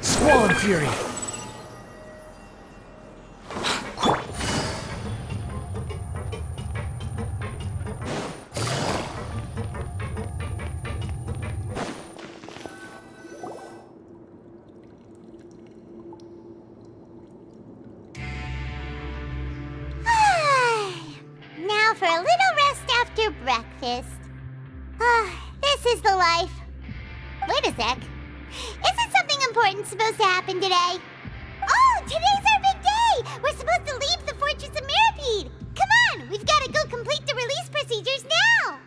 Squall Fury! Now for a little rest after breakfast. This is the life. Wait a sec. Isn't something important supposed to happen today? Oh, today's our big day! We're supposed to leave the Fortress of Mirapede! Come on, we've got to go complete the release procedures now!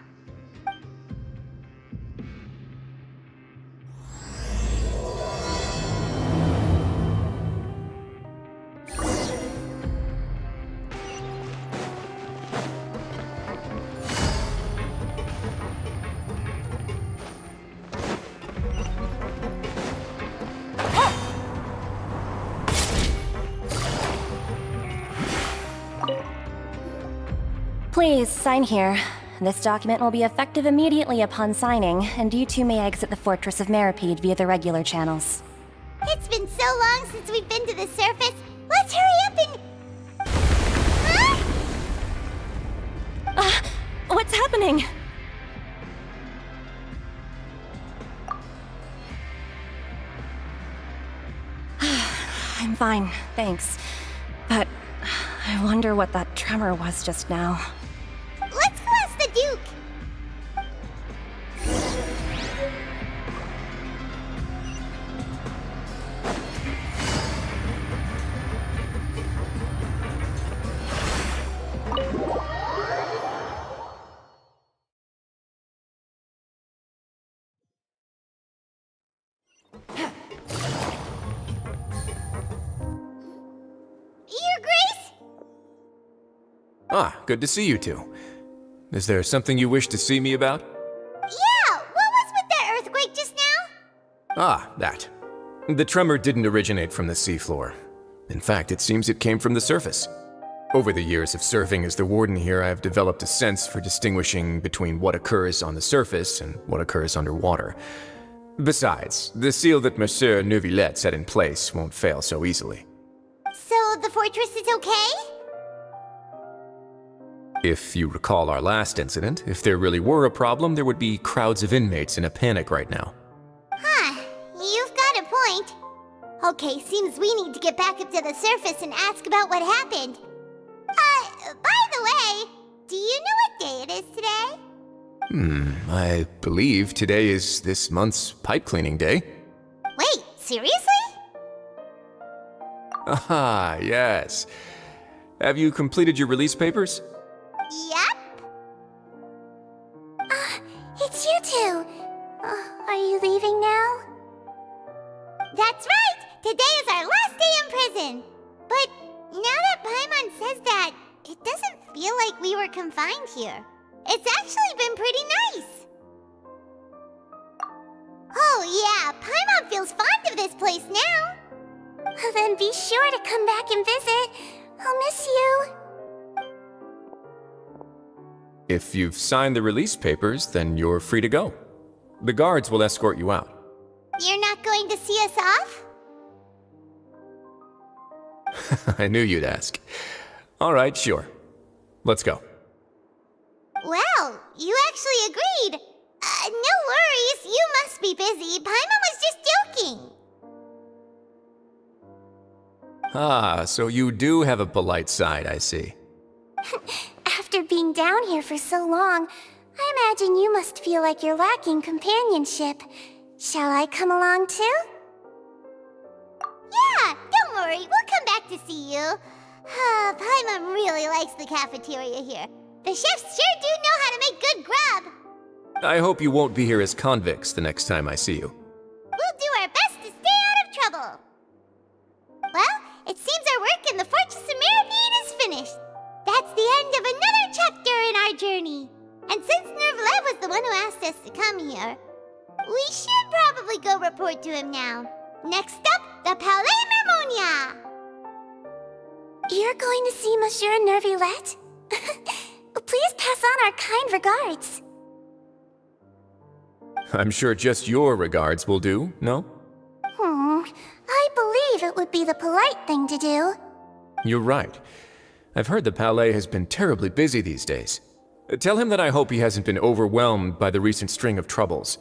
Please, sign here. This document will be effective immediately upon signing, and you two may exit the Fortress of Mirapede via the regular channels. It's been so long since we've been to the surface. Let's hurry up and... Huh? What's happening? I'm fine, thanks. But I wonder what that tremor was just now. Let's go ask the Duke! Your Grace? Ah, good to see you two. Is there something you wish to see me about? Yeah, what was with that earthquake just now? Ah, that. The tremor didn't originate from the seafloor. In fact, it seems it came from the surface. Over the years of serving as the warden here, I've developed a sense for distinguishing between what occurs on the surface and what occurs underwater. Besides, the seal that Monsieur Neuvillette set in place won't fail so easily. So the fortress is okay? If you recall our last incident, if there really were a problem, there would be crowds of inmates in a panic right now. Huh, you've got a point. Okay, seems we need to get back up to the surface and ask about what happened. By the way, do you know what day it is today? I believe today is this month's pipe cleaning day. Wait, seriously? Ah, yes. Have you completed your release papers? Yep. It's you two. Are you leaving now? That's right! Today is our last day in prison! But now that Paimon says that, it doesn't feel like we were confined here. It's actually been pretty nice. Oh yeah, Paimon feels fond of this place now. Then be sure to come back and visit. I'll miss you. If you've signed the release papers, then you're free to go. The guards will escort you out. You're not going to see us off? I knew you'd ask. All right, sure. Let's go. Well, you actually agreed. No worries, you must be busy. Paimon was just joking. Ah, so you do have a polite side, I see. After being down here for so long, I imagine you must feel like you're lacking companionship. Shall I come along too? Yeah, don't worry, we'll come back to see you. Paimon really likes the cafeteria here. The chefs sure do know how to make good grub. I hope you won't be here as convicts the next time I see you. We'll do our best to stay out of trouble. Well, it seems our work in the Fortress of Mirapede is finished. That's the end of another chapter in our journey. And since Neuvillette was the one who asked us to come here, we should probably go report to him now. Next up, the Palais Mermonia. You're going to see Monsieur Neuvillette? Please pass on our kind regards. I'm sure just your regards will do, no? I believe it would be the polite thing to do. You're right. I've heard the Palais has been terribly busy these days. Tell him that I hope he hasn't been overwhelmed by the recent string of troubles.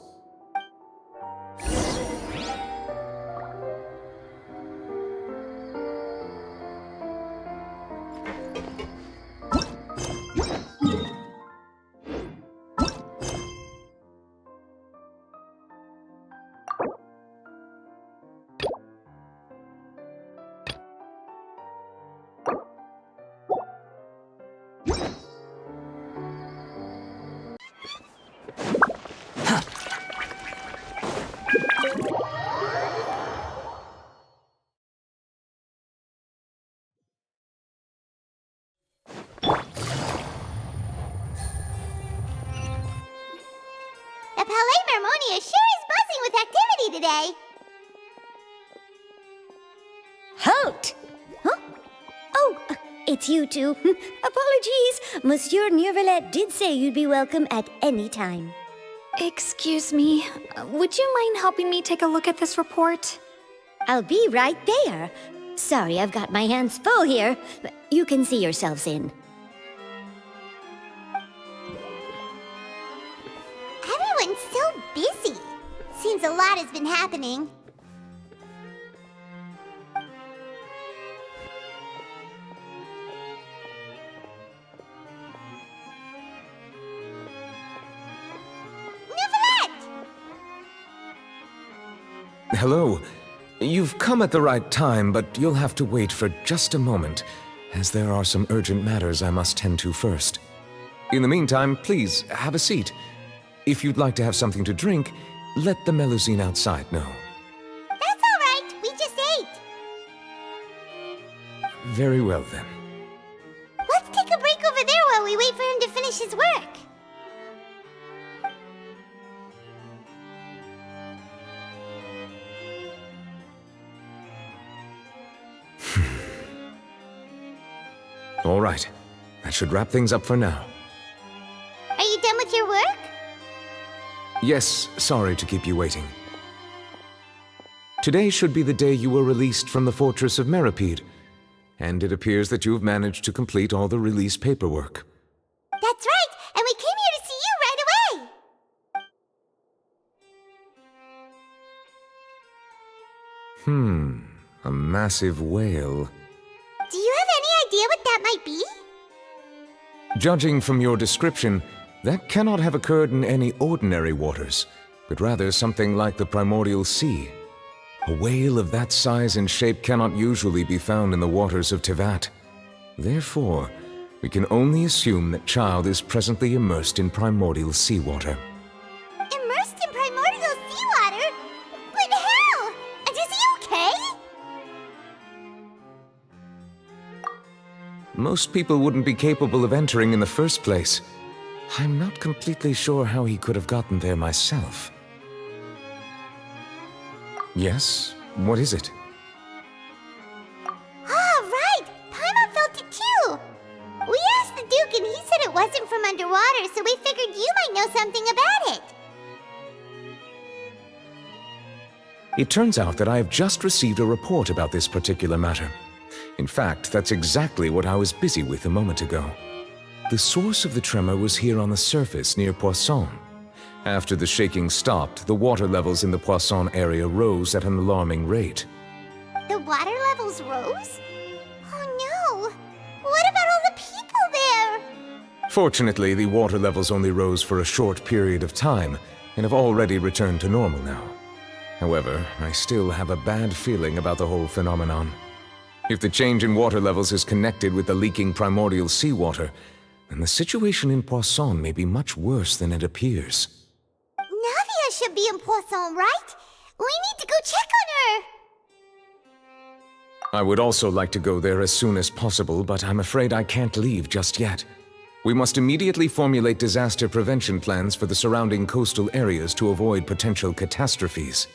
The Palais Mermonia sure is buzzing with activity today. Halt! Huh? Oh, it's you two. Apologies. Monsieur Neuvillette did say you'd be welcome at any time. Excuse me, would you mind helping me take a look at this report? I'll be right there. Sorry, I've got my hands full here. You can see yourselves in. Everyone's so busy. Seems a lot has been happening. Neuvillette! Hello. You've come at the right time, but you'll have to wait for just a moment, as there are some urgent matters I must tend to first. In the meantime, please, have a seat. If you'd like to have something to drink, let the Melusine outside know. That's all right. We just ate. Very well, then. Let's take a break over there while we wait for him to finish his work. All right. That should wrap things up for now. Are you done with your work? Yes, sorry to keep you waiting. Today should be the day you were released from the Fortress of Meripede, and it appears that you have managed to complete all the release paperwork. That's right, and we came here to see you right away. A massive whale. Do you have any idea what that might be? Judging from your description, that cannot have occurred in any ordinary waters, but rather something like the primordial sea. A whale of that size and shape cannot usually be found in the waters of Tevat. Therefore, we can only assume that Child is presently immersed in primordial seawater. Immersed in primordial seawater? But how? And is he okay? Most people wouldn't be capable of entering in the first place. I'm not completely sure how he could have gotten there myself. Yes? What is it? Ah, right! Paimon felt it too! We asked the Duke and he said it wasn't from underwater, so we figured you might know something about it. It turns out that I have just received a report about this particular matter. In fact, that's exactly what I was busy with a moment ago. The source of the tremor was here on the surface near Poisson. After the shaking stopped, the water levels in the Poisson area rose at an alarming rate. The water levels rose? Oh no! What about all the people there? Fortunately, the water levels only rose for a short period of time and have already returned to normal now. However, I still have a bad feeling about the whole phenomenon. If the change in water levels is connected with the leaking primordial seawater, then the situation in Poisson may be much worse than it appears. Navia should be in Poisson, right? We need to go check on her! I would also like to go there as soon as possible, but I'm afraid I can't leave just yet. We must immediately formulate disaster prevention plans for the surrounding coastal areas to avoid potential catastrophes.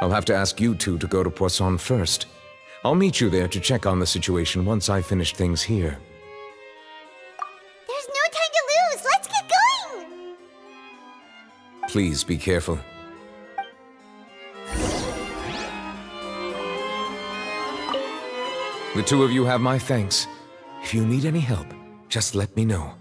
I'll have to ask you two to go to Poisson first. I'll meet you there to check on the situation once I finish things here. There's no time to lose! Let's get going! Please be careful. The two of you have my thanks. If you need any help, just let me know.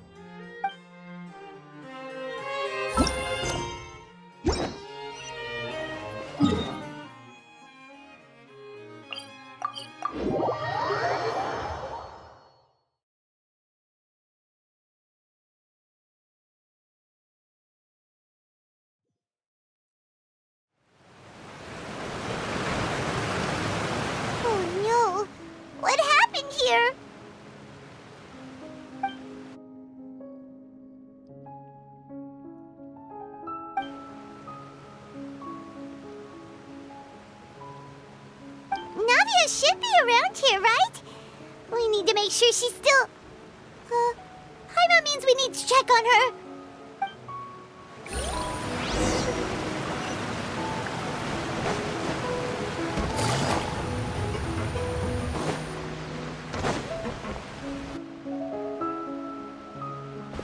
Oh no! What happened here? Navia should be around here, right? We need to make sure she's still... Paimon means we need to check on her.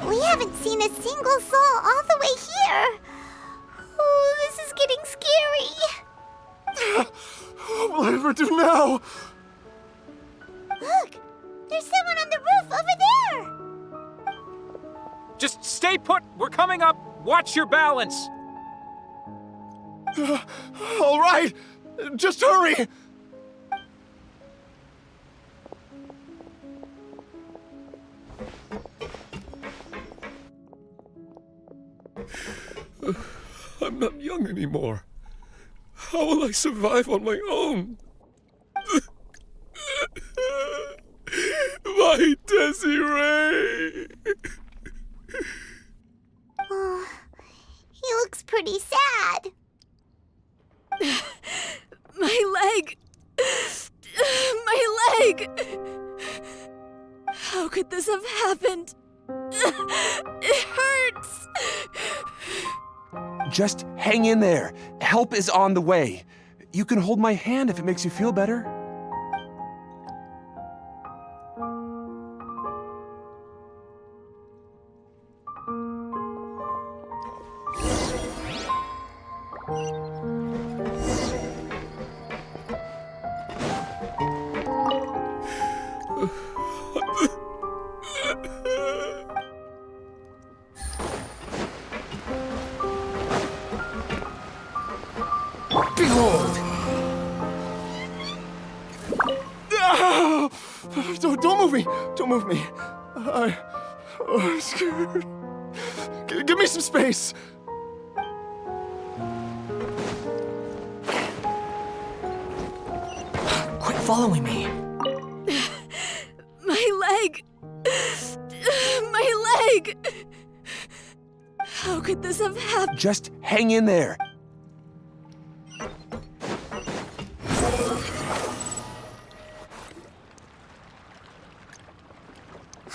We haven't seen a single soul all the way here. Oh, this is getting scary. What will I ever do now? Look, there's someone on the roof over there. Just stay put! We're coming up! Watch your balance! All right, just hurry! I'm not young anymore. How will I survive on my own? My Desiree! Oh, he looks pretty sad. My leg! My leg! How could this have happened? It hurts! Just hang in there. Help is on the way. You can hold my hand if it makes you feel better. Behold! Ah! Don't move me! Don't move me! I'm scared. Give me some space! Quit following me. My leg! My leg! How could this have happened? Just hang in there.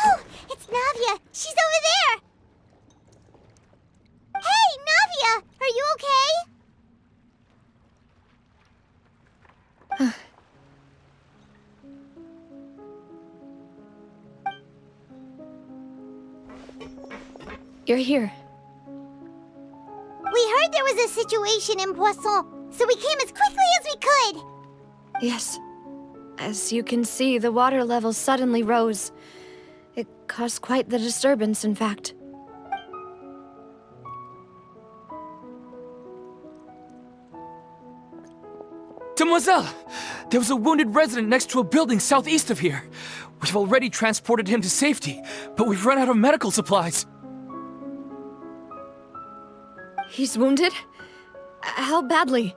Oh, it's Navia. She's over there. Hey, Navia, are you okay? You're here. We heard there was a situation in Poisson, so we came as quickly as we could. Yes. As you can see, the water level suddenly rose. It caused quite the disturbance, in fact. Demoiselle! There was a wounded resident next to a building southeast of here. We've already transported him to safety, but we've run out of medical supplies. He's wounded? How badly?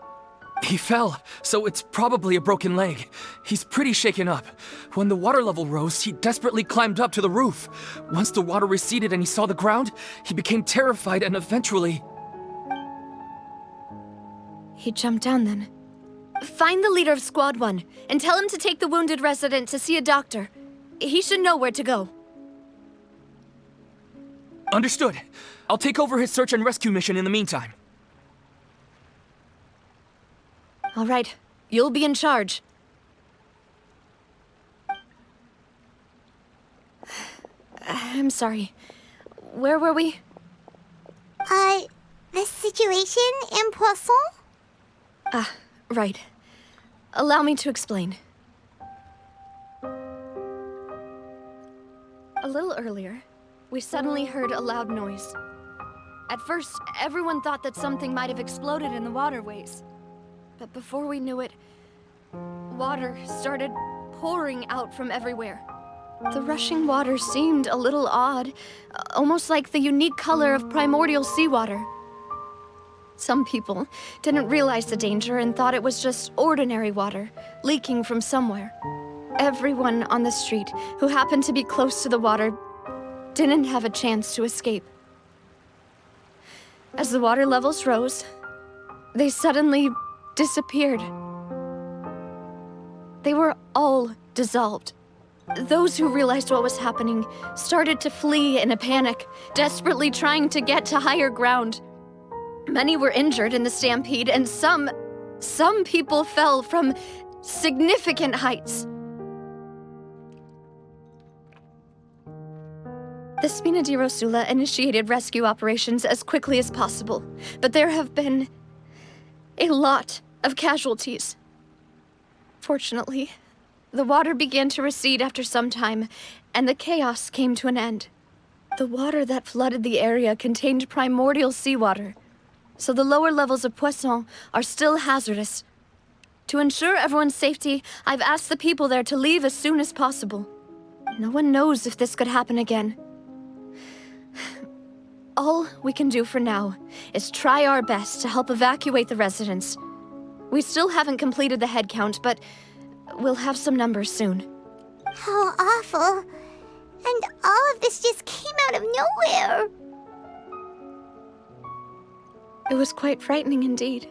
He fell, so it's probably a broken leg. He's pretty shaken up. When the water level rose, he desperately climbed up to the roof. Once the water receded and he saw the ground, he became terrified and eventually... He jumped down then. Find the leader of Squad 1 and tell him to take the wounded resident to see a doctor. He should know where to go. Understood. I'll take over his search and rescue mission in the meantime. All right. You'll be in charge. I'm sorry. Where were we? The situation in Poisson? Ah, right. Allow me to explain. little earlier, we suddenly heard a loud noise. At first, everyone thought that something might have exploded in the waterways. But before we knew it, water started pouring out from everywhere. The rushing water seemed a little odd, almost like the unique color of primordial seawater. Some people didn't realize the danger and thought it was just ordinary water leaking from somewhere. Everyone on the street who happened to be close to the water didn't have a chance to escape. As the water levels rose, they suddenly disappeared. They were all dissolved. Those who realized what was happening started to flee in a panic, desperately trying to get to higher ground. Many were injured in the stampede, and some people fell from significant heights. The Spina di Rosula initiated rescue operations as quickly as possible, but there have been a lot of casualties. Fortunately, the water began to recede after some time, and the chaos came to an end. The water that flooded the area contained primordial seawater, so the lower levels of Poisson are still hazardous. To ensure everyone's safety, I've asked the people there to leave as soon as possible. No one knows if this could happen again. All we can do for now is try our best to help evacuate the residents. We still haven't completed the head count, but we'll have some numbers soon. How awful. And all of this just came out of nowhere. It was quite frightening indeed.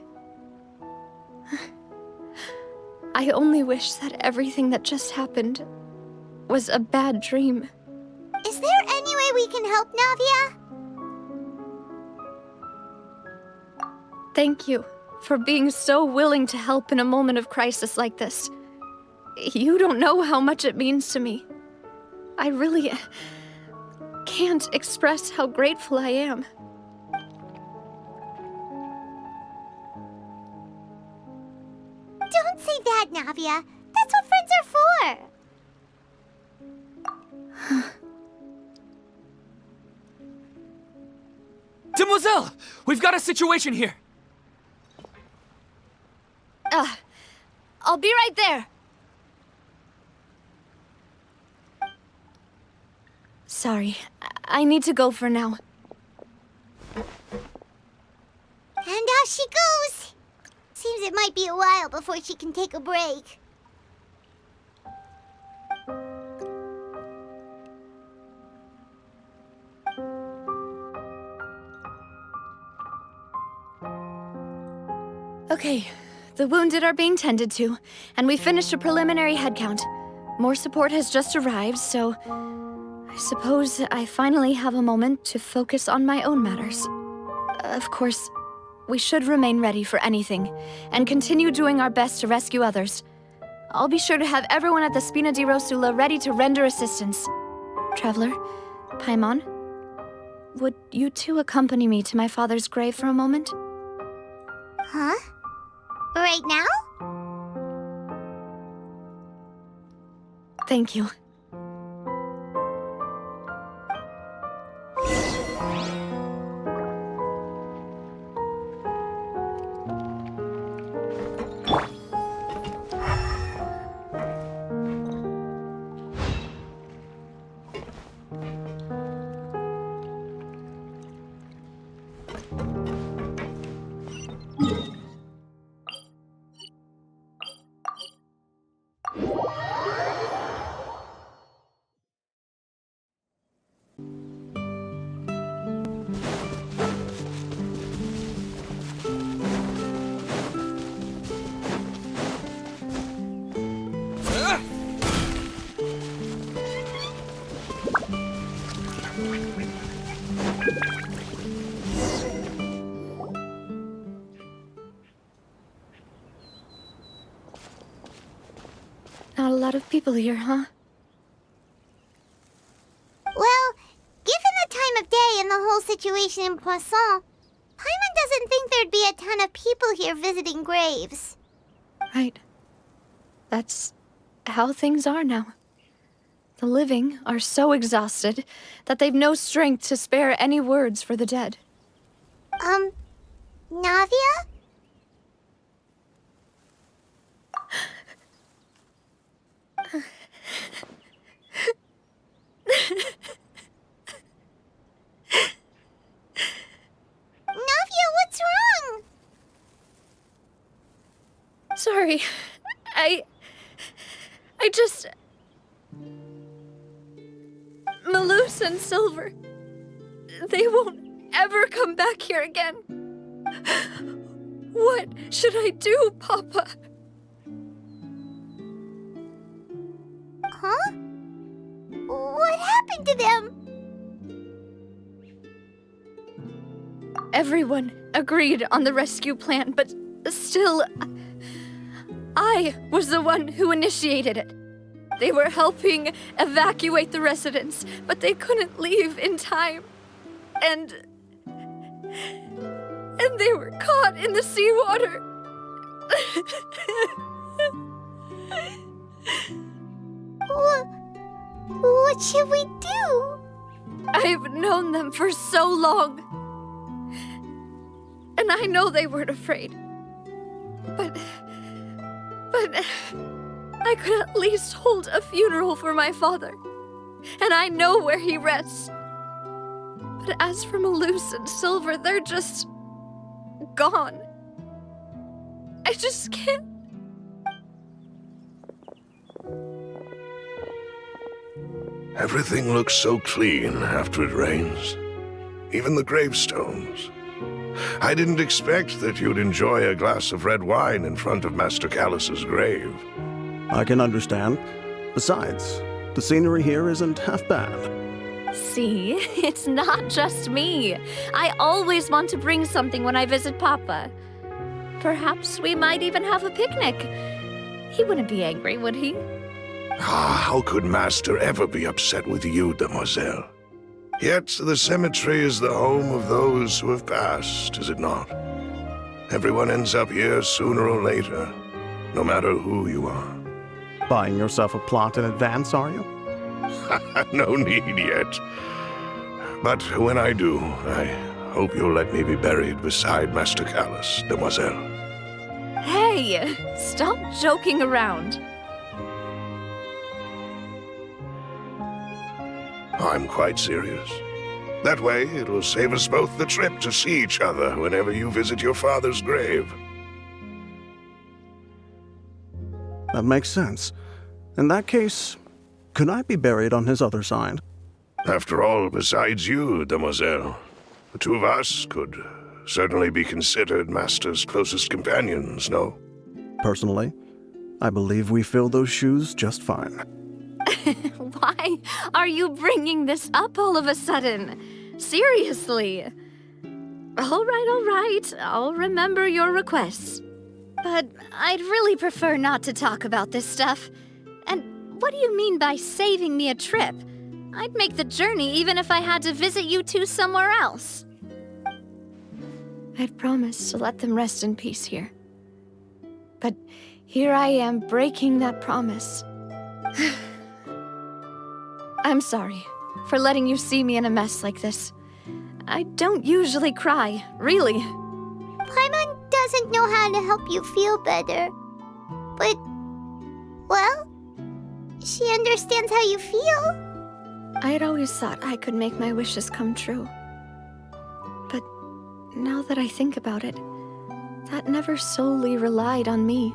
I only wish that everything that just happened was a bad dream. Is there any way we can help, Navia? Thank you for being so willing to help in a moment of crisis like this. You don't know how much it means to me. I really can't express how grateful I am. Don't say that, Navia. That's what friends are for. Demoiselle! We've got a situation here! I'll be right there. Sorry, I need to go for now. And off she goes. Seems it might be a while before she can take a break. Okay, the wounded are being tended to, and we finished a preliminary head count. More support has just arrived, so I suppose I finally have a moment to focus on my own matters. Of course, we should remain ready for anything, and continue doing our best to rescue others. I'll be sure to have everyone at the Spina di Rosula ready to render assistance. Traveler, Paimon, would you two accompany me to my father's grave for a moment? Huh? Right now? Thank you. Not a lot of people here, huh? Well, given the time of day and the whole situation in Poisson, Paimon doesn't think there'd be a ton of people here visiting graves. Right. That's how things are now. The living are so exhausted that they've no strength to spare any words for the dead. Navia? Navia, what's wrong? Sorry. I just... Malus and Silver. They won't ever come back here again. What should I do, Papa? Huh? What happened to them? Everyone agreed on the rescue plan, but still, I was the one who initiated it. They were helping evacuate the residents, but they couldn't leave in time. And they were caught in the seawater. What should we do? I've known them for so long. And I know they weren't afraid. But I could at least hold a funeral for my father. And I know where he rests. But as for Malus and Silver, they're just gone. I just can't. Everything looks so clean after it rains. Even the gravestones. I didn't expect that you'd enjoy a glass of red wine in front of Master Callus's grave. I can understand. Besides, the scenery here isn't half bad. See, it's not just me. I always want to bring something when I visit Papa. Perhaps we might even have a picnic. He wouldn't be angry, would he? How could Master ever be upset with you, demoiselle? Yet the cemetery is the home of those who have passed, is it not? Everyone ends up here sooner or later, no matter who you are. Buying yourself a plot in advance, are you? No need yet. But when I do, I hope you'll let me be buried beside Master Callus, demoiselle. Hey, stop joking around. I'm quite serious. That way, it will save us both the trip to see each other whenever you visit your father's grave. That makes sense. In that case, could I be buried on his other side? After all, besides you, demoiselle, the two of us could certainly be considered Master's closest companions, no? Personally, I believe we fill those shoes just fine. Why are you bringing this up all of a sudden? Seriously. All right. I'll remember your requests. But I'd really prefer not to talk about this stuff. And what do you mean by saving me a trip? I'd make the journey even if I had to visit you two somewhere else. I'd promised to let them rest in peace here. But here I am breaking that promise. I'm sorry for letting you see me in a mess like this. I don't usually cry, really. Paimon doesn't know how to help you feel better. But, well, she understands how you feel. I'd always thought I could make my wishes come true. But now that I think about it, that never solely relied on me.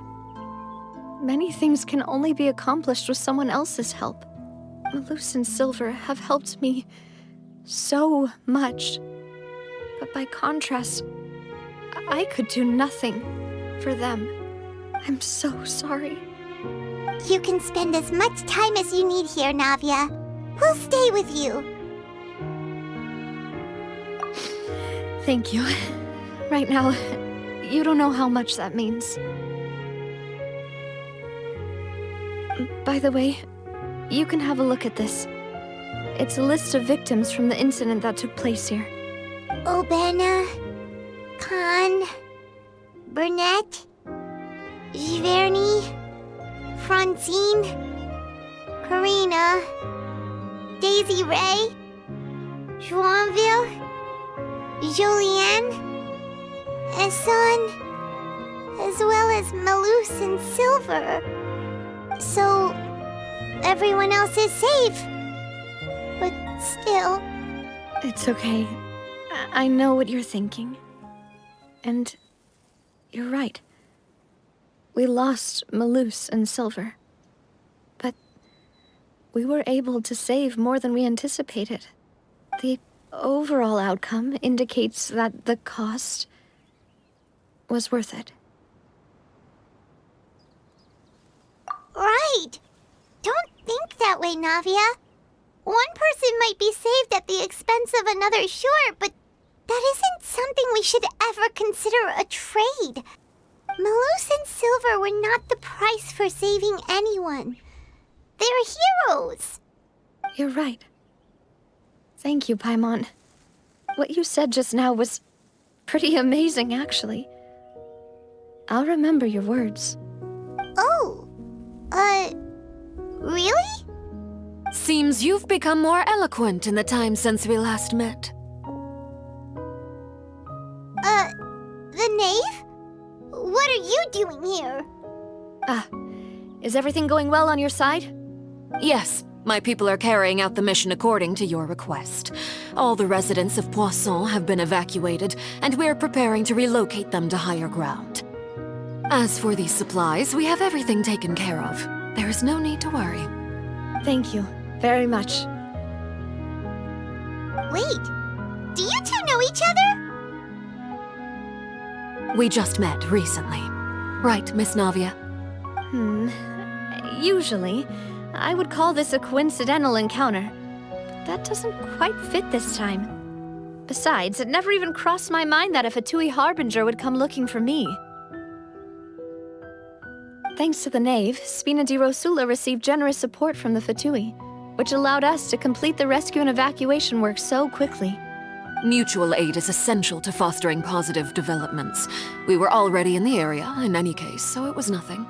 Many things can only be accomplished with someone else's help. Malus and Silver have helped me so much. But by contrast, I could do nothing for them. I'm so sorry. You can spend as much time as you need here, Navia. We'll stay with you. Thank you. Right now, you don't know how much that means. By the way, you can have a look at this. It's a list of victims from the incident that took place here. Obena, Khan, Burnett, Giverny, Francine, Karina, Daisy Ray, Joinville, Julianne, Esson, as well as Malus and Silver. So, everyone else is safe. But still... It's okay. I know what you're thinking. And you're right. We lost Malus and Silver. But we were able to save more than we anticipated. The overall outcome indicates that the cost was worth it. Right! Don't think that way, Navia. One person might be saved at the expense of another, sure, but that isn't something we should ever consider a trade. Malus and Silver were not the price for saving anyone. They're heroes. You're right. Thank you, Paimon. What you said just now was pretty amazing, actually. I'll remember your words. Oh, really? Seems you've become more eloquent in the time since we last met. The knave? What are you doing here? Is everything going well on your side? Yes, my people are carrying out the mission according to your request. All the residents of Poisson have been evacuated, and we're preparing to relocate them to higher ground. As for these supplies, we have everything taken care of. There is no need to worry. Thank you very much. Wait, do you two know each other? We just met recently. Right, Miss Navia? Usually, I would call this a coincidental encounter. But that doesn't quite fit this time. Besides, it never even crossed my mind that a Fatui Harbinger would come looking for me. Thanks to the Knave, Spina di Rosula received generous support from the Fatui, which allowed us to complete the rescue and evacuation work so quickly. Mutual aid is essential to fostering positive developments. We were already in the area, in any case, so it was nothing.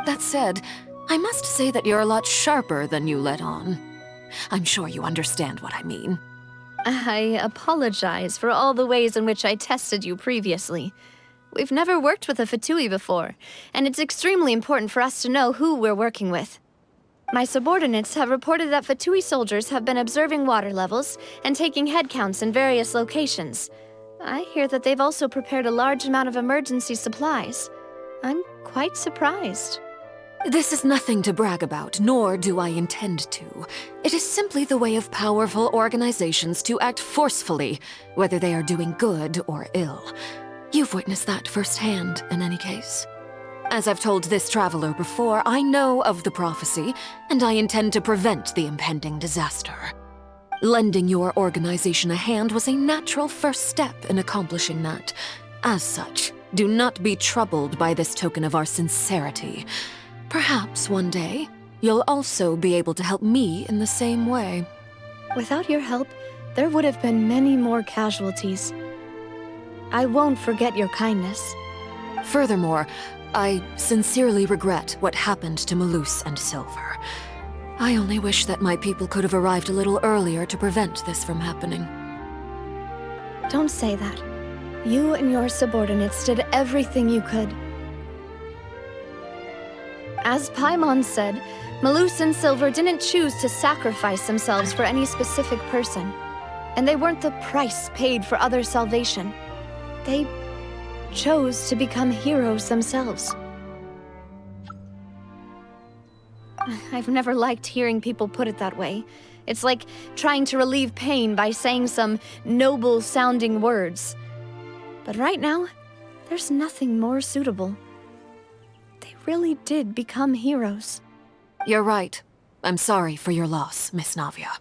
That said, I must say that you're a lot sharper than you let on. I'm sure you understand what I mean. I apologize for all the ways in which I tested you previously. We've never worked with a Fatui before, and it's extremely important for us to know who we're working with. My subordinates have reported that Fatui soldiers have been observing water levels and taking head counts in various locations. I hear that they've also prepared a large amount of emergency supplies. I'm quite surprised. This is nothing to brag about, nor do I intend to. It is simply the way of powerful organizations to act forcefully, whether they are doing good or ill. You've witnessed that firsthand, in any case. As I've told this traveler before, I know of the prophecy, and I intend to prevent the impending disaster. Lending your organization a hand was a natural first step in accomplishing that. As such, do not be troubled by this token of our sincerity. Perhaps one day, you'll also be able to help me in the same way. Without your help, there would have been many more casualties. I won't forget your kindness. Furthermore, I sincerely regret what happened to Malus and Silver. I only wish that my people could have arrived a little earlier to prevent this from happening. Don't say that. You and your subordinates did everything you could. As Paimon said, Malus and Silver didn't choose to sacrifice themselves for any specific person. And they weren't the price paid for other salvation. They chose to become heroes themselves. I've never liked hearing people put it that way. It's like trying to relieve pain by saying some noble-sounding words. But right now, there's nothing more suitable. They really did become heroes. You're right. I'm sorry for your loss, Miss Navia.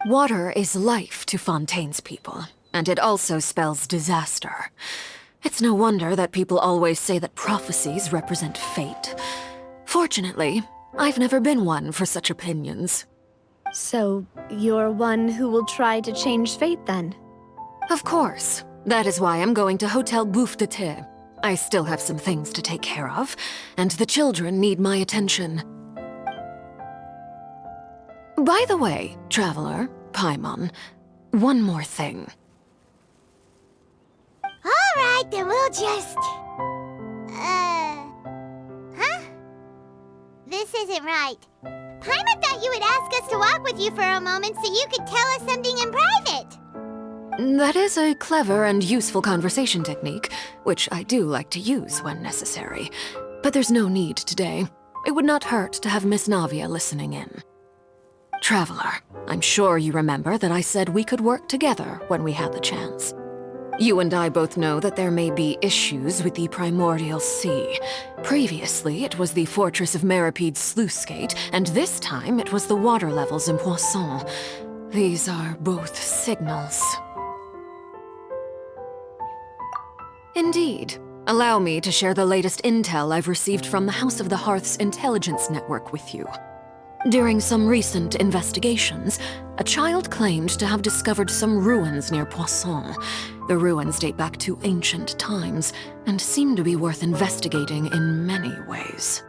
Water is life to Fontaine's people, and it also spells disaster. It's no wonder that people always say that prophecies represent fate. Fortunately, I've never been one for such opinions. So, you're one who will try to change fate, then? Of course. That is why I'm going to Hotel Bouffe de Thé. I still have some things to take care of, and the children need my attention. By the way, Traveler, Paimon, one more thing. Alright, then we'll just... Huh? This isn't right. Paimon thought you would ask us to walk with you for a moment so you could tell us something in private. That is a clever and useful conversation technique, which I do like to use when necessary. But there's no need today. It would not hurt to have Miss Navia listening in. Traveler, I'm sure you remember that I said we could work together when we had the chance. You and I both know that there may be issues with the Primordial Sea. Previously, it was the Fortress of Meripede's sluice gate, and this time it was the water levels in Poisson. These are both signals. Indeed. Allow me to share the latest intel I've received from the House of the Hearth's intelligence network with you. During some recent investigations, a child claimed to have discovered some ruins near Poisson. The ruins date back to ancient times and seem to be worth investigating in many ways.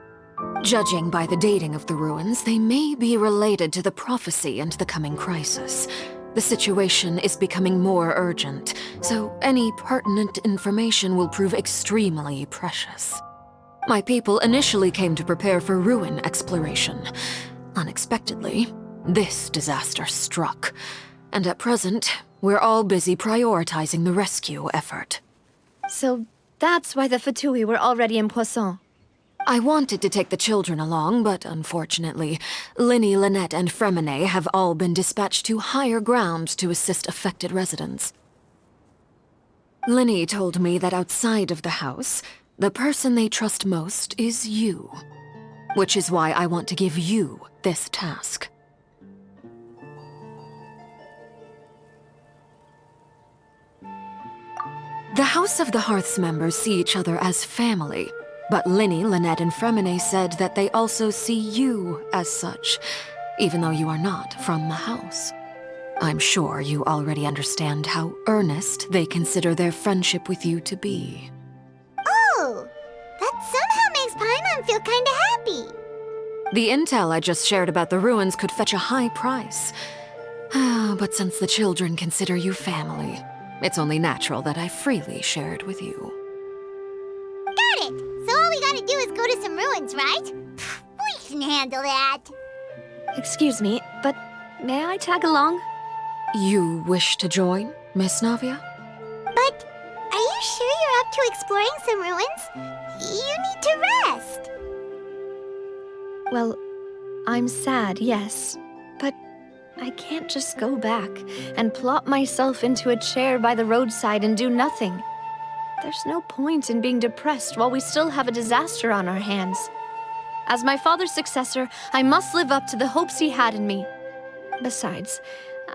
Judging by the dating of the ruins, they may be related to the prophecy and the coming crisis. The situation is becoming more urgent, so any pertinent information will prove extremely precious. My people initially came to prepare for ruin exploration. Unexpectedly, this disaster struck, and at present, we're all busy prioritizing the rescue effort. So that's why the Fatui were already in Poisson. I wanted to take the children along, but unfortunately, Linny, Lynette, and Fremine have all been dispatched to higher ground to assist affected residents. Linny told me that outside of the house, the person they trust most is you. Which is why I want to give you this task. The House of the Hearth's members see each other as family, but Linny, Lynette, and Fremine said that they also see you as such, even though you are not from the house. I'm sure you already understand how earnest they consider their friendship with you to be. Oh, that somehow makes Paimon feel kinda happy. The intel I just shared about the ruins could fetch a high price. But since the children consider you family, it's only natural that I freely share it with you. Got it! So all we gotta do is go to some ruins, right? We can handle that. Excuse me, but may I tag along? You wish to join, Miss Navia? But are you sure you're up to exploring some ruins? You need to rest. Well, I'm sad, yes, but I can't just go back and plop myself into a chair by the roadside and do nothing. There's no point in being depressed while we still have a disaster on our hands. As my father's successor, I must live up to the hopes he had in me. Besides,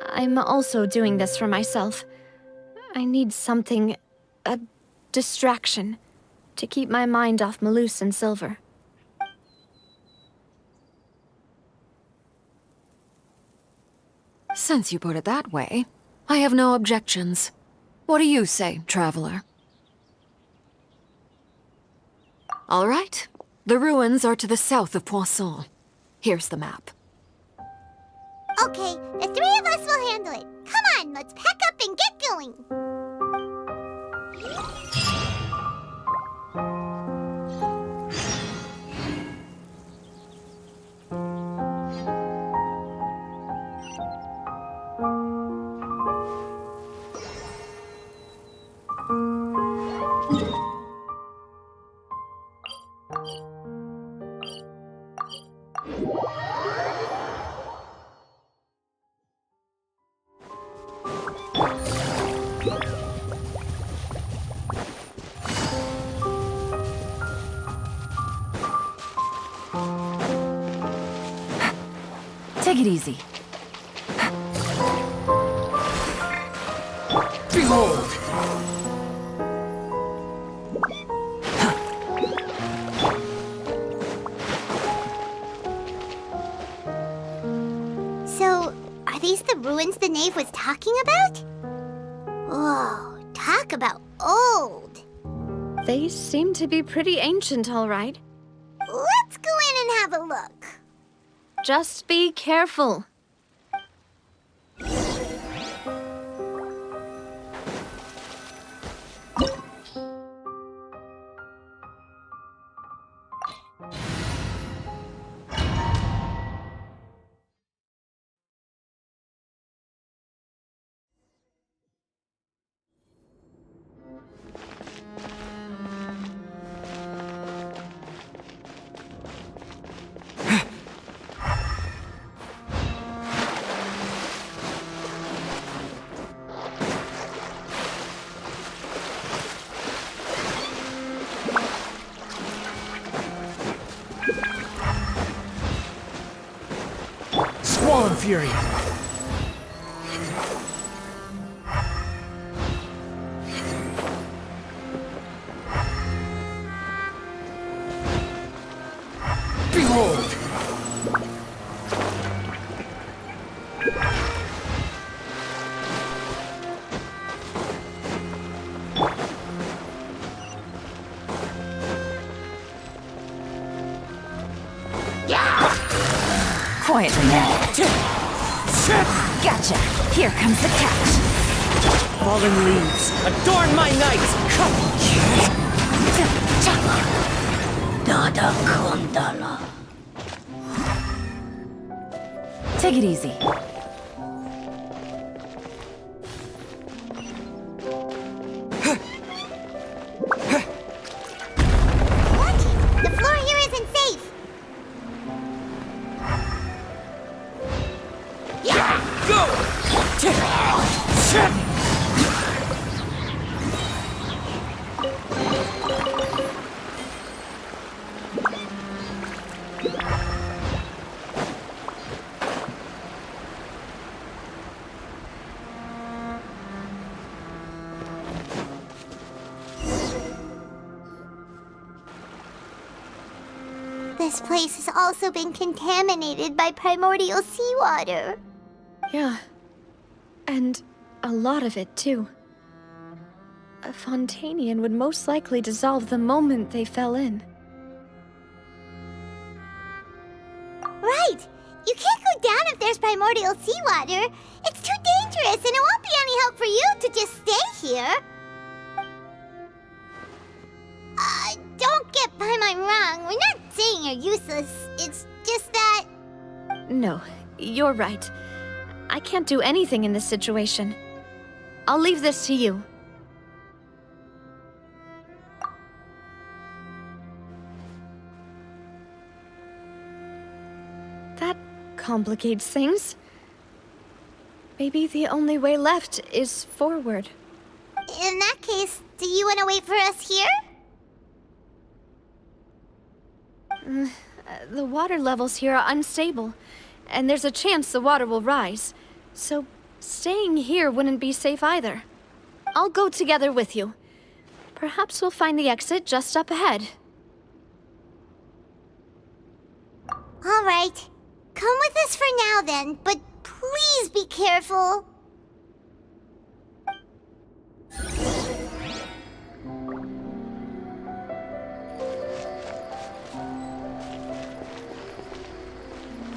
I'm also doing this for myself. I need something, a distraction, to keep my mind off Malus and Silver. Since you put it that way, I have no objections. What do you say, Traveler? All right. The ruins are to the south of Poisson. Here's the map. Okay, the three of us will handle it. Come on, let's pack up and get going. Take it easy. Behold! So, are these the ruins the knave was talking about? Whoa, talk about old. They seem to be pretty ancient, all right. Let's go in and have a look. Just be careful. Squall Fury! Behold! Quietly now. Gotcha. Here comes the catch. Fallen leaves, adorn my night! Dada Kondala. Take it easy. What? The floor here isn't safe. This place has also been contaminated by primordial seawater. Yeah. And a lot of it, too. A Fontanian would most likely dissolve the moment they fell in. Right! You can't go down if there's primordial seawater. It's too dangerous, and it won't be any help for you to just stay here. Don't get Paimon wrong. We're not saying you're useless. It's just that... No, you're right. I can't do anything in this situation. I'll leave this to you. That complicates things. Maybe the only way left is forward. In that case, do you want to wait for us here? The water levels here are unstable, and there's a chance the water will rise. So, staying here wouldn't be safe either. I'll go together with you. Perhaps we'll find the exit just up ahead. All right. Come with us for now then, but please be careful.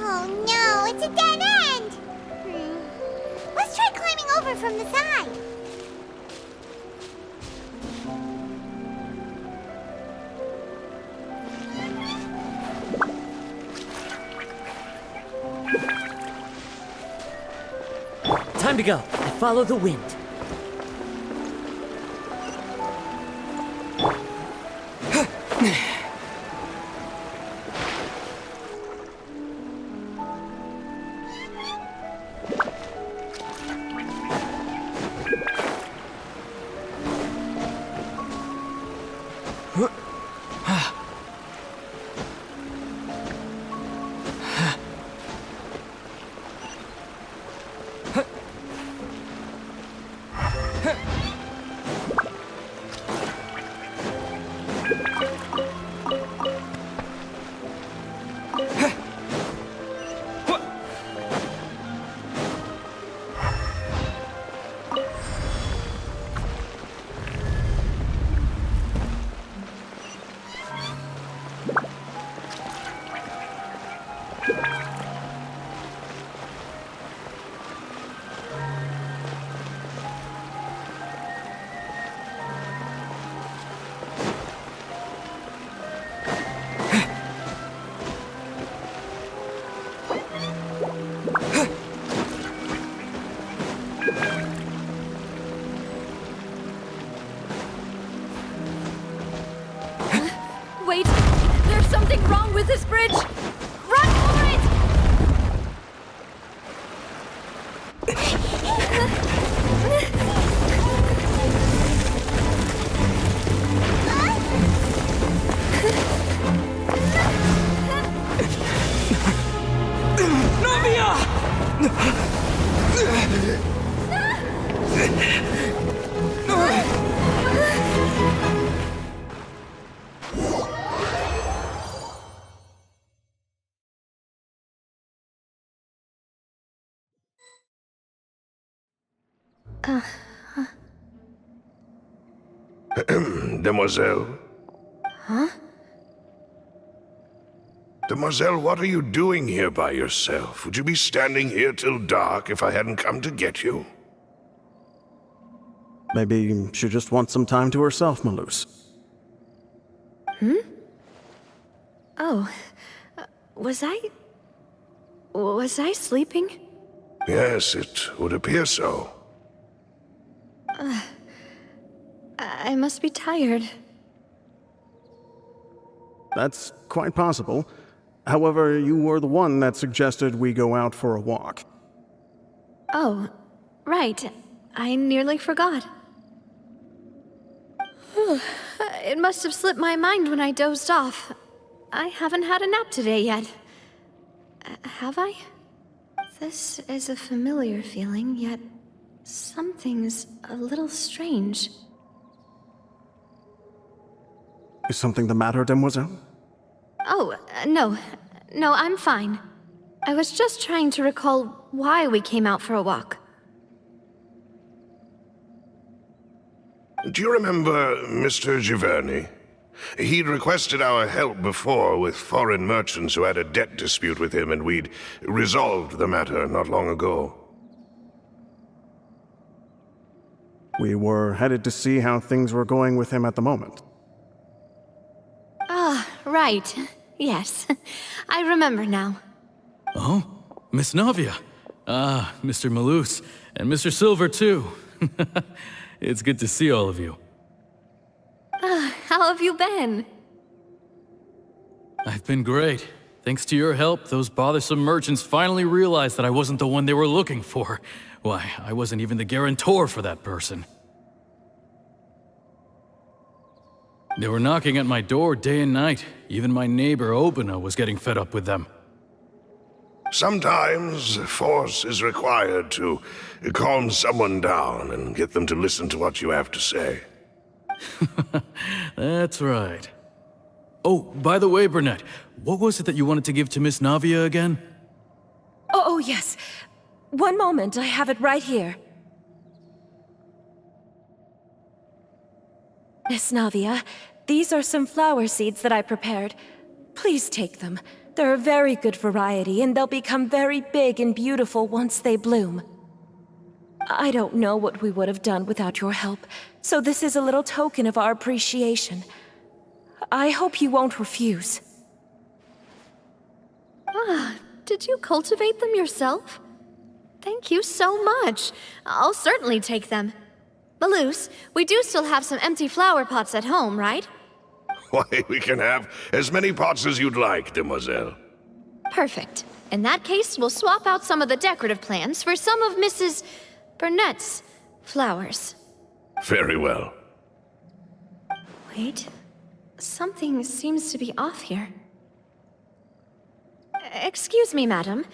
Oh no, it's a dead end! Let's try climbing over from the side. Time to go. I follow the wind. Wait! There's something wrong with this bridge! Run for it! Demoiselle? Huh? Demoiselle, what are you doing here by yourself? Would you be standing here till dark if I hadn't come to get you? Maybe she just wants some time to herself, Malus. Oh, was I sleeping? Yes, it would appear so. I must be tired. That's quite possible. However, you were the one that suggested we go out for a walk. Oh, right. I nearly forgot. It must have slipped my mind when I dozed off. I haven't had a nap today yet. Have I? This is a familiar feeling, yet something's a little strange. Is something the matter, Demoiselle? Oh, no. No, I'm fine. I was just trying to recall why we came out for a walk. Do you remember Mr. Giverny? He'd requested our help before with foreign merchants who had a debt dispute with him, and we'd resolved the matter not long ago. We were headed to see how things were going with him at the moment. Ah, right. Yes. I remember now. Oh, Miss Navia. Ah, Mr. Malus. And Mr. Silver, too. It's good to see all of you. How have you been? I've been great. Thanks to your help, those bothersome merchants finally realized that I wasn't the one they were looking for. Why, I wasn't even the guarantor for that person. They were knocking at my door day and night. Even my neighbor, Obina, was getting fed up with them. Sometimes force is required to calm someone down and get them to listen to what you have to say. That's right. Oh, by the way, Burnett, what was it that you wanted to give to Miss Navia again? Oh, yes. One moment, I have it right here. Miss Navia, these are some flower seeds that I prepared. Please take them. They're a very good variety, and they'll become very big and beautiful once they bloom. I don't know what we would have done without your help, so this is a little token of our appreciation. I hope you won't refuse. Ah, did you cultivate them yourself? Thank you so much. I'll certainly take them. Malus, we do still have some empty flower pots at home, right? Why, we can have as many pots as you'd like, Demoiselle. Perfect. In that case, we'll swap out some of the decorative plants for some of Mrs. Burnett's flowers. Very well. Wait. Something seems to be off here. Excuse me, madam.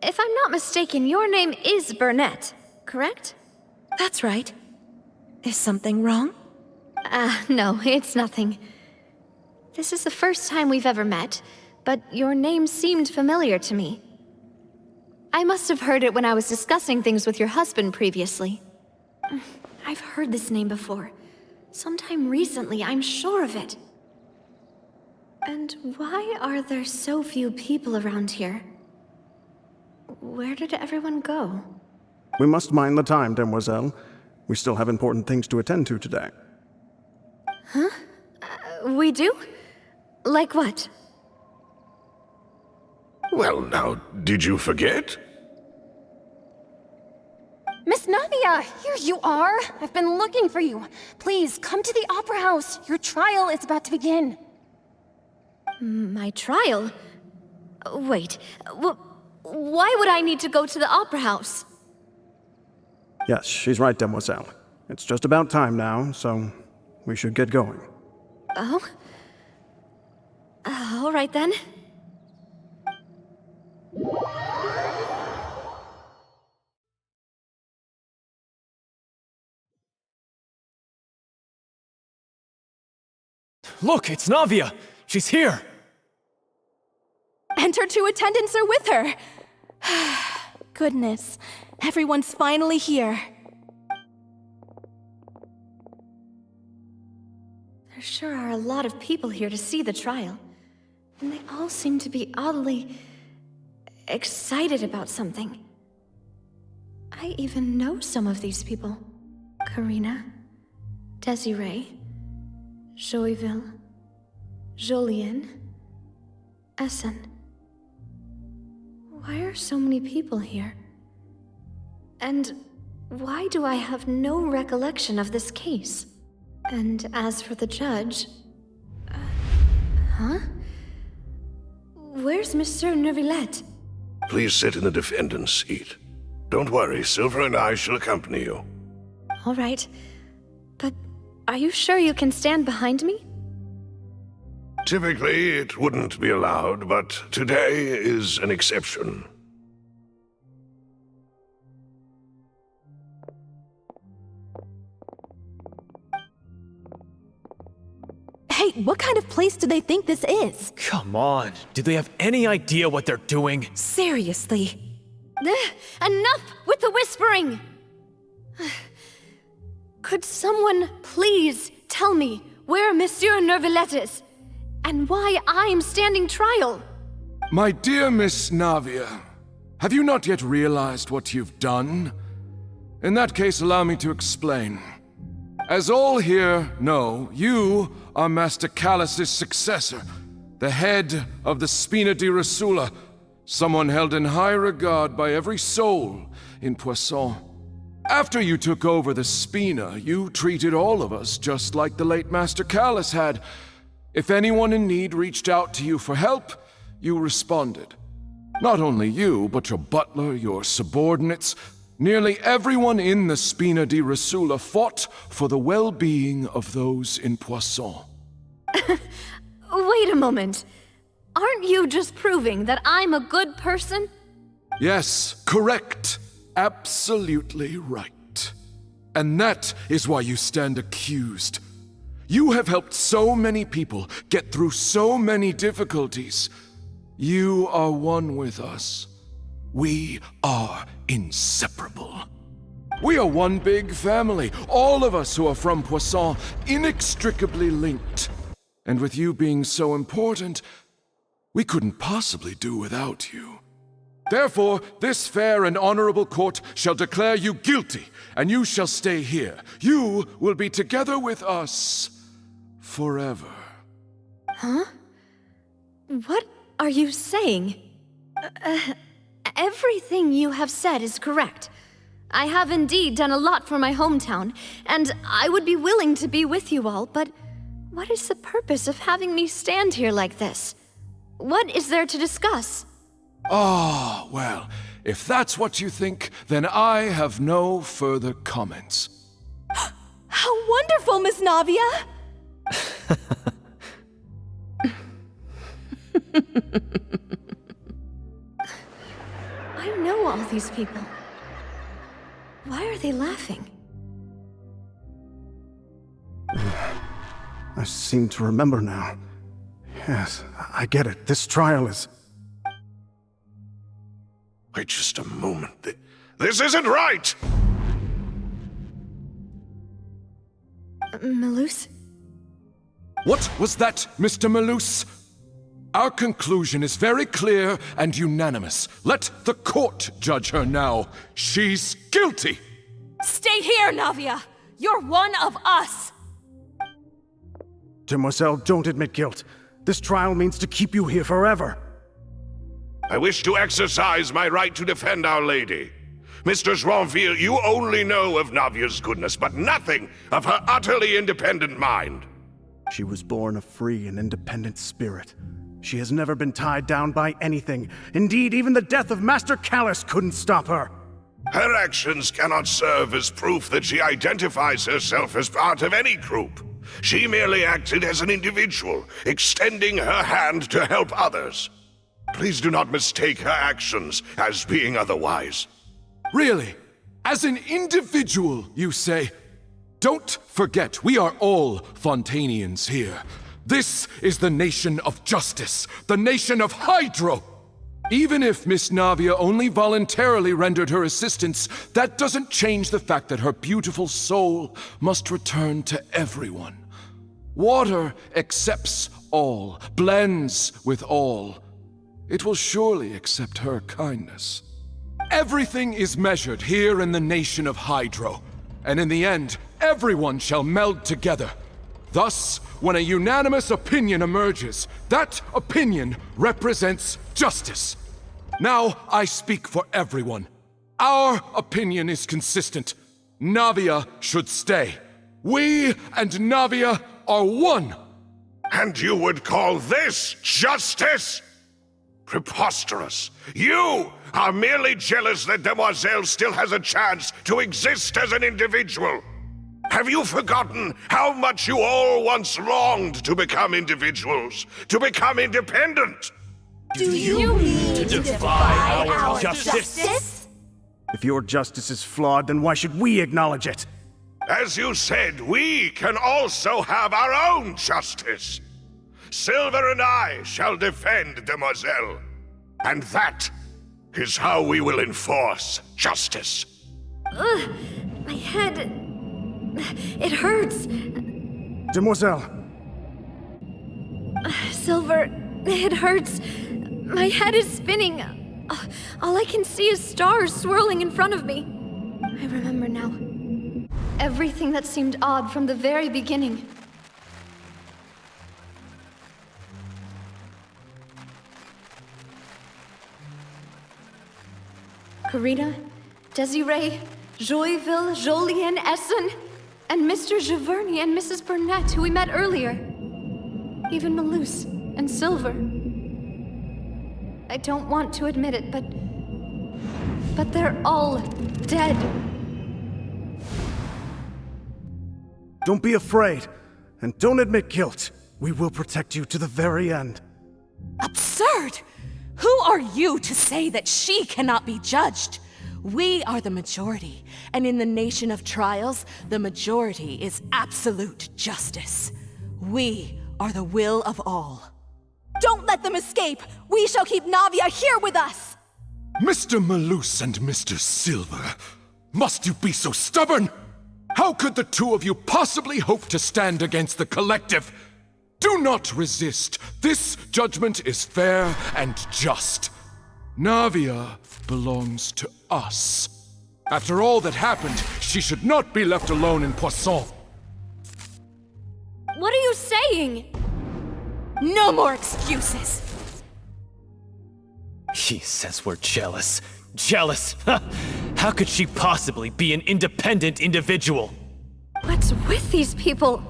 If I'm not mistaken, your name is Burnett, correct? That's right. Is something wrong? No, it's nothing. This is the first time we've ever met, but your name seemed familiar to me. I must have heard it when I was discussing things with your husband previously. I've heard this name before. Sometime recently, I'm sure of it. And why are there so few people around here? Where did everyone go? We must mind the time, Demoiselle. We still have important things to attend to today. Huh? We do? Like what? Well, now, did you forget? Miss Navia, here you are. I've been looking for you. Please, come to the Opera House. Your trial is about to begin. My trial? Wait, why would I need to go to the opera house? Yes, she's right, Demoiselle. It's just about time now, so we should get going. Oh? All right then. Look, it's Navia! She's here! And her 2 attendants are with her! Goodness, everyone's finally here. There sure are a lot of people here to see the trial. And they all seem to be oddly excited about something. I even know some of these people. Karina, Desiree, Joyville, Jolien, Essen. Why are so many people here? And why do I have no recollection of this case? And as for the judge... huh? Where's Monsieur Neuvillette? Please sit in the defendant's seat. Don't worry, Silver and I shall accompany you. All right. But are you sure you can stand behind me? Typically, it wouldn't be allowed, but today is an exception. Hey, what kind of place do they think this is? Come on, do they have any idea what they're doing? Seriously. Enough with the whispering! Could someone please tell me where Monsieur Neuvillette is? And why I'm standing trial? My dear Miss Navia, have you not yet realized what you've done? In that case, allow me to explain. As all here know, you are Master Callus's successor, the head of the Spina di Rosula, someone held in high regard by every soul in Poisson. After you took over the Spina, you treated all of us just like the late Master Callus had. If anyone in need reached out to you for help, you responded. Not only you, but your butler, your subordinates, nearly everyone in the Spina di Rosula fought for the well-being of those in Poisson. Wait a moment. Aren't you just proving that I'm a good person? Yes, correct. Absolutely right. And that is why you stand accused. You have helped so many people get through so many difficulties. You are one with us. We are inseparable. We are one big family, all of us who are from Poisson, inextricably linked. And with you being so important, we couldn't possibly do without you. Therefore, this fair and honorable court shall declare you guilty, and you shall stay here. You will be together with us forever. Huh? What are you saying? Everything you have said is correct. I have indeed done a lot for my hometown, and I would be willing to be with you all, but what is the purpose of having me stand here like this? What is there to discuss? Ah, well, if that's what you think, then I have no further comments. How wonderful, Miss Navia! I know all these people. Why are they laughing? I seem to remember now. Yes, I get it. This trial is... Wait just a moment. This isn't right! Malus? What was that, Mr. Malus? Our conclusion is very clear and unanimous. Let the court judge her now. She's guilty! Stay here, Navia! You're one of us! Demoiselle, don't admit guilt. This trial means to keep you here forever. I wish to exercise my right to defend Our Lady. Mr. Joinville, you only know of Navia's goodness, but nothing of her utterly independent mind. She was born a free and independent spirit. She has never been tied down by anything. Indeed, even the death of Master Callus couldn't stop her. Her actions cannot serve as proof that she identifies herself as part of any group. She merely acted as an individual, extending her hand to help others. Please do not mistake her actions as being otherwise. Really? As an individual, you say? Don't forget, we are all Fontanians here. This is the nation of justice, the nation of Hydro! Even if Miss Navia only voluntarily rendered her assistance, that doesn't change the fact that her beautiful soul must return to everyone. Water accepts all, blends with all. It will surely accept her kindness. Everything is measured here in the nation of Hydro, and in the end, everyone shall meld together. Thus, when a unanimous opinion emerges, that opinion represents justice. Now I speak for everyone. Our opinion is consistent. Navia should stay. We and Navia are one. And you would call this justice? Preposterous. You are merely jealous that Demoiselle still has a chance to exist as an individual. Have you forgotten how much you all once longed to become individuals, to become independent? Do you mean to defy our justice? If your justice is flawed, then why should we acknowledge it? As you said, we can also have our own justice. Silver and I shall defend Demoiselle. And that is how we will enforce justice. Ugh, my head... It hurts. Demoiselle. Silver, it hurts. My head is spinning. All I can see is stars swirling in front of me. I remember now. Everything that seemed odd from the very beginning. Karina, Desiree, Joyville, Jolien, Essen, and Mr. Giverny and Mrs. Burnett, who we met earlier. Even Malus and Silver. I don't want to admit it, but they're all dead. Don't be afraid, and don't admit guilt. We will protect you to the very end. Absurd! Who are you to say that she cannot be judged? We are the majority, and in the nation of trials, the majority is absolute justice. We are the will of all. Don't let them escape! We shall keep Navia here with us! Mr. Malus and Mr. Silver, must you be so stubborn? How could the two of you possibly hope to stand against the collective? Do not resist. This judgment is fair and just. Navia belongs to us. After all that happened, she should not be left alone in Poisson. What are you saying? No more excuses! She says we're jealous. Jealous? How could she possibly be an independent individual? What's with these people?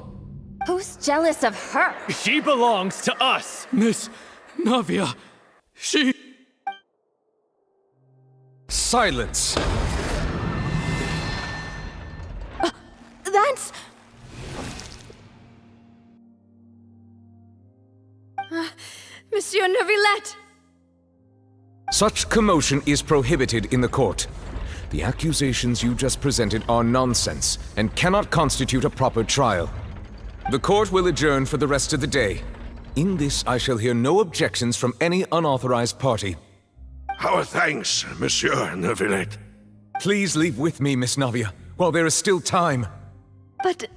Who's jealous of her? She belongs to us! Miss Navia, she... Silence! That's... Monsieur Neuvillette! Such commotion is prohibited in the court. The accusations you just presented are nonsense and cannot constitute a proper trial. The court will adjourn for the rest of the day. In this, I shall hear no objections from any unauthorized party. Our thanks, Monsieur Neuvillette. Please leave with me, Miss Navia, while there is still time. But...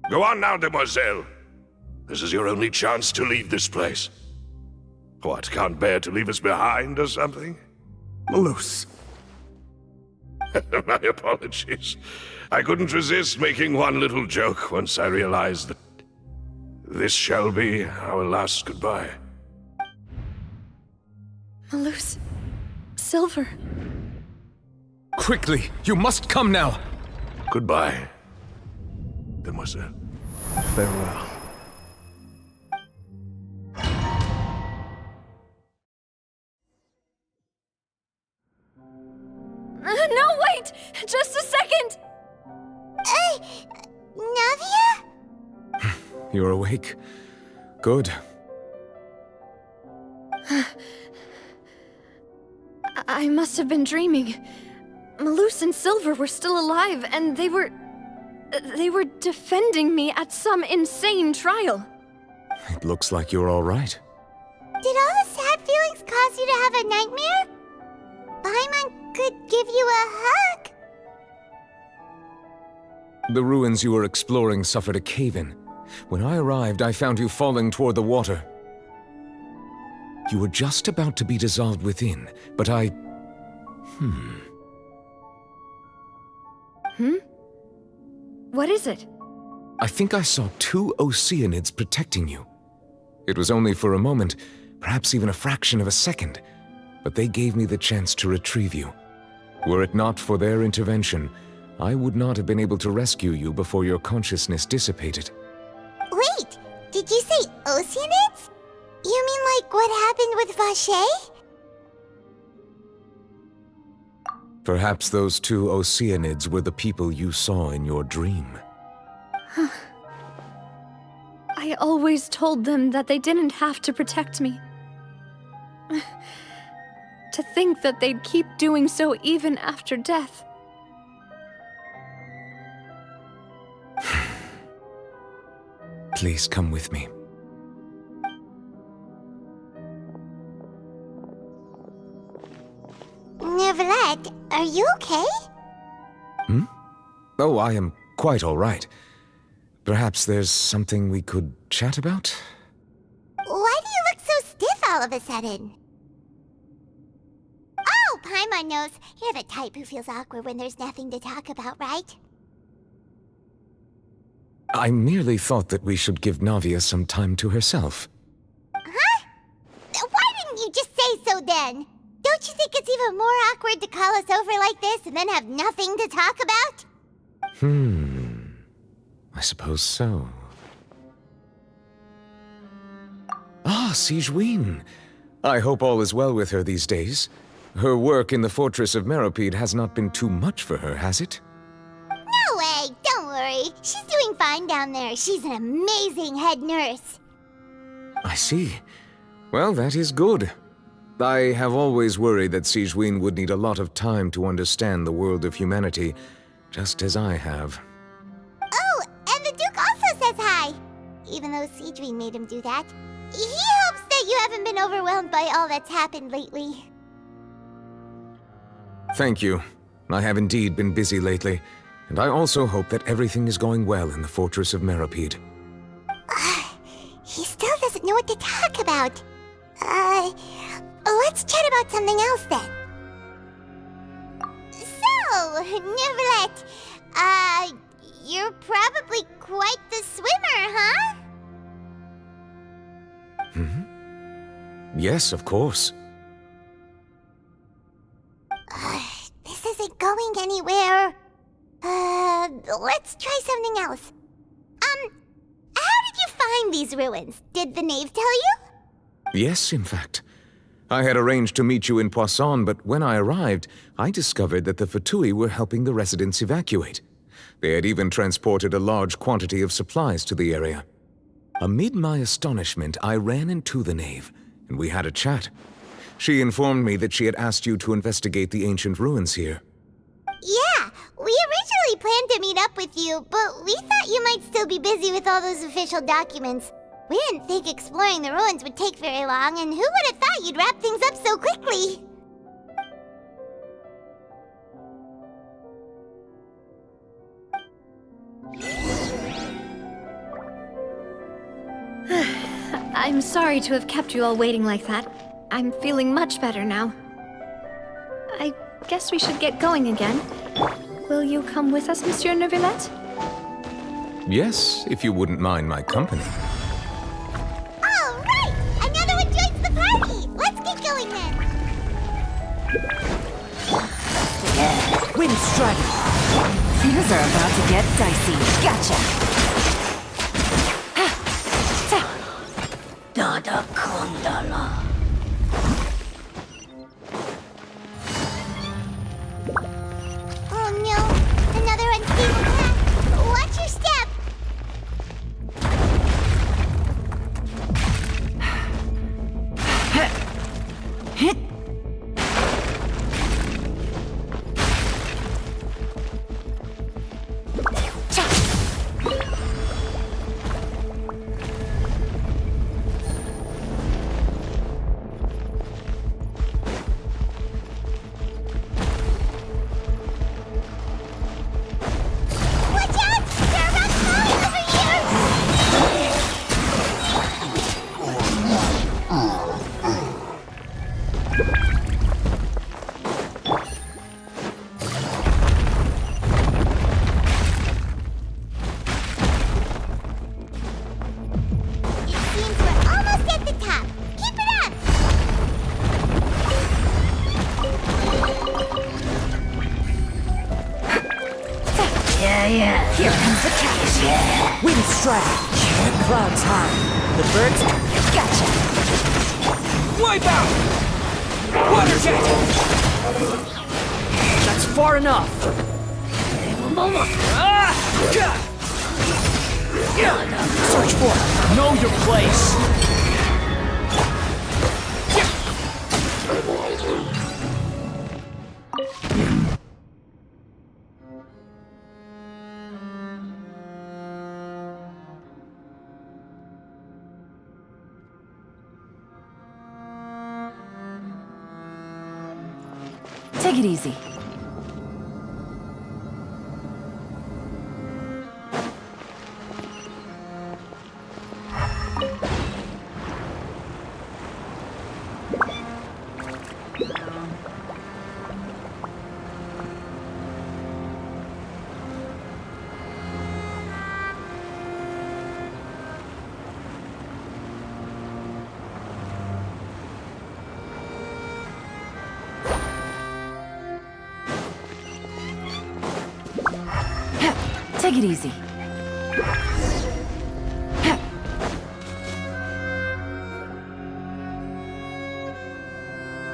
Go on now, Demoiselle. This is your only chance to leave this place. What, can't bear to leave us behind or something? Malus. My apologies. I couldn't resist making one little joke once I realized that this shall be our last goodbye. Malus... Silver... Quickly, you must come now! Goodbye, Demoiselle. Farewell. you're awake. Good. I must have been dreaming. Malus and Silver were still alive, and they were defending me at some insane trial. It looks like you're all right. Did all the sad feelings cause you to have a nightmare? Paimon could give you a hug. The ruins you were exploring suffered a cave-in. When I arrived, I found you falling toward the water. You were just about to be dissolved within, but I... What is it? I think I saw 2 Oceanids protecting you. It was only for a moment, perhaps even a fraction of a second, but they gave me the chance to retrieve you. Were it not for their intervention, I would not have been able to rescue you before your consciousness dissipated. Wait, did you say Oceanids? You mean like what happened with Vache? Perhaps those 2 Oceanids were the people you saw in your dream. I always told them that they didn't have to protect me. To think that they'd keep doing so even after death. Please come with me. Neuvillette, are you okay? Oh, I am quite all right. Perhaps there's something we could chat about? Why do you look so stiff all of a sudden? Oh, Paimon knows. You're the type who feels awkward when there's nothing to talk about, right? I merely thought that we should give Navia some time to herself. Huh? Why didn't you just say so then? Don't you think it's even more awkward to call us over like this and then have nothing to talk about? I suppose so. Ah, Sigewinne. I hope all is well with her these days. Her work in the Fortress of Meropide has not been too much for her, has it? No way! Don't worry. She's doing fine down there. She's an amazing head nurse. I see. Well, that is good. I have always worried that Sigewinne would need a lot of time to understand the world of humanity, just as I have. Oh, and the Duke also says hi! Even though Sigewinne made him do that. He hopes that you haven't been overwhelmed by all that's happened lately. Thank you. I have indeed been busy lately, and I also hope that everything is going well in the Fortress of Meropide. He still doesn't know what to talk about. Let's chat about something else then. So, Neuvillette, you're probably quite the swimmer, huh? Yes, of course. This isn't going anywhere. Let's try something else. How did you find these ruins? Did the knave tell you? Yes, in fact. I had arranged to meet you in Poisson, but when I arrived, I discovered that the Fatui were helping the residents evacuate. They had even transported a large quantity of supplies to the area. Amid my astonishment, I ran into the knave, and we had a chat. She informed me that she had asked you to investigate the ancient ruins here. Yeah, we originally planned to meet up with you, but we thought you might still be busy with all those official documents. We didn't think exploring the ruins would take very long, and who would have thought you'd wrap things up so quickly? I'm sorry to have kept you all waiting like that. I'm feeling much better now. I guess we should get going again. Will you come with us, Monsieur Neuvillette? Yes, if you wouldn't mind my company. All right! Another one joins the party! Let's get going then! Wind strike! Things are about to get dicey. Gotcha! Dada Kondala. Oh no! Another unstable path! Watch your step! Strider. Clouds high. The birds. Gotcha. Wipe out! Water jet! That's far enough. Search for it. Know your place. Take it easy. Take it easy.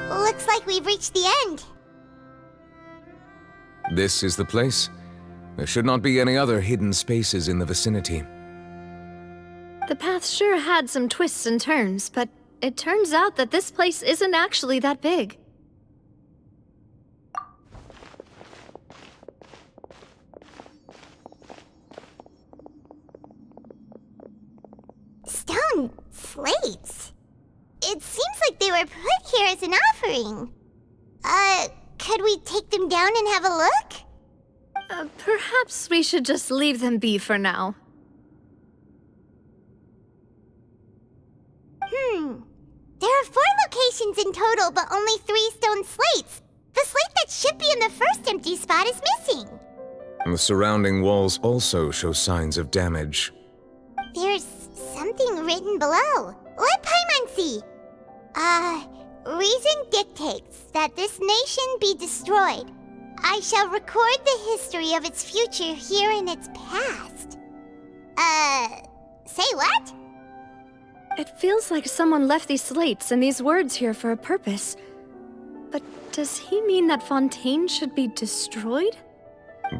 Looks like we've reached the end. This is the place? There should not be any other hidden spaces in the vicinity. The path sure had some twists and turns, but it turns out that this place isn't actually that big. Stone slates. It seems like they were put here as an offering. Could we take them down and have a look? Perhaps we should just leave them be for now. There are 4 locations in total, but only 3 stone slates. The slate that should be in the first empty spot is missing. The surrounding walls also show signs of damage. There's something written below. Let Paimon see. Reason dictates that this nation be destroyed. I shall record the history of its future here in its past. Say what? It feels like someone left these slates and these words here for a purpose. But does he mean that Fontaine should be destroyed?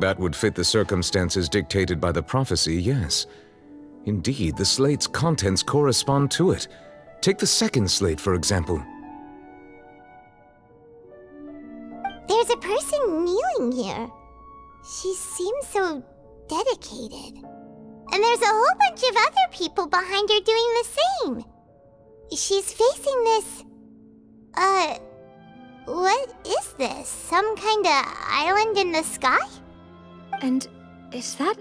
That would fit the circumstances dictated by the prophecy, yes. Indeed, the slate's contents correspond to it. Take the second slate, for example. There's a person kneeling here. She seems so dedicated. And there's a whole bunch of other people behind her doing the same. She's facing this... what is this? Some kind of island in the sky? And is that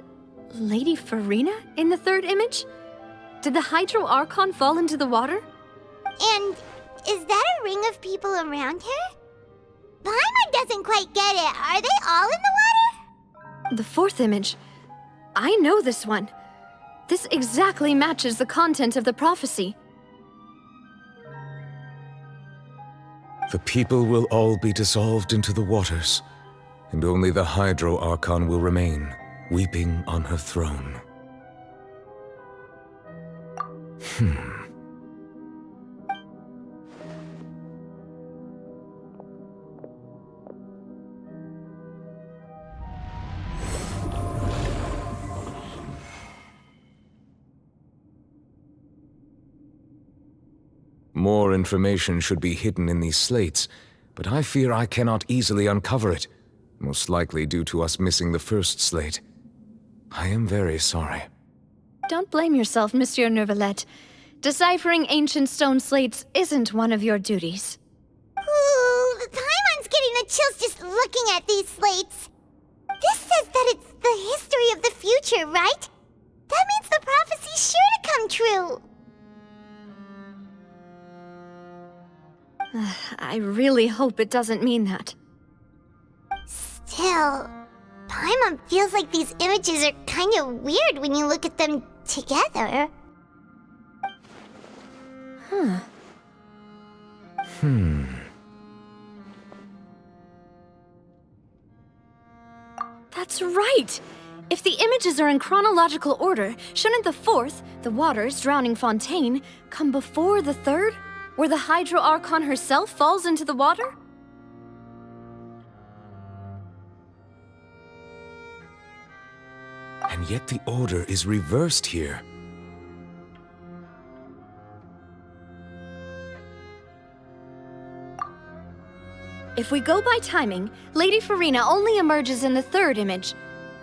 Lady Farina in the third image? Did the Hydro Archon fall into the water? And is that a ring of people around her? Paimon doesn't quite get it. Are they all in the water? The fourth image. I know this one. This exactly matches the content of the prophecy. The people will all be dissolved into the waters, and only the Hydro Archon will remain, weeping on her throne. More information should be hidden in these slates, but I fear I cannot easily uncover it, most likely due to us missing the first slate. I am very sorry. Don't blame yourself, Monsieur Neuvillette. Deciphering ancient stone slates isn't one of your duties. Ooh, Paimon's getting the chills just looking at these slates. This says that it's the history of the future, right? That means the prophecy's sure to come true. I really hope it doesn't mean that. Still, Paimon feels like these images are kind of weird when you look at them together. That's right! If the images are in chronological order, shouldn't the fourth, the waters drowning Fontaine, come before the third, where the Hydro Archon herself falls into the water? And yet the order is reversed here. If we go by timing, Lady Farina only emerges in the third image.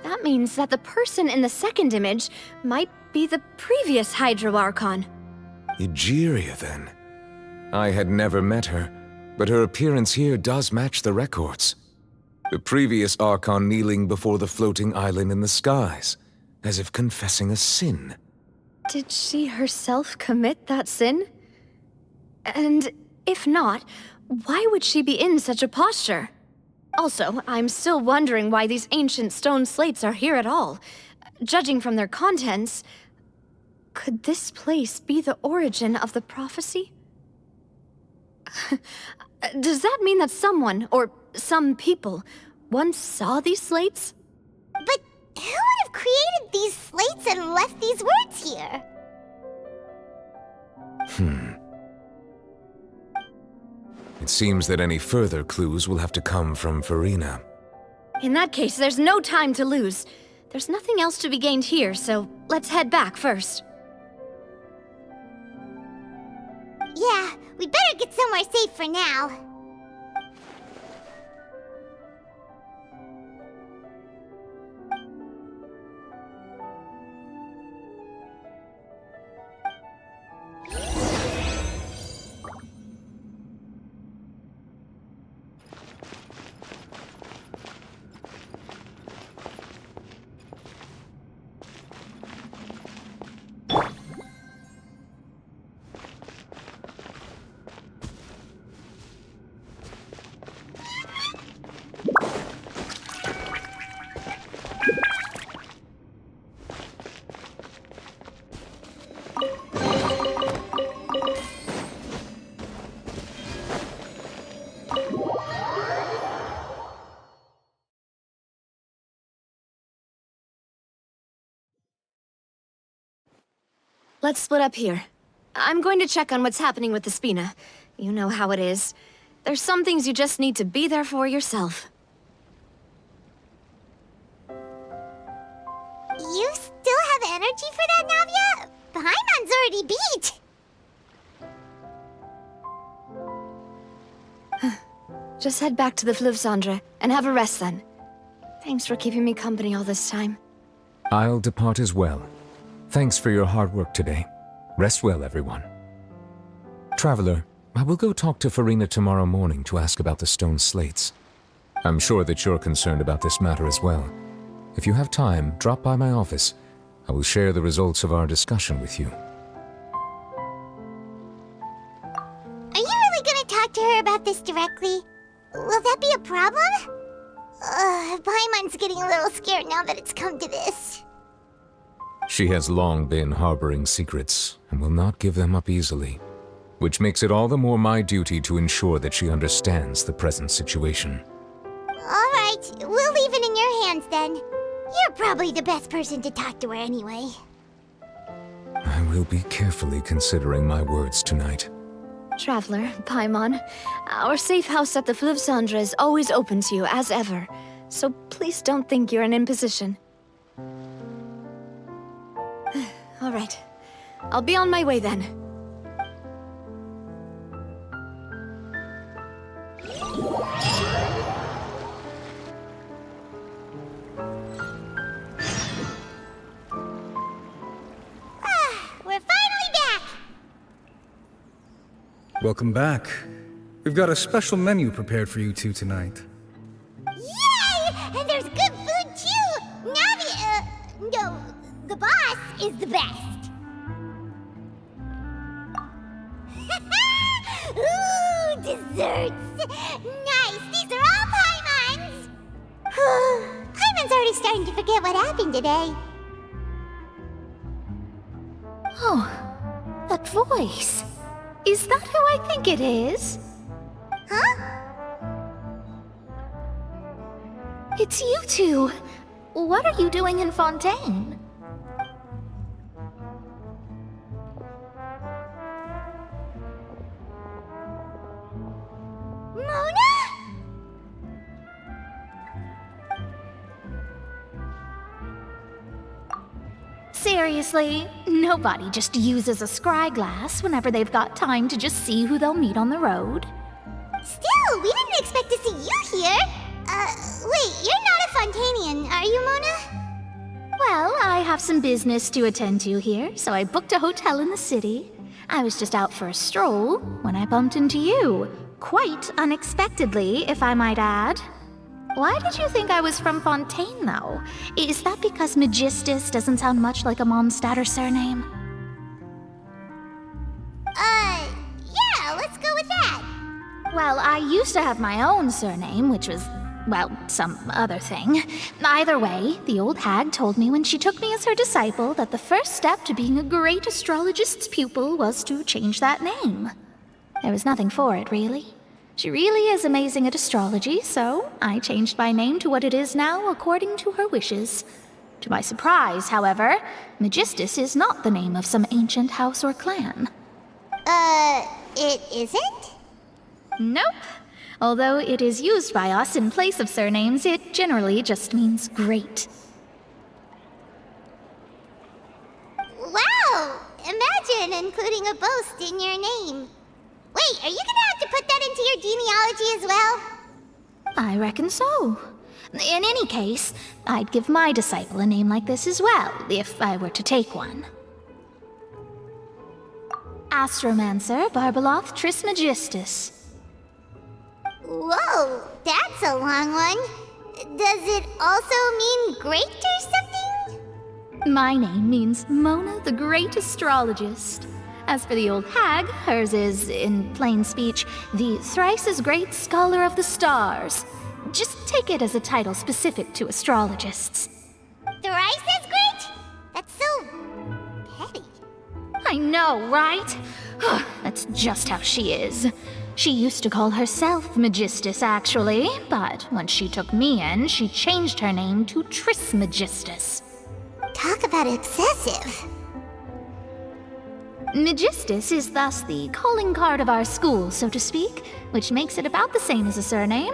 That means that the person in the second image might be the previous Hydro Archon. Egeria, then. I had never met her, but her appearance here does match the records. The previous Archon kneeling before the floating island in the skies, as if confessing a sin. Did she herself commit that sin? And if not, why would she be in such a posture? Also, I'm still wondering why these ancient stone slates are here at all. Judging from their contents, could this place be the origin of the prophecy? Does that mean that someone, or some people, once saw these slates? But who would have created these slates and left these words here? It seems that any further clues will have to come from Farina. In that case, there's no time to lose. There's nothing else to be gained here, so let's head back first. Yeah, we better get somewhere safe for now. Let's split up here. I'm going to check on what's happening with the Spina. You know how it is. There's some things you just need to be there for yourself. You still have energy for that, Navia? Paimon's already beat! Just head back to the Fleuve Cendre and have a rest then. Thanks for keeping me company all this time. I'll depart as well. Thanks for your hard work today. Rest well, everyone. Traveler, I will go talk to Farina tomorrow morning to ask about the stone slates. I'm sure that you're concerned about this matter as well. If you have time, drop by my office. I will share the results of our discussion with you. Are you really gonna talk to her about this directly? Will that be a problem? Paimon's getting a little scared now that it's come to this. She has long been harboring secrets and will not give them up easily, which makes it all the more my duty to ensure that she understands the present situation. All right, we'll leave it in your hands then. You're probably the best person to talk to her anyway. I will be carefully considering my words tonight. Traveler, Paimon, our safe house at the Fleuve Cendre is always open to you as ever, so please don't think you're an imposition. All right. I'll be on my way then. We're finally back! Welcome back. We've got a special menu prepared for you two tonight. Yay! And there's good food too! Navia, no, the boss is the best. Ooh, desserts! Nice! These are all Paimon's! Paimon's already starting to forget what happened today. Oh, that voice. Is that who I think it is? Huh? It's you two. what are you doing in Fontaine? Mona? Seriously, nobody just uses a scry glass whenever they've got time to just see who they'll meet on the road. Still, we didn't expect to see you here. Wait, you're not a Fontanian, are you, Mona? Well, I have some business to attend to here, so I booked a hotel in the city. I was just out for a stroll when I bumped into you. Quite unexpectedly, if I might add. Why did you think I was from Fontaine, though? Is that because Magistus doesn't sound much like a Mondstadter surname? Yeah, let's go with that. Well, I used to have my own surname, which was, well, some other thing. Either way, the old hag told me when she took me as her disciple that the first step to being a great astrologist's pupil was to change that name. There was nothing for it, really. She really is amazing at astrology, so I changed my name to what it is now according to her wishes. To my surprise, however, Magistus is not the name of some ancient house or clan. It isn't? Nope. Although it is used by us in place of surnames, it generally just means great. Wow! Imagine including a boast in your name. Wait, are you gonna have to put that into your genealogy as well? I reckon so. In any case, I'd give my disciple a name like this as well, if I were to take one. Astromancer Barbeloth Trismegistus. Whoa, that's a long one. Does it also mean great or something? My name means Mona the Great Astrologist. As for the old hag, hers is, in plain speech, the thrice-as-great Scholar of the Stars. Just take it as a title specific to astrologists. Thrice as great? That's so petty. I know, right? That's just how she is. She used to call herself Magistus, actually, but when she took me in, she changed her name to Trismegistus. Talk about excessive. Magistus is thus the calling card of our school, so to speak, which makes it about the same as a surname.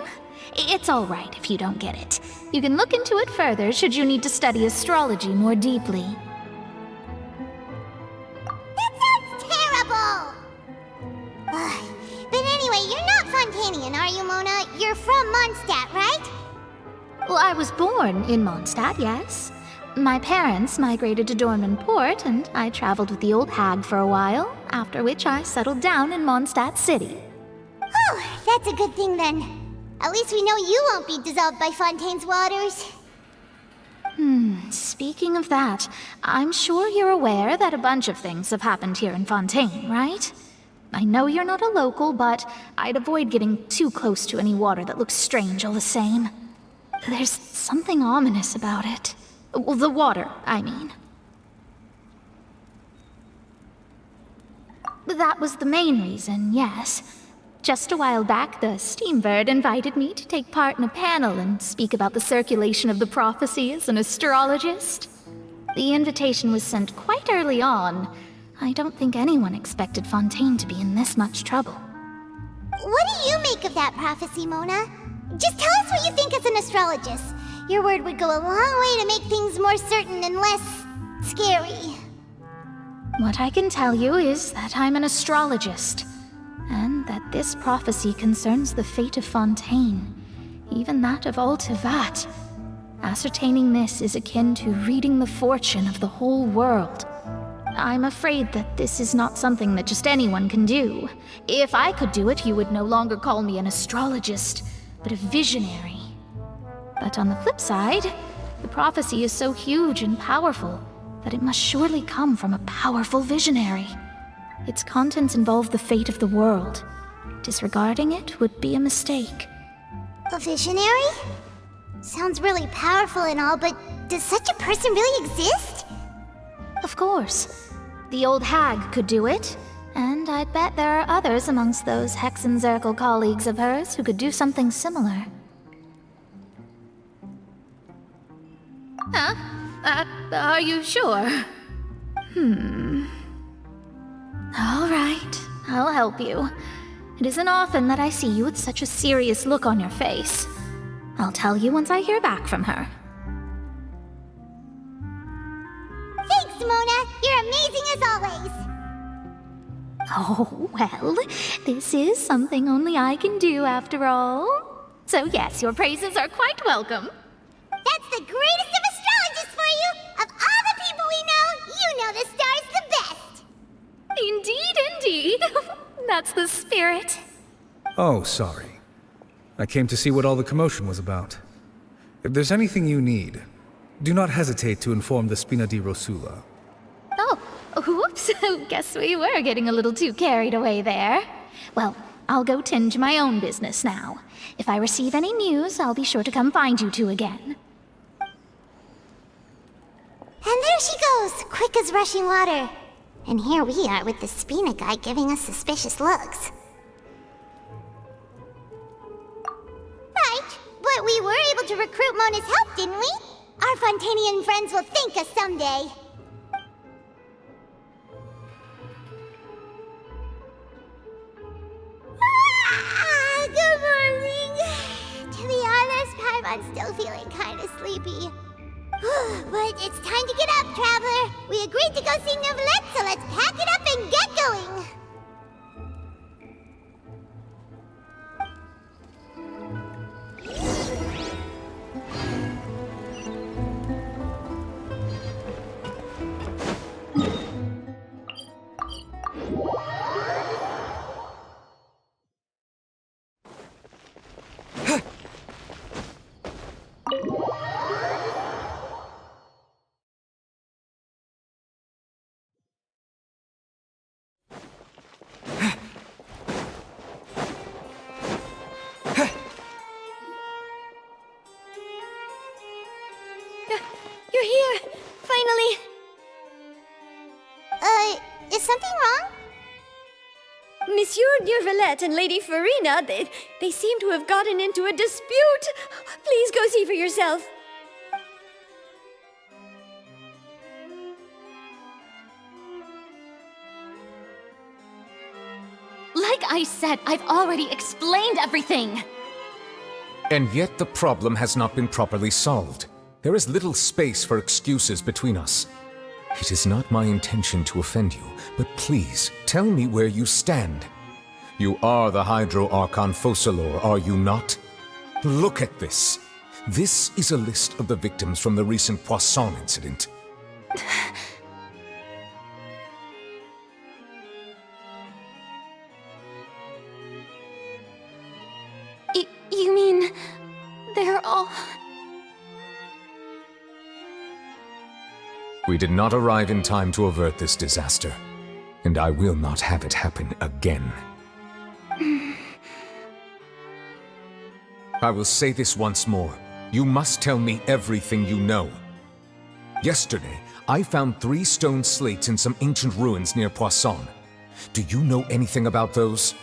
It's all right if you don't get it. You can look into it further should you need to study astrology more deeply. That sounds terrible! But anyway, you're not Fontanian, are you, Mona? You're from Mondstadt, right? Well, I was born in Mondstadt, yes. My parents migrated to Dornman Port, and I traveled with the old hag for a while, after which I settled down in Mondstadt City. Oh, that's a good thing then. At least we know you won't be dissolved by Fontaine's waters. Speaking of that, I'm sure you're aware that a bunch of things have happened here in Fontaine, right? I know you're not a local, but I'd avoid getting too close to any water that looks strange all the same. There's something ominous about it. Well, the water, I mean. That was the main reason, yes. Just a while back, the Steambird invited me to take part in a panel and speak about the circulation of the prophecy as an astrologist. The invitation was sent quite early on. I don't think anyone expected Fontaine to be in this much trouble. What do you make of that prophecy, Mona? Just tell us what you think as an astrologist. Your word would go a long way to make things more certain and less scary. What I can tell you is that I'm an astrologist, and that this prophecy concerns the fate of Fontaine, even that of all Tevat. Ascertaining this is akin to reading the fortune of the whole world. I'm afraid that this is not something that just anyone can do. If I could do it, you would no longer call me an astrologist, but a visionary. But on the flip side, the prophecy is so huge and powerful that it must surely come from a powerful visionary. Its contents involve the fate of the world. Disregarding it would be a mistake. A visionary? Sounds really powerful and all, but does such a person really exist? Of course. The old hag could do it, and I'd bet there are others amongst those Hexenzirkel colleagues of hers who could do something similar. Are you sure? All right, I'll help you. It isn't often that I see you with such a serious look on your face. I'll tell you once I hear back from her. Thanks, Mona. You're amazing as always. Oh, well, this is something only I can do after all. So yes, your praises are quite welcome. That's the greatest of astrologists for you! Of all the people we know, you know the star's the best! Indeed, indeed. That's the spirit. Oh, sorry. I came to see what all the commotion was about. If there's anything you need, do not hesitate to inform the Spina di Rosula. Oh, whoops. Guess we were getting a little too carried away there. Well, I'll go tend to my own business now. If I receive any news, I'll be sure to come find you two again. And there she goes, quick as rushing water. And here we are with the Spina guy giving us suspicious looks. Right, but we were able to recruit Mona's help, didn't we? Our Fontanian friends will thank us someday. Good morning. To be honest, I'm still feeling kind of sleepy. But it's time to get up, Traveler. We agreed to go see Neuvillette, so let's pack it up and get going. You're here! Finally! Is something wrong? Monsieur Neuvillette and Lady Farina, they seem to have gotten into a dispute. Please go see for yourself. Like I said, I've already explained everything. And yet the problem has not been properly solved. There is little space for excuses between us. It is not my intention to offend you, but please, tell me where you stand. You are the Hydro Archon Focalor, are you not? Look at this. This is a list of the victims from the recent Poisson incident. You mean... they're all... We did not arrive in time to avert this disaster, and I will not have it happen again. I will say this once more. You must tell me everything you know. Yesterday, I found 3 stone slates in some ancient ruins near Poisson. Do you know anything about those?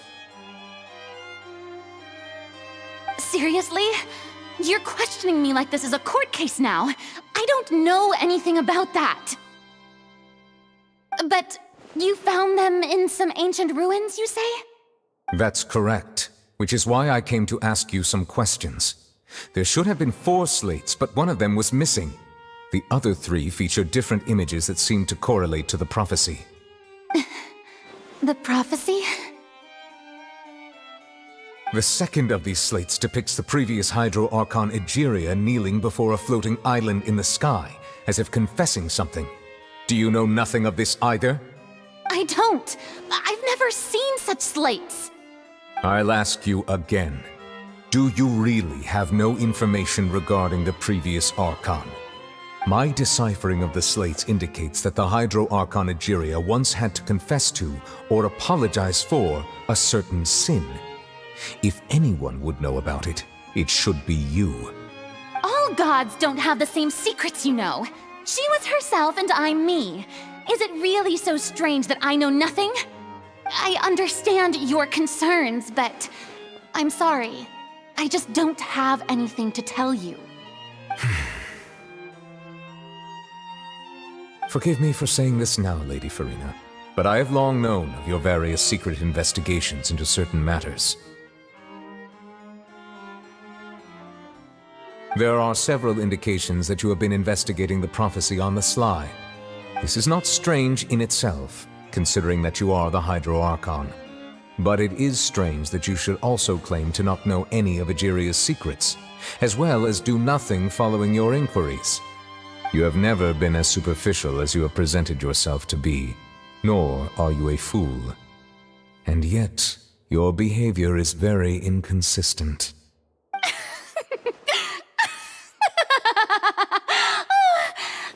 Seriously? You're questioning me like this is a court case now. I don't know anything about that. But you found them in some ancient ruins, you say? That's correct, which is why I came to ask you some questions. There should have been 4 slates, but one of them was missing. The other 3 feature different images that seem to correlate to the prophecy. The prophecy? The second of these slates depicts the previous Hydro Archon Egeria kneeling before a floating island in the sky, as if confessing something. Do you know nothing of this either? I don't. I've never seen such slates. I'll ask you again. Do you really have no information regarding the previous Archon? My deciphering of the slates indicates that the Hydro Archon Egeria once had to confess to, or apologize for, a certain sin. If anyone would know about it, it should be you. All gods don't have the same secrets, you know. She was herself and I'm me. Is it really so strange that I know nothing? I understand your concerns, but I'm sorry. I just don't have anything to tell you. Forgive me for saying this now, Lady Farina, but I have long known of your various secret investigations into certain matters. There are several indications that you have been investigating the prophecy on the sly. This is not strange in itself, considering that you are the Hydro Archon. But it is strange that you should also claim to not know any of Egeria's secrets, as well as do nothing following your inquiries. You have never been as superficial as you have presented yourself to be, nor are you a fool. And yet, your behavior is very inconsistent.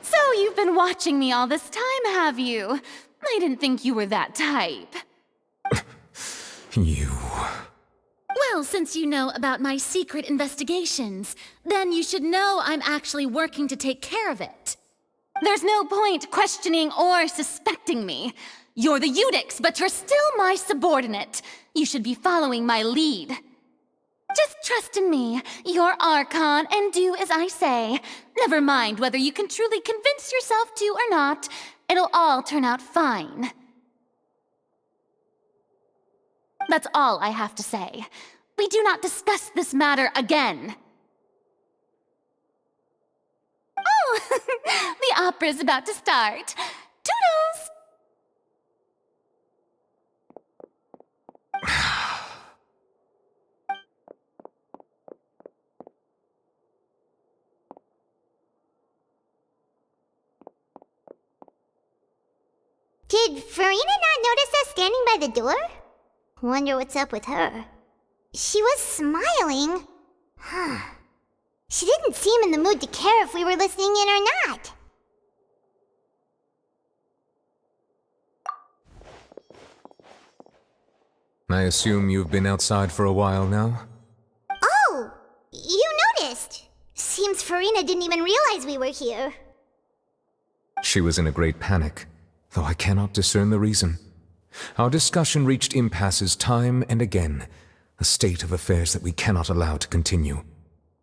So you've been watching me all this time, have you? I didn't think you were that type. You... Well, since you know about my secret investigations, then you should know I'm actually working to take care of it. There's no point questioning or suspecting me. You're the Eudix, but you're still my subordinate. You should be following my lead. Just trust in me, you're Archon, and do as I say. Never mind whether you can truly convince yourself to or not. It'll all turn out fine. That's all I have to say. We do not discuss this matter again. Oh, the opera's about to start. Toodles! Did Farina not notice us standing by the door? Wonder what's up with her. She was smiling. Huh. She didn't seem in the mood to care if we were listening in or not. I assume you've been outside for a while now? Oh! You noticed! Seems Farina didn't even realize we were here. She was in a great panic, though I cannot discern the reason. Our discussion reached impasses time and again, a state of affairs that we cannot allow to continue.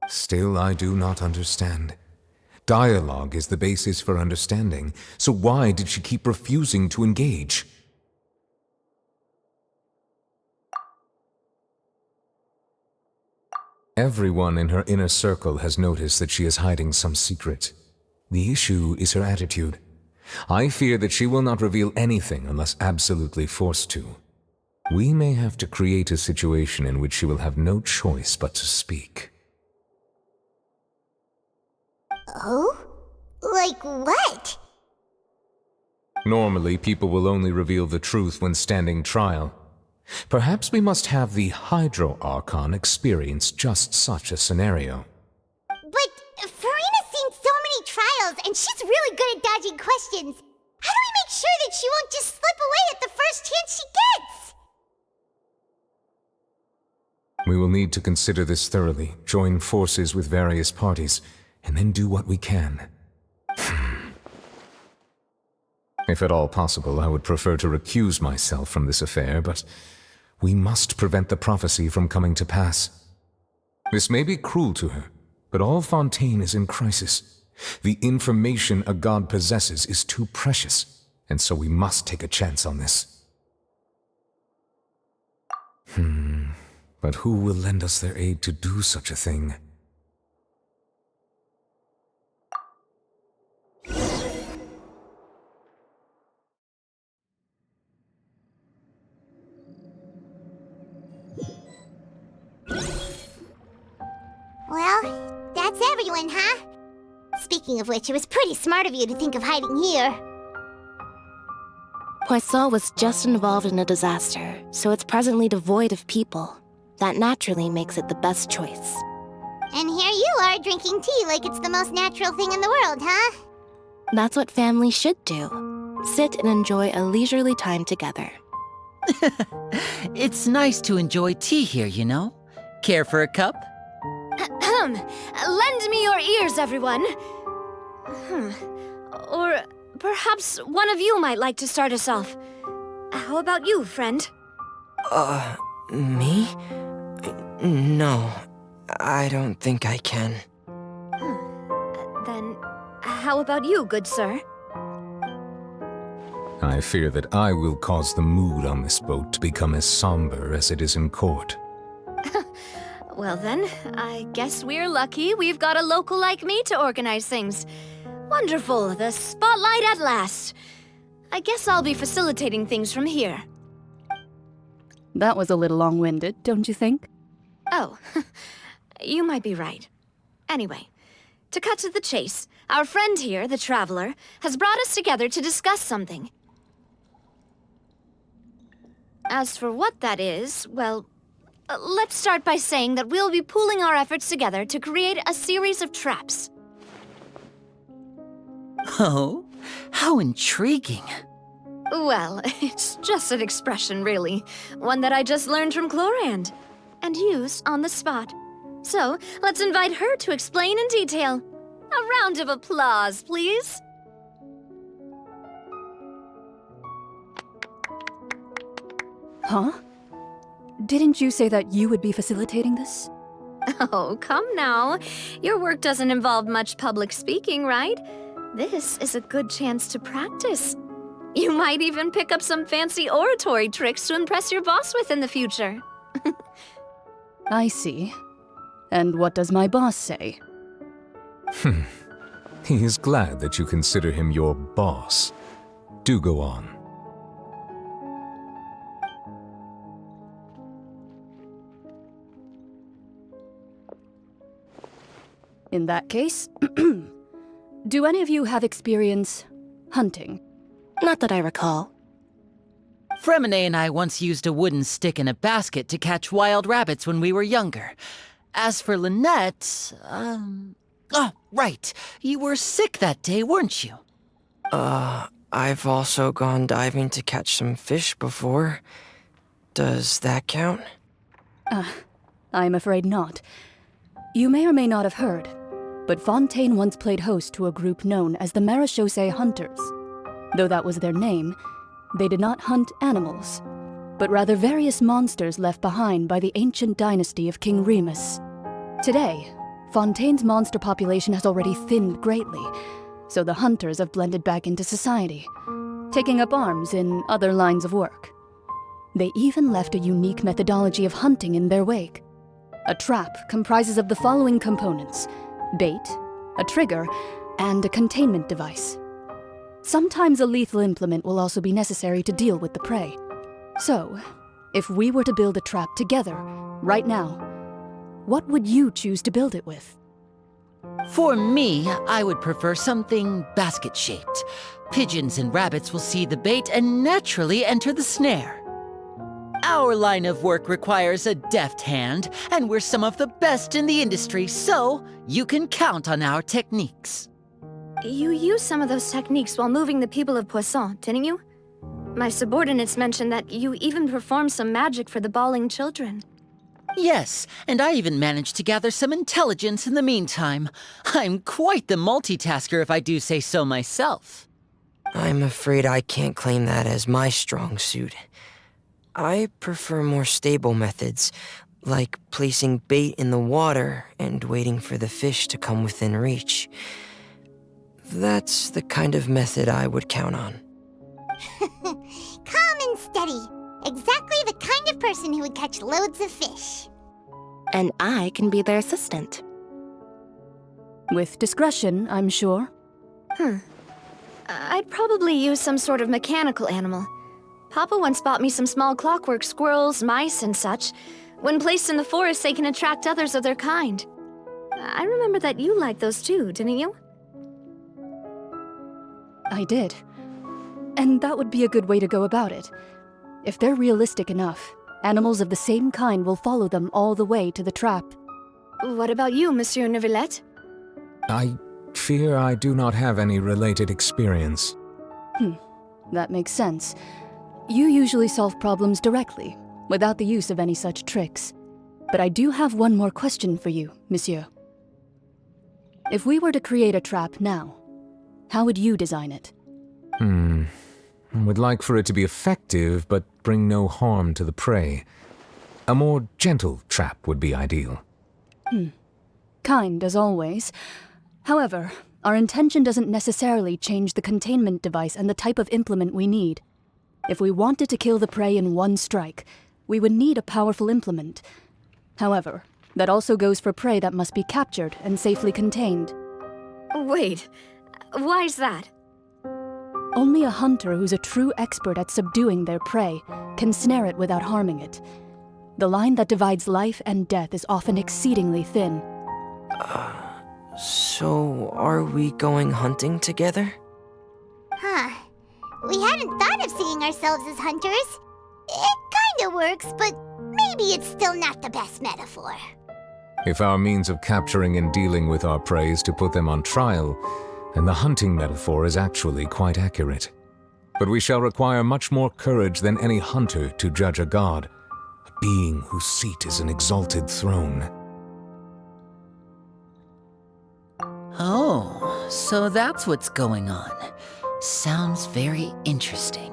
Still, I do not understand. Dialogue is the basis for understanding, so why did she keep refusing to engage? Everyone in her inner circle has noticed that she is hiding some secret. The issue is her attitude. I fear that she will not reveal anything unless absolutely forced to. We may have to create a situation in which she will have no choice but to speak. Oh? Like what? Normally, people will only reveal the truth when standing trial. Perhaps we must have the Hydro Archon experience just such a scenario. But Farina's seen so many trials, and she's really good at dodging questions. How do we make sure that she won't just slip away at the first chance she gets? We will need to consider this thoroughly, join forces with various parties, and then do what we can. If at all possible, I would prefer to recuse myself from this affair, but we must prevent the prophecy from coming to pass. This may be cruel to her, but all Fontaine is in crisis. The information a god possesses is too precious, and so we must take a chance on this. But who will lend us their aid to do such a thing? Well, that's everyone, huh? Speaking of which, it was pretty smart of you to think of hiding here. Poisson was just involved in a disaster, so it's presently devoid of people. That naturally makes it the best choice. And here you are drinking tea like it's the most natural thing in the world, huh? That's what families should do. Sit and enjoy a leisurely time together. It's nice to enjoy tea here, you know? Care for a cup? Lend me your ears, everyone. Or perhaps one of you might like to start us off. How about you, friend? Me? No, I don't think I can. Then, how about you, good sir? I fear that I will cause the mood on this boat to become as somber as it is in court. Well then, I guess we're lucky we've got a local like me to organize things. Wonderful, the spotlight at last. I guess I'll be facilitating things from here. That was a little long-winded, don't you think? Oh, you might be right. Anyway, to cut to the chase, our friend here, the Traveler, has brought us together to discuss something. As for what that is, well, let's start by saying that we'll be pooling our efforts together to create a series of traps. Oh, how intriguing. Well, it's just an expression, really. One that I just learned from Chlorand, and used on the spot. So, let's invite her to explain in detail. A round of applause, please. Huh? Didn't you say that you would be facilitating this? Oh, come now. Your work doesn't involve much public speaking, right? This is a good chance to practice. You might even pick up some fancy oratory tricks to impress your boss with in the future. I see. And what does my boss say? He is glad that you consider him your boss. Do go on. In that case, do any of you have experience hunting? Not that I recall. Fremine and I once used a wooden stick in a basket to catch wild rabbits when we were younger. As for Lynette, oh, right. You were sick that day, weren't you? I've also gone diving to catch some fish before. Does that count? I'm afraid not. You may or may not have heard, but Fontaine once played host to a group known as the Marechaussee Hunters. Though that was their name, they did not hunt animals, but rather various monsters left behind by the ancient dynasty of King Remus. Today, Fontaine's monster population has already thinned greatly, so the hunters have blended back into society, taking up arms in other lines of work. They even left a unique methodology of hunting in their wake. A trap comprises of the following components: bait, a trigger, and a containment device. Sometimes a lethal implement will also be necessary to deal with the prey. So, if we were to build a trap together, right now, what would you choose to build it with? For me, I would prefer something basket-shaped. Pigeons and rabbits will see the bait and naturally enter the snare. Our line of work requires a deft hand, and we're some of the best in the industry, so you can count on our techniques. You used some of those techniques while moving the people of Poisson, didn't you? My subordinates mentioned that you even performed some magic for the bawling children. Yes, and I even managed to gather some intelligence in the meantime. I'm quite the multitasker if I do say so myself. I'm afraid I can't claim that as my strong suit. I prefer more stable methods, like placing bait in the water and waiting for the fish to come within reach. That's the kind of method I would count on. Calm and steady. Exactly the kind of person who would catch loads of fish. And I can be their assistant. With discretion, I'm sure. I'd probably use some sort of mechanical animal. Papa once bought me some small clockwork squirrels, mice, and such. When placed in the forest, they can attract others of their kind. I remember that you liked those too, didn't you? I did. And that would be a good way to go about it. If they're realistic enough, animals of the same kind will follow them all the way to the trap. What about you, Monsieur Neuvillette? I fear I do not have any related experience. That makes sense. You usually solve problems directly, without the use of any such tricks. But I do have one more question for you, Monsieur. If we were to create a trap now, how would you design it? I would like for it to be effective, but bring no harm to the prey. A more gentle trap would be ideal. Kind, as always. However, Our intention doesn't necessarily change the containment device and the type of implement we need. If we wanted to kill the prey in one strike, we would need a powerful implement. However, that also goes for prey that must be captured and safely contained. Wait, why's that? Only a hunter who's a true expert at subduing their prey can snare it without harming it. The line that divides life and death is often exceedingly thin. So are we going hunting together? Huh. We hadn't thought of seeing ourselves as hunters. It kinda works, but maybe it's still not the best metaphor. If our means of capturing and dealing with our prey is to put them on trial, then the hunting metaphor is actually quite accurate. But we shall require much more courage than any hunter to judge a god, a being whose seat is an exalted throne. Oh, so that's what's going on. Sounds very interesting.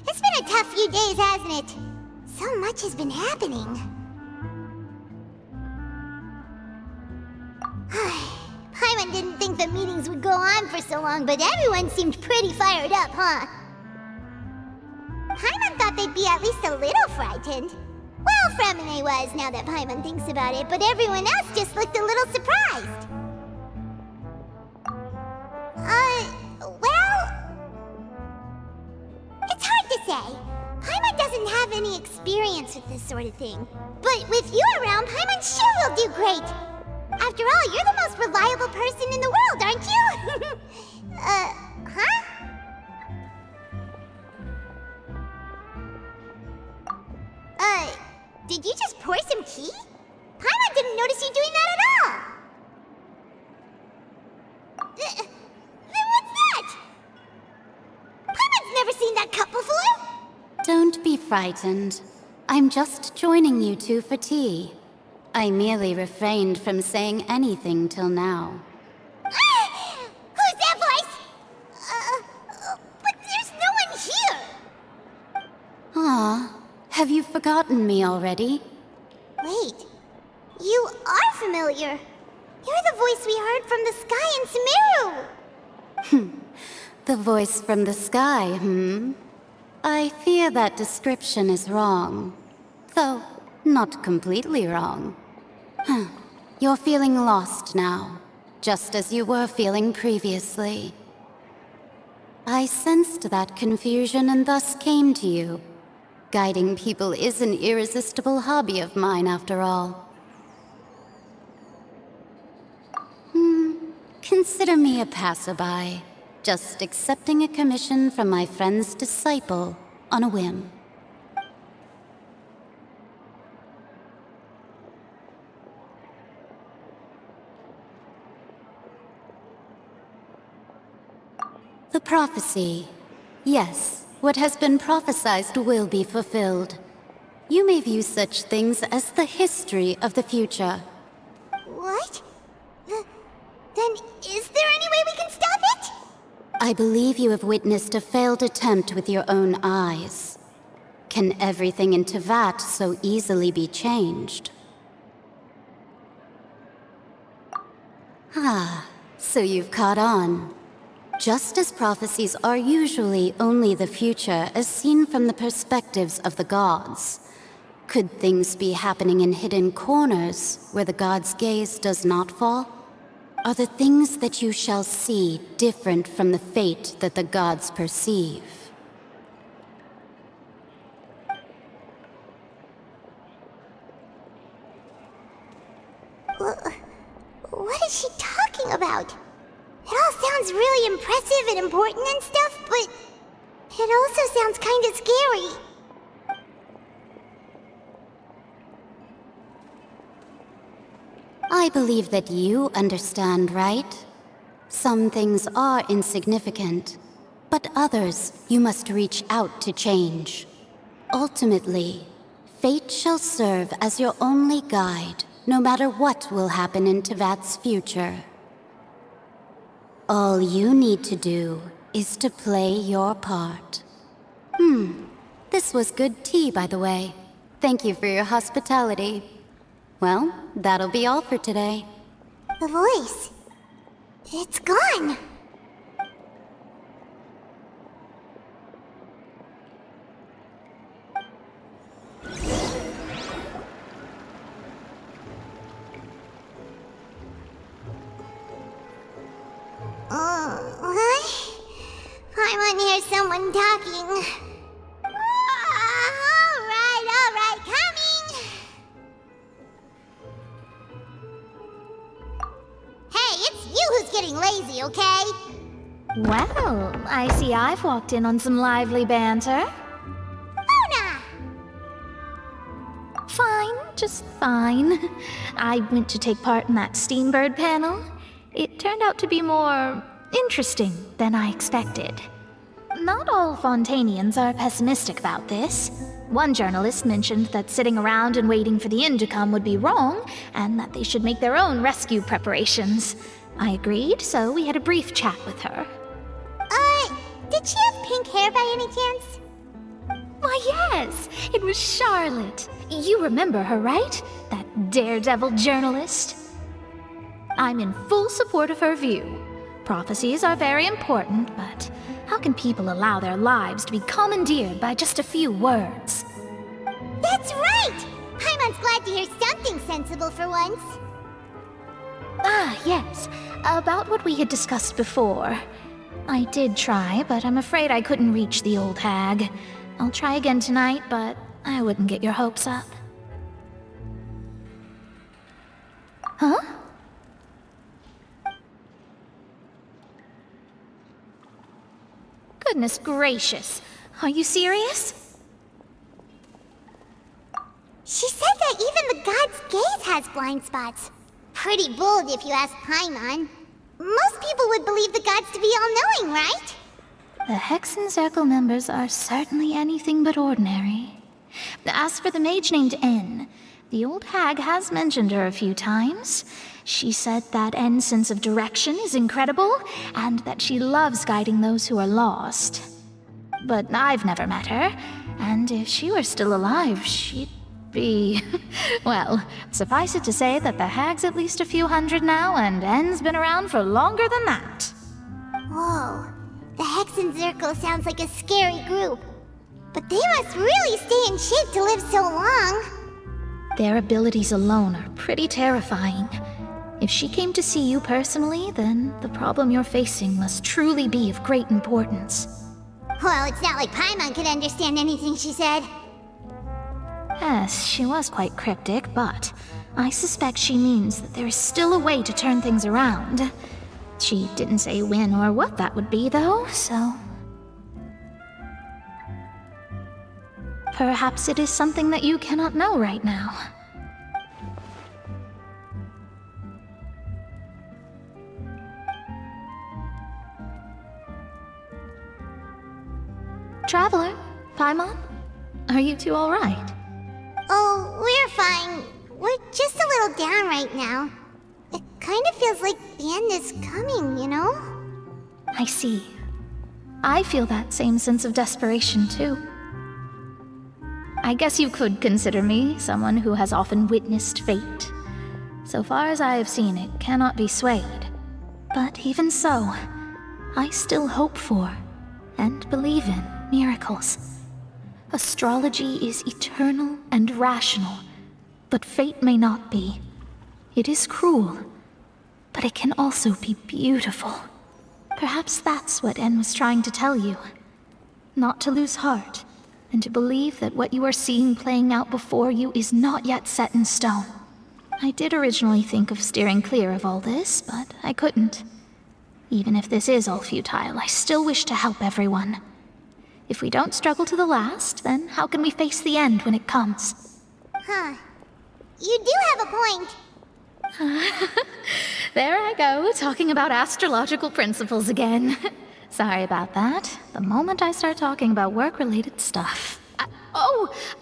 It's been a tough few days, hasn't it? So much has been happening. Paimon didn't think the meetings would go on for so long, but everyone seemed pretty fired up, huh? Paimon thought they'd be at least a little frightened. Well, Fremine was, now that Paimon thinks about it, but everyone else just looked a little surprised. Well... It's hard to say. Paimon doesn't have any experience with this sort of thing. But with you around, Paimon sure will do great. After all, you're the most reliable person in the world, aren't you? Huh? Did you just pour some tea? Paimon didn't notice you doing that at all. Then what's that? Paimon's never seen that cup before. Don't be frightened. I'm just joining you two for tea. I merely refrained from saying anything till now. Who's that voice? But there's no one here. Aw, have you forgotten me already? Wait, you are familiar. You're the voice we heard from the sky in Sumeru. The voice from the sky, I fear that description is wrong. Though, not completely wrong. You're feeling lost now, just as you were feeling previously. I sensed that confusion and thus came to you. Guiding people is an irresistible hobby of mine, after all. Consider me a passerby, just accepting a commission from my friend's disciple on a whim. The prophecy. Yes, what has been prophesied will be fulfilled. You may view such things as the history of the future. What? Then is there any way we can stop it? I believe you have witnessed a failed attempt with your own eyes. Can everything in Tevat so easily be changed? So you've caught on. Just as prophecies are usually only the future as seen from the perspectives of the gods, could things be happening in hidden corners where the gods' gaze does not fall? Are the things that you shall see different from the fate that the gods perceive? What important and stuff, but it also sounds kind of scary. I believe that you understand, right? Some things are insignificant, but others you must reach out to change. Ultimately, fate shall serve as your only guide, no matter what will happen in Tevat's future. All you need to do is to play your part. This was good tea, by the way. Thank you for your hospitality. Well, that'll be all for today. The voice. It's gone. What? I want to hear someone talking. All right, coming! Hey, it's you who's getting lazy, okay? Well, I see I've walked in on some lively banter. Luna! Fine, just fine. I went to take part in that Steambird panel. It turned out to be more interesting than I expected. Not all Fontainians are pessimistic about this. One journalist mentioned that sitting around and waiting for the end to come would be wrong, and that they should make their own rescue preparations. I agreed, so we had a brief chat with her. Did she have pink hair by any chance? Why, yes! It was Charlotte. You remember her, right? That daredevil journalist? I'm in full support of her view. Prophecies are very important, but how can people allow their lives to be commandeered by just a few words? That's right! Paimon's glad to hear something sensible for once. Ah, yes. About what we had discussed before. I did try, but I'm afraid I couldn't reach the old hag. I'll try again tonight, but I wouldn't get your hopes up. Huh? Goodness gracious. Are you serious? She said that even the god's gaze has blind spots. Pretty bold if you ask Paimon. Most people would believe the gods to be all-knowing, right? The Hexen Circle members are certainly anything but ordinary. As for the mage named N, the old hag has mentioned her a few times. She said that N's sense of direction is incredible, and that she loves guiding those who are lost. But I've never met her, and if she were still alive, she'd be... well, suffice it to say that the hag's at least a few hundred now, and N's been around for longer than that. Whoa. The Hexen Circle sounds like a scary group. But they must really stay in shape to live so long. Their abilities alone are pretty terrifying. If she came to see you personally, then the problem you're facing must truly be of great importance. Well, it's not like Paimon could understand anything she said. Yes, she was quite cryptic, but I suspect she means that there is still a way to turn things around. She didn't say when or what that would be, though, so... perhaps it is something that you cannot know right now. Traveler, Paimon, are you two all right? Oh, we're fine. We're just a little down right now. It kind of feels like the end is coming, you know? I see. I feel that same sense of desperation, too. I guess you could consider me someone who has often witnessed fate. So far as I have seen, it cannot be swayed. But even so, I still hope for, and believe in, miracles. Astrology is eternal and rational, but fate may not be. It is cruel, but it can also be beautiful. Perhaps that's what En was trying to tell you. Not to lose heart, and to believe that what you are seeing playing out before you is not yet set in stone. I did originally think of steering clear of all this, but I couldn't. Even if this is all futile, I still wish to help everyone. If we don't struggle to the last, then how can we face the end when it comes? Huh. You do have a point. There I go, talking about astrological principles again. Sorry about that. The moment I start talking about work-related stuff.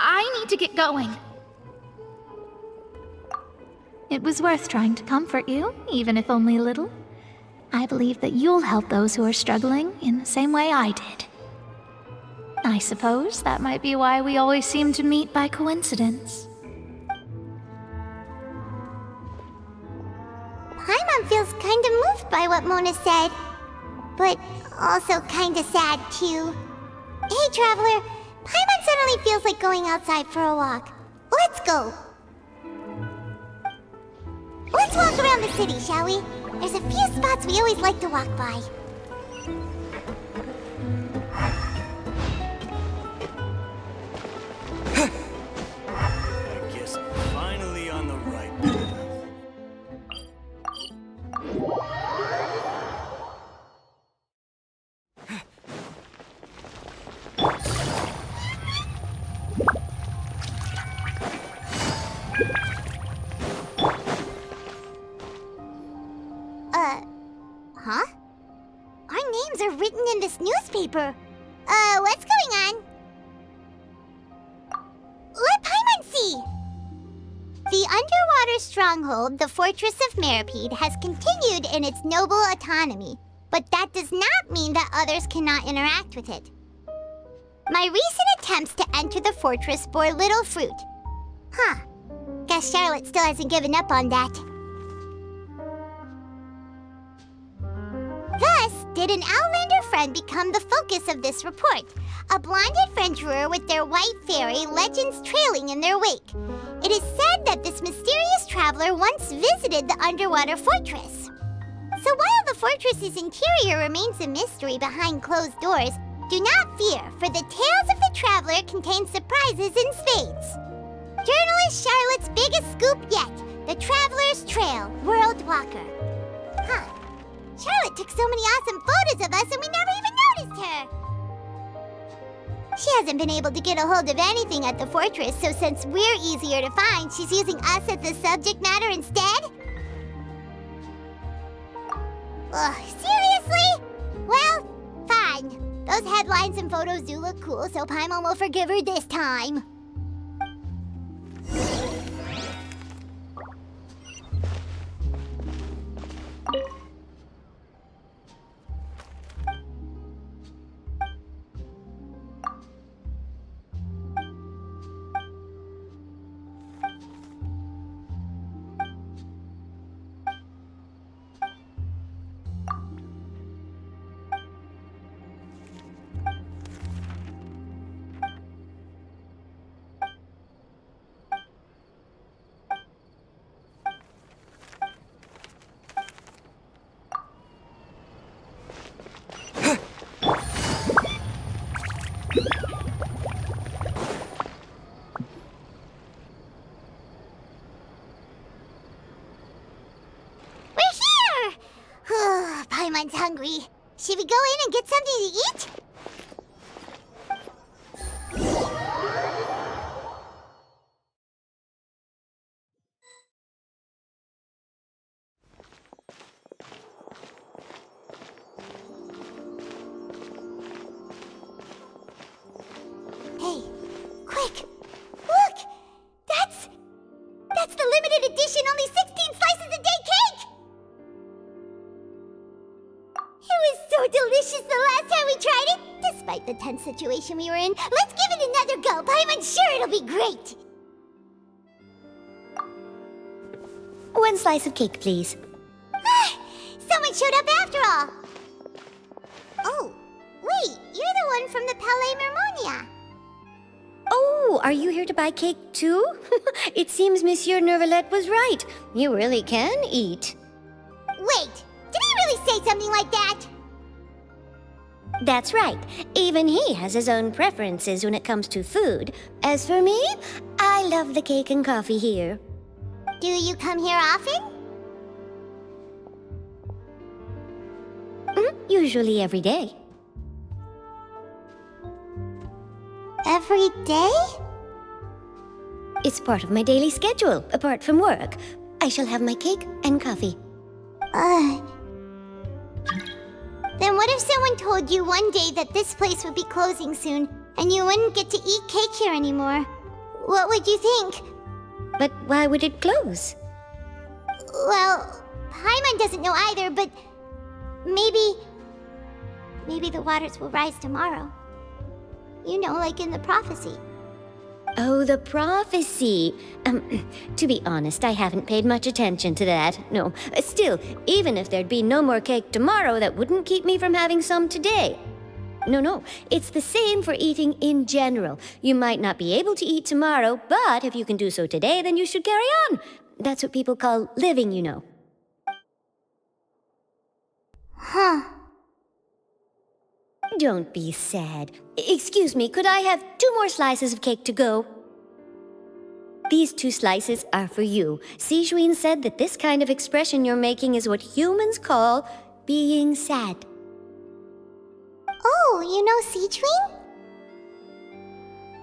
I need to get going. It was worth trying to comfort you, even if only a little. I believe that you'll help those who are struggling in the same way I did. I suppose that might be why we always seem to meet by coincidence. Paimon feels kinda moved by what Mona said, but also kinda sad too. Hey, Traveler, Paimon suddenly feels like going outside for a walk. Let's go. Let's walk around the city, shall we? There's a few spots we always like to walk by. I guess I'm finally on the right path. Huh? Our names are written in this newspaper. What's going on? Let Paimon see! The underwater stronghold, the Fortress of Meripede, has continued in its noble autonomy, but that does not mean that others cannot interact with it. My recent attempts to enter the fortress bore little fruit. Huh. Guess Charlotte still hasn't given up on that. Thus, did an Outlander friend become the focus of this report, a blind adventurer with their white fairy legends trailing in their wake. It is said that this mysterious traveler once visited the underwater fortress. So while the fortress's interior remains a mystery behind closed doors, do not fear, for the tales of the traveler contain surprises in spades. Journalist Charlotte's biggest scoop yet, the Traveler's Trail, World Walker. Huh. Charlotte took so many awesome photos of us and we never even noticed her! She hasn't been able to get a hold of anything at the fortress, so since we're easier to find, she's using us as the subject matter instead? Ugh, seriously? Well, fine. Those headlines and photos do look cool, so Paimon will forgive her this time. Paimon's hungry. Should we go in and get something to eat? Hey, quick! Look! That's the limited edition, only 16 slices a day cake! It was so delicious the last time we tried it! Despite the tense situation we were in, let's give it another go! Paimon's sure it'll be great! One slice of cake, please. Someone showed up after all! Oh, wait, you're the one from the Palais Mermonia. Oh, are you here to buy cake too? It seems Monsieur Nervalette was right. You really can eat. Wait, did he really say something like that? That's right. Even he has his own preferences when it comes to food. As for me, I love the cake and coffee here. Do you come here often? Usually every day. Every day? It's part of my daily schedule, apart from work. I shall have my cake and coffee. Then what if someone told you one day that this place would be closing soon, and you wouldn't get to eat cake here anymore? What would you think? But why would it close? Well, Paimon doesn't know either, but maybe the waters will rise tomorrow. You know, like in the prophecy. Oh, the prophecy. To be honest, I haven't paid much attention to that. No. Still, even if there'd be no more cake tomorrow, that wouldn't keep me from having some today. No. It's the same for eating in general. You might not be able to eat tomorrow, but if you can do so today, then you should carry on. That's what people call living, you know. Huh. Don't be sad. Excuse me, could I have 2 more slices of cake to go? These 2 slices are for you. Sijuin said that this kind of expression you're making is what humans call being sad. Oh, you know Sijuin?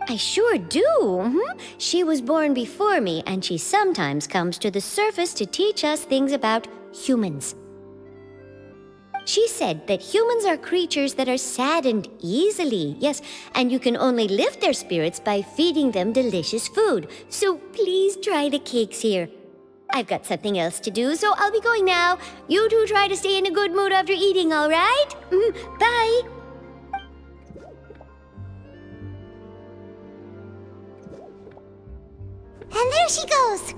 I sure do. She was born before me, and she sometimes comes to the surface to teach us things about humans. She said that humans are creatures that are saddened easily, yes, and you can only lift their spirits by feeding them delicious food. So please try the cakes here. I've got something else to do, so I'll be going now. You two try to stay in a good mood after eating, all right? Bye. And there she goes.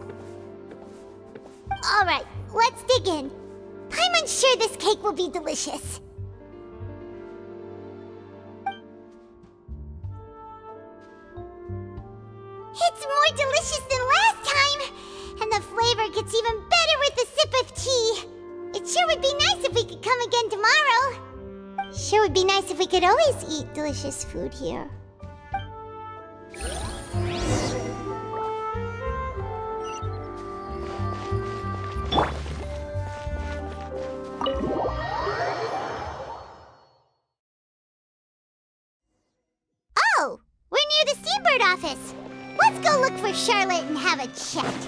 All right, let's dig in. Paimon's sure this cake will be delicious. It's more delicious than last time, and the flavor gets even better with a sip of tea. It sure would be nice if we could come again tomorrow. Sure would be nice if we could always eat delicious food here. Oh, we're near the Steambird office. Let's go look for Charlotte and have a chat.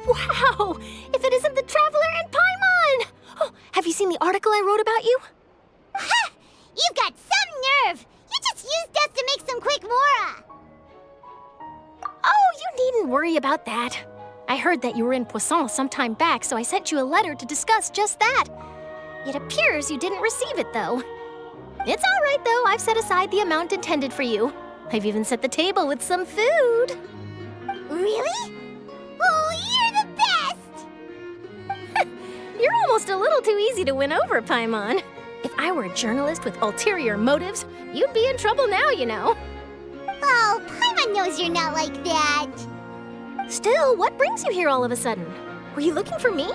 Wow! If it isn't the Traveler and Paimon! Oh, have you seen the article I wrote about you? Ha! You've got some nerve! You just used us to make some quick mora! Oh, you needn't worry about that. I heard that you were in Poisson some time back, so I sent you a letter to discuss just that. It appears you didn't receive it, though. It's all right, though. I've set aside the amount intended for you. I've even set the table with some food. Really? Oh, you're the best! You're almost a little too easy to win over, Paimon. If I were a journalist with ulterior motives, you'd be in trouble now, you know. Oh, Paimon knows you're not like that. Still, what brings you here all of a sudden? Were you looking for me?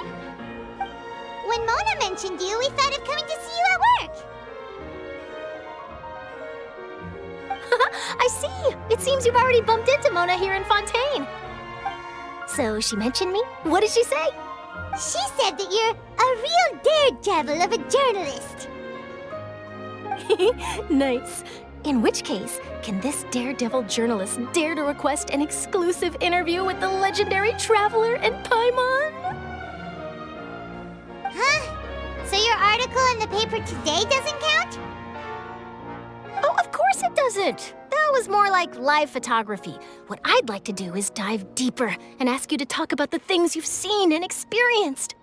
When Mona mentioned you, we thought of coming to see you at work. I see. It seems you've already bumped into Mona here in Fontaine. So she mentioned me? What did she say? She said that you're a real daredevil of a journalist. Nice. In which case, can this daredevil journalist dare to request an exclusive interview with the legendary Traveler and Paimon? Huh? So your article in the paper today doesn't count? Oh, of course it doesn't. That was more like live photography. What I'd like to do is dive deeper and ask you to talk about the things you've seen and experienced.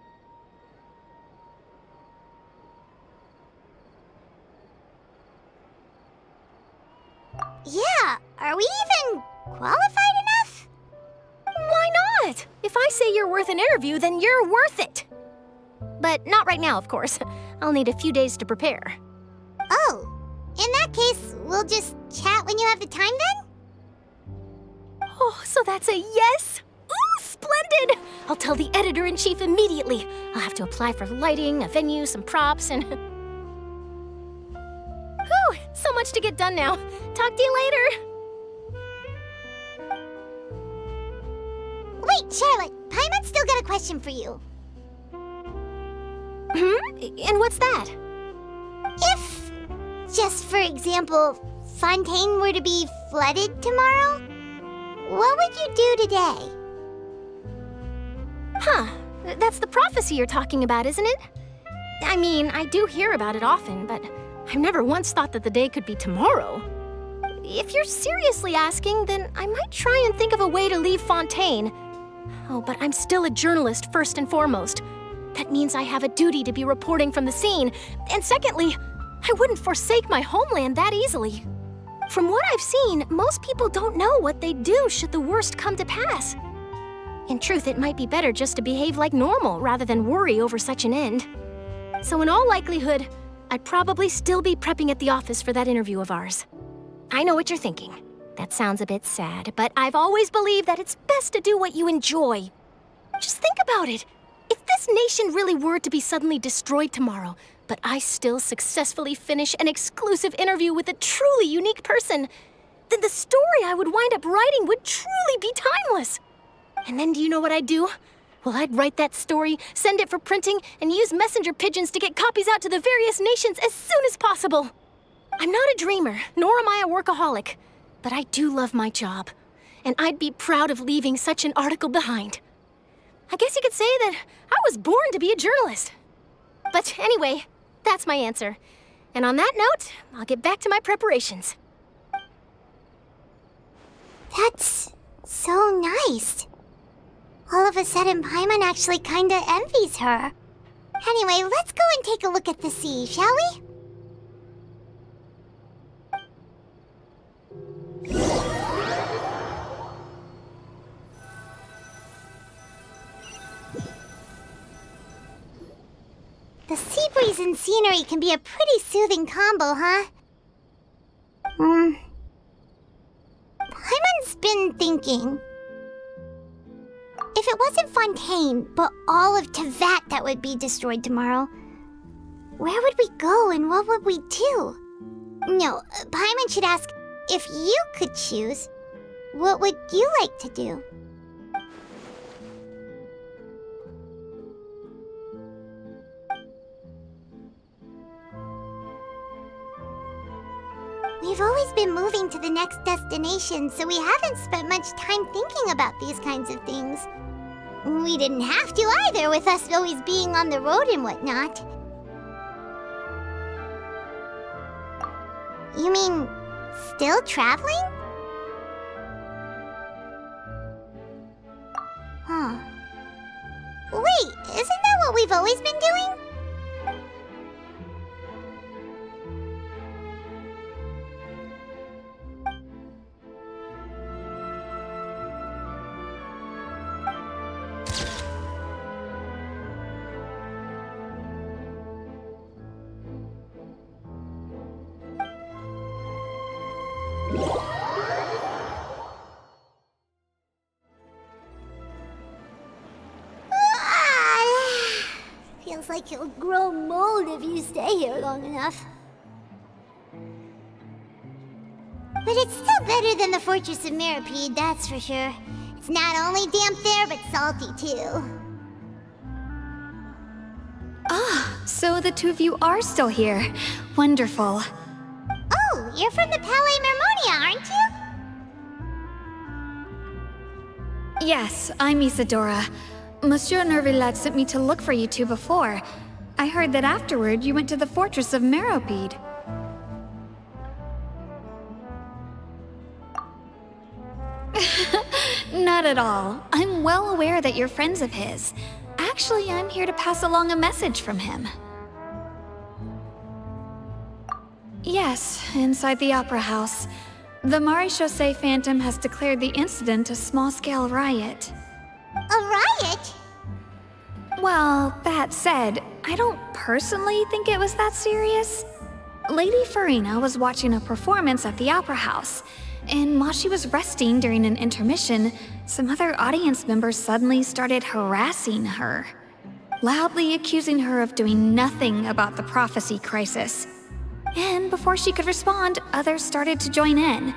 Yeah, are we even qualified enough? Why not? If I say you're worth an interview, then you're worth it. But not right now, of course. I'll need a few days to prepare. Oh, in that case, we'll just chat when you have the time then? Oh, so that's a yes? Ooh, splendid! I'll tell the editor-in-chief immediately. I'll have to apply for lighting, a venue, some props, and... Whew, so much to get done now. Talk to you later. Wait, Charlotte, Paimon's still got a question for you. And what's that? If, just for example, Fontaine were to be flooded tomorrow, what would you do today? Huh. That's the prophecy you're talking about, isn't it? I mean, I do hear about it often, but I've never once thought that the day could be tomorrow. If you're seriously asking, then I might try and think of a way to leave Fontaine. Oh, but I'm still a journalist first and foremost. That means I have a duty to be reporting from the scene. And secondly, I wouldn't forsake my homeland that easily. From what I've seen, most people don't know what they'd do should the worst come to pass. In truth, it might be better just to behave like normal rather than worry over such an end. So in all likelihood, I'd probably still be prepping at the office for that interview of ours. I know what you're thinking. That sounds a bit sad, but I've always believed that it's best to do what you enjoy. Just think about it. If this nation really were to be suddenly destroyed tomorrow, but I still successfully finish an exclusive interview with a truly unique person, then the story I would wind up writing would truly be timeless. And then do you know what I'd do? Well, I'd write that story, send it for printing, and use messenger pigeons to get copies out to the various nations as soon as possible. I'm not a dreamer, nor am I a workaholic, but I do love my job, and I'd be proud of leaving such an article behind. I guess you could say that I was born to be a journalist. But anyway, that's my answer. And on that note, I'll get back to my preparations. That's so nice. All of a sudden, Paimon actually kinda envies her. Anyway, let's go and take a look at the sea, shall we? The sea breeze and scenery can be a pretty soothing combo, huh? Paimon's been thinking. If it wasn't Fontaine, but all of Tevat that would be destroyed tomorrow, where would we go and what would we do? No, Paimon should ask, if you could choose, what would you like to do? We've always been moving to the next destination, so we haven't spent much time thinking about these kinds of things. We didn't have to either, with us always being on the road and whatnot. You mean, still traveling? Huh. Wait, isn't that what we've always been doing? Feels like you'll grow mold if you stay here long enough. But it's still better than the Fortress of Mirapede, that's for sure. It's not only damp there, but salty too. Ah, so the two of you are still here. Wonderful. Oh, you're from the Palais Mermonia, aren't you? Yes, I'm Isadora. Monsieur Nervillat sent me to look for you two before. I heard that afterward you went to the Fortress of Meropide. Not at all. I'm well aware that you're friends of his. Actually, I'm here to pass along a message from him. Yes, inside the Opera House. The Maréchaussée Phantom has declared the incident a small-scale riot. A riot? Well, that said, I don't personally think it was that serious. Lady Farina was watching a performance at the Opera House, and while she was resting during an intermission, some other audience members suddenly started harassing her, loudly accusing her of doing nothing about the prophecy crisis. And before she could respond, others started to join in.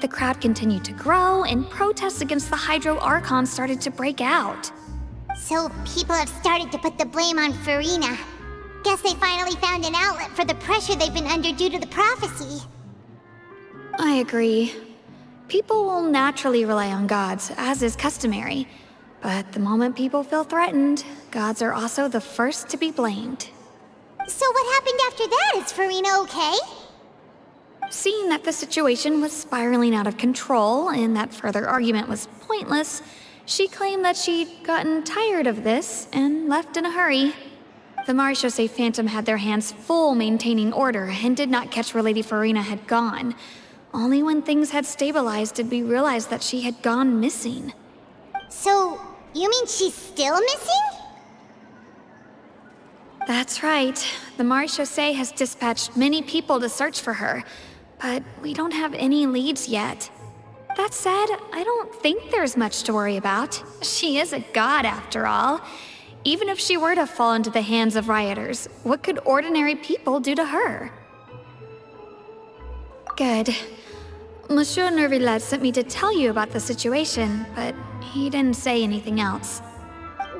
The crowd continued to grow, and protests against the Hydro Archon started to break out. So people have started to put the blame on Farina. Guess they finally found an outlet for the pressure they've been under due to the prophecy. I agree. People will naturally rely on gods, as is customary. But the moment people feel threatened, gods are also the first to be blamed. So what happened after that? Is Farina okay? Seeing that the situation was spiraling out of control and that further argument was pointless, she claimed that she'd gotten tired of this and left in a hurry. The Marechaussee Phantom had their hands full maintaining order and did not catch where Lady Farina had gone. Only when things had stabilized did we realize that she had gone missing. So, you mean she's still missing? That's right. The Marechaussee has dispatched many people to search for her, but we don't have any leads yet. That said, I don't think there's much to worry about. She is a god after all. Even if she were to fall into the hands of rioters, what could ordinary people do to her? Good. Monsieur Nervillet sent me to tell you about the situation, but he didn't say anything else.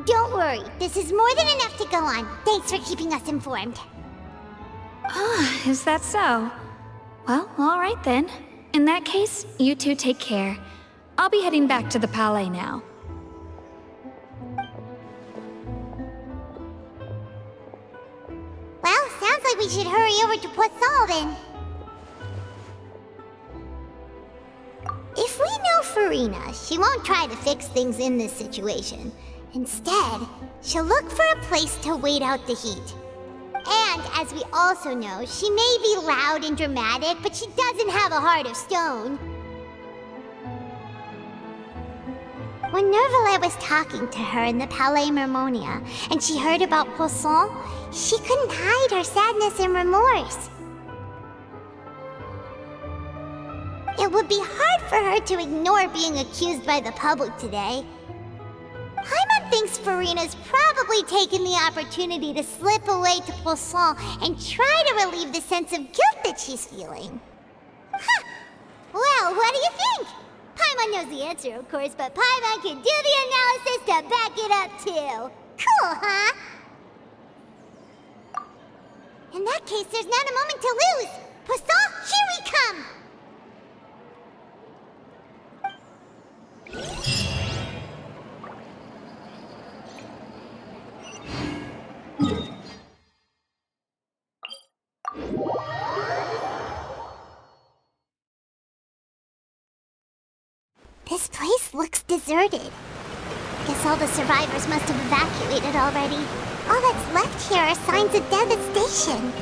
Don't worry, this is more than enough to go on. Thanks for keeping us informed. Ah, is that so? Well, all right then. In that case, you two take care. I'll be heading back to the Palais now. Well, sounds like we should hurry over to Poisson then. If we know Farina, she won't try to fix things in this situation. Instead, she'll look for a place to wait out the heat. And, as we also know, she may be loud and dramatic, but she doesn't have a heart of stone. When Nervillet was talking to her in the Palais Mermonia, and she heard about Poisson, she couldn't hide her sadness and remorse. It would be hard for her to ignore being accused by the public today. Paimon thinks Farina's probably taken the opportunity to slip away to Poisson and try to relieve the sense of guilt that she's feeling. Huh. Well, what do you think? Paimon knows the answer, of course, but Paimon can do the analysis to back it up, too. Cool, huh? In that case, there's not a moment to lose. Poisson, here we come! This place looks deserted. Guess all the survivors must have evacuated already. All that's left here are signs of devastation.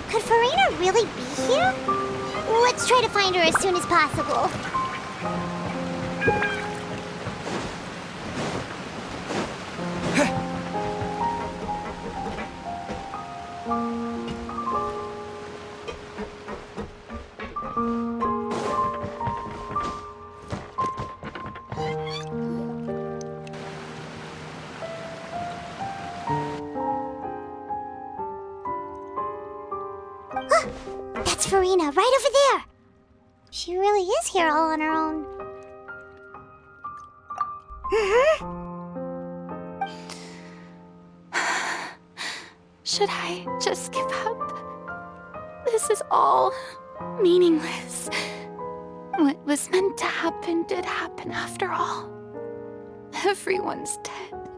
Could Farina really be here? Let's try to find her as soon as possible. That's Farina, right over there! She really is here all on her own. Should I just give up? This is all meaningless. What was meant to happen did happen after all. Everyone's dead.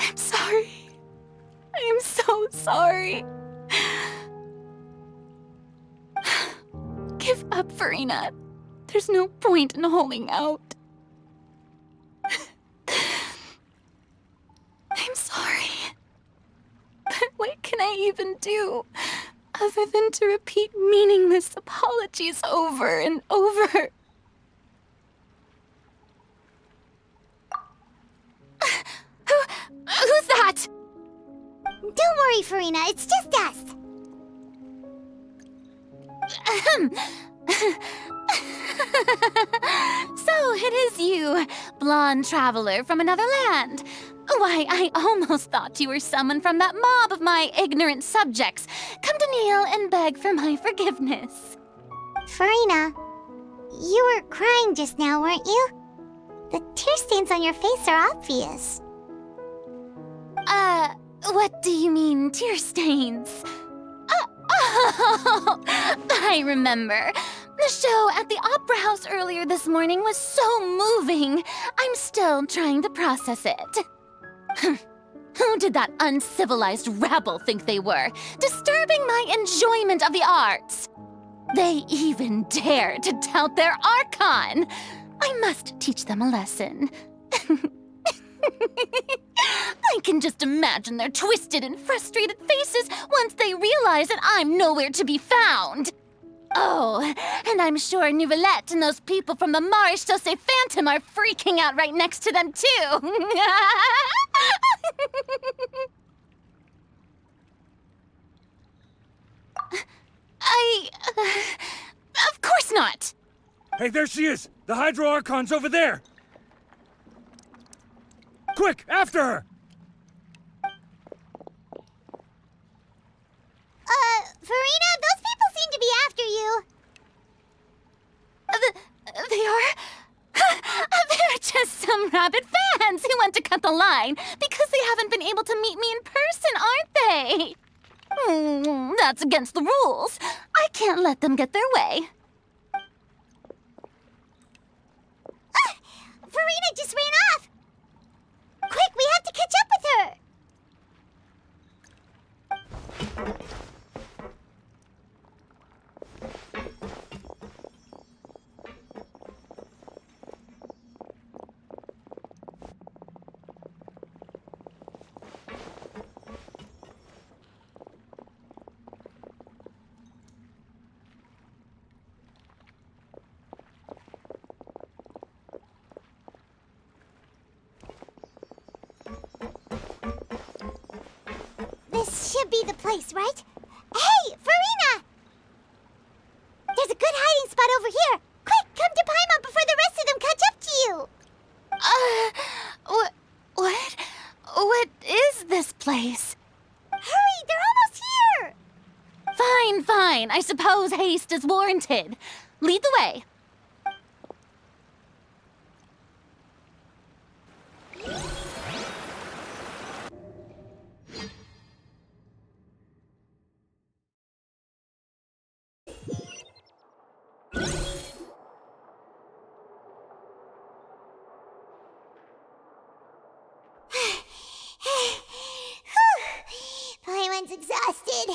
I'm sorry. I'm so sorry. Give up, Farina. There's no point in holding out. I'm sorry. But what can I even do other than to repeat meaningless apologies over and over? Who's that? Don't worry, Farina. It's just us. So it is you, blonde traveler from another land. Why, I almost thought you were someone from that mob of my ignorant subjects, come to kneel and beg for my forgiveness. Farina, you were crying just now, weren't you? The tear stains on your face are obvious. What do you mean, tear stains? Oh, I remember. The show at the Opera House earlier this morning was so moving. I'm still trying to process it. Who did that uncivilized rabble think they were, disturbing my enjoyment of the arts? They even dared to tout their Archon. I must teach them a lesson. I can just imagine their twisted and frustrated faces once they realize that I'm nowhere to be found. Oh, and I'm sure Nouvellette and those people from the Maréchaussée Phantom are freaking out right next to them, too. Of course not. Hey, there she is! The Hydro Archon's over there! Quick, after her! Farina, those people seem to be after you. They are? They're just some rabid fans who want to cut the line because they haven't been able to meet me in person, aren't they? That's against the rules. I can't let them get their way. Farina just ran off! Quick, we have to catch up with her! This should be the place, right? Hey, Farina! There's a good hiding spot over here. Quick, come to Paimon before the rest of them catch up to you. What is this place? Hurry, they're almost here! Fine. I suppose haste is warranted. Lead the way. Paimon's exhausted.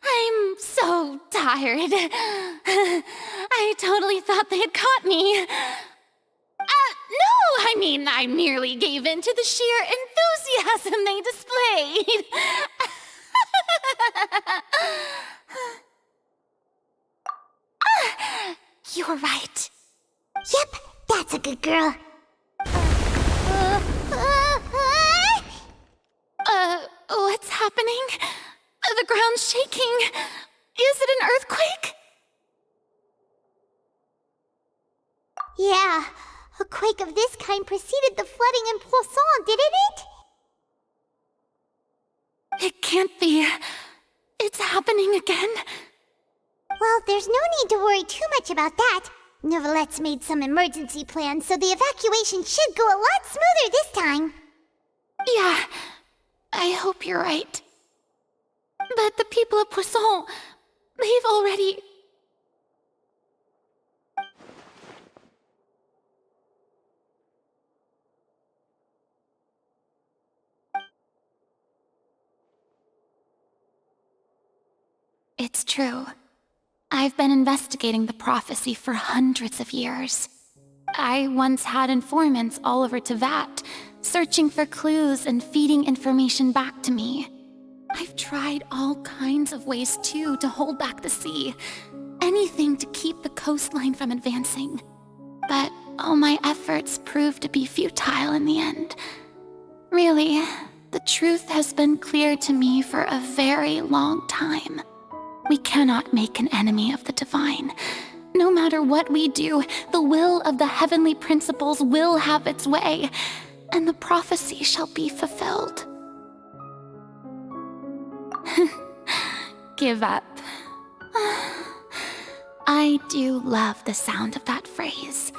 I'm so tired. I totally thought they had caught me. No, I mean, I merely gave in to the sheer enthusiasm they displayed. You're right. Yep, that's a good girl. What's happening? The ground's shaking. Is it an earthquake? Yeah, a quake of this kind preceded the flooding in Poisson, didn't it? It can't be. It's happening again. Well, there's no need to worry too much about that. Nouvellette's made some emergency plans, so the evacuation should go a lot smoother this time. Yeah, I hope you're right. But the people of Poisson, they've already... It's true. I've been investigating the prophecy for hundreds of years. I once had informants all over Tevat, searching for clues and feeding information back to me. I've tried all kinds of ways, too, to hold back the sea. Anything to keep the coastline from advancing. But all my efforts proved to be futile in the end. Really, the truth has been clear to me for a very long time. We cannot make an enemy of the divine. No matter what we do, the will of the heavenly principles will have its way, and the prophecy shall be fulfilled. give up. I do love the sound of that phrase.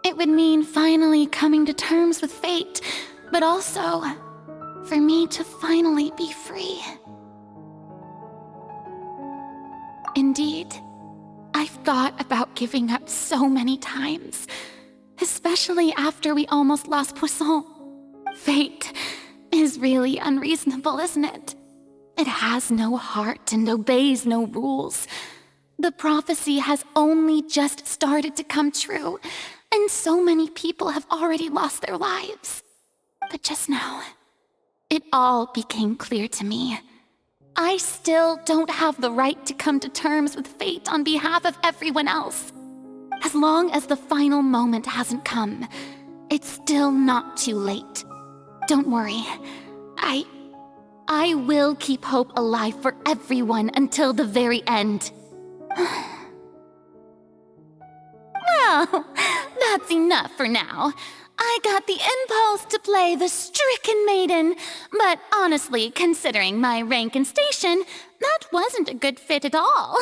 It would mean finally coming to terms with fate, but also for me to finally be free. Indeed, I've thought about giving up so many times, especially after we almost lost Poisson. Fate is really unreasonable, isn't it? It has no heart and obeys no rules. The prophecy has only just started to come true, and so many people have already lost their lives. But just now, it all became clear to me. I still don't have the right to come to terms with fate on behalf of everyone else. As long as the final moment hasn't come, it's still not too late. Don't worry. I will keep hope alive for everyone until the very end. Well, that's enough for now. I got the impulse to play the stricken maiden, but honestly, considering my rank and station, that wasn't a good fit at all.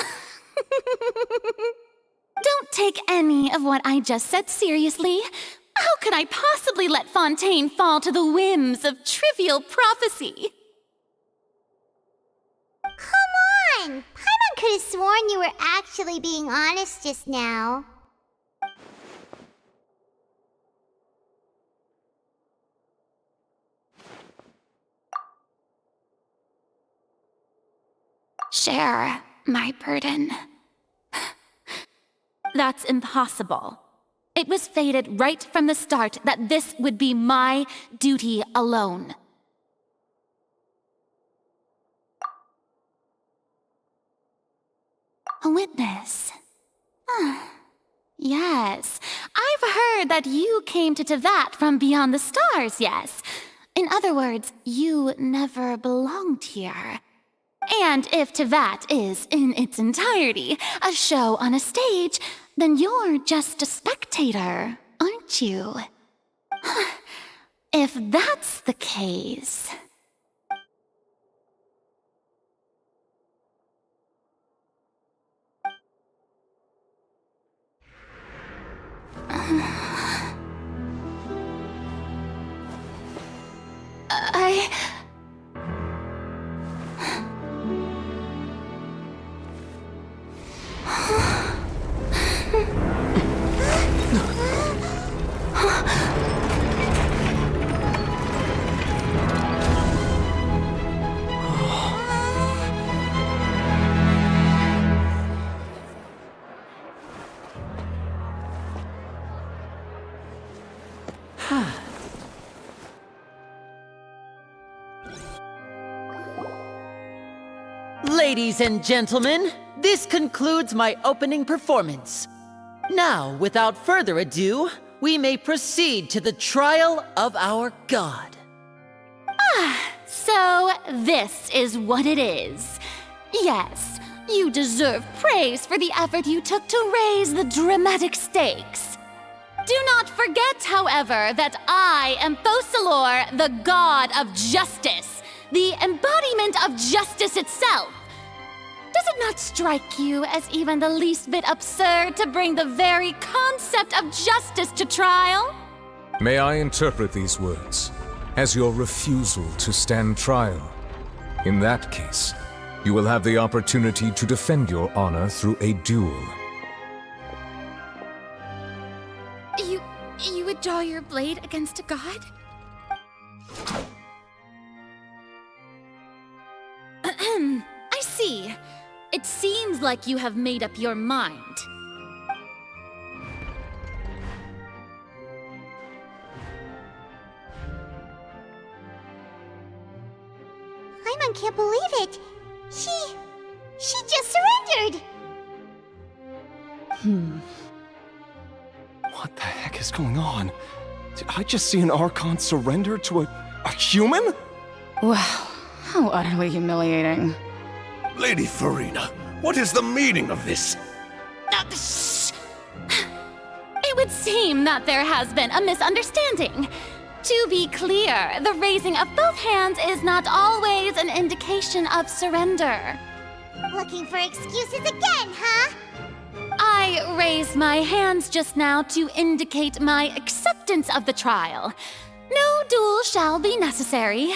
Don't take any of what I just said seriously. How could I possibly let Fontaine fall to the whims of trivial prophecy? Come on! Paimon could have sworn you were actually being honest just now. Share my burden. That's impossible. It was fated right from the start that this would be my duty alone. A witness. Yes, I've heard that you came to Tevat from beyond the stars, yes. In other words, you never belonged here. And if Tevat is, in its entirety, a show on a stage, then you're just a spectator, aren't you? If that's the case... Ladies and gentlemen, this concludes my opening performance. Now, without further ado, we may proceed to the trial of our god. So this is what it is. Yes, you deserve praise for the effort you took to raise the dramatic stakes. Do not forget, however, that I am Focalor, the god of justice, the embodiment of justice itself. Does it not strike you as even the least bit absurd to bring the very concept of justice to trial? May I interpret these words as your refusal to stand trial? In that case, you will have the opportunity to defend your honor through a duel. You would draw your blade against a god? I see. It seems like you have made up your mind. Paimon can't believe it. She just surrendered. What the heck is going on? Did I just see an Archon surrender to a human? Wow, how utterly humiliating. Lady Farina, what is the meaning of this? It would seem that there has been a misunderstanding. To be clear, the raising of both hands is not always an indication of surrender. Looking for excuses again, huh? I raised my hands just now to indicate my acceptance of the trial. No duel shall be necessary.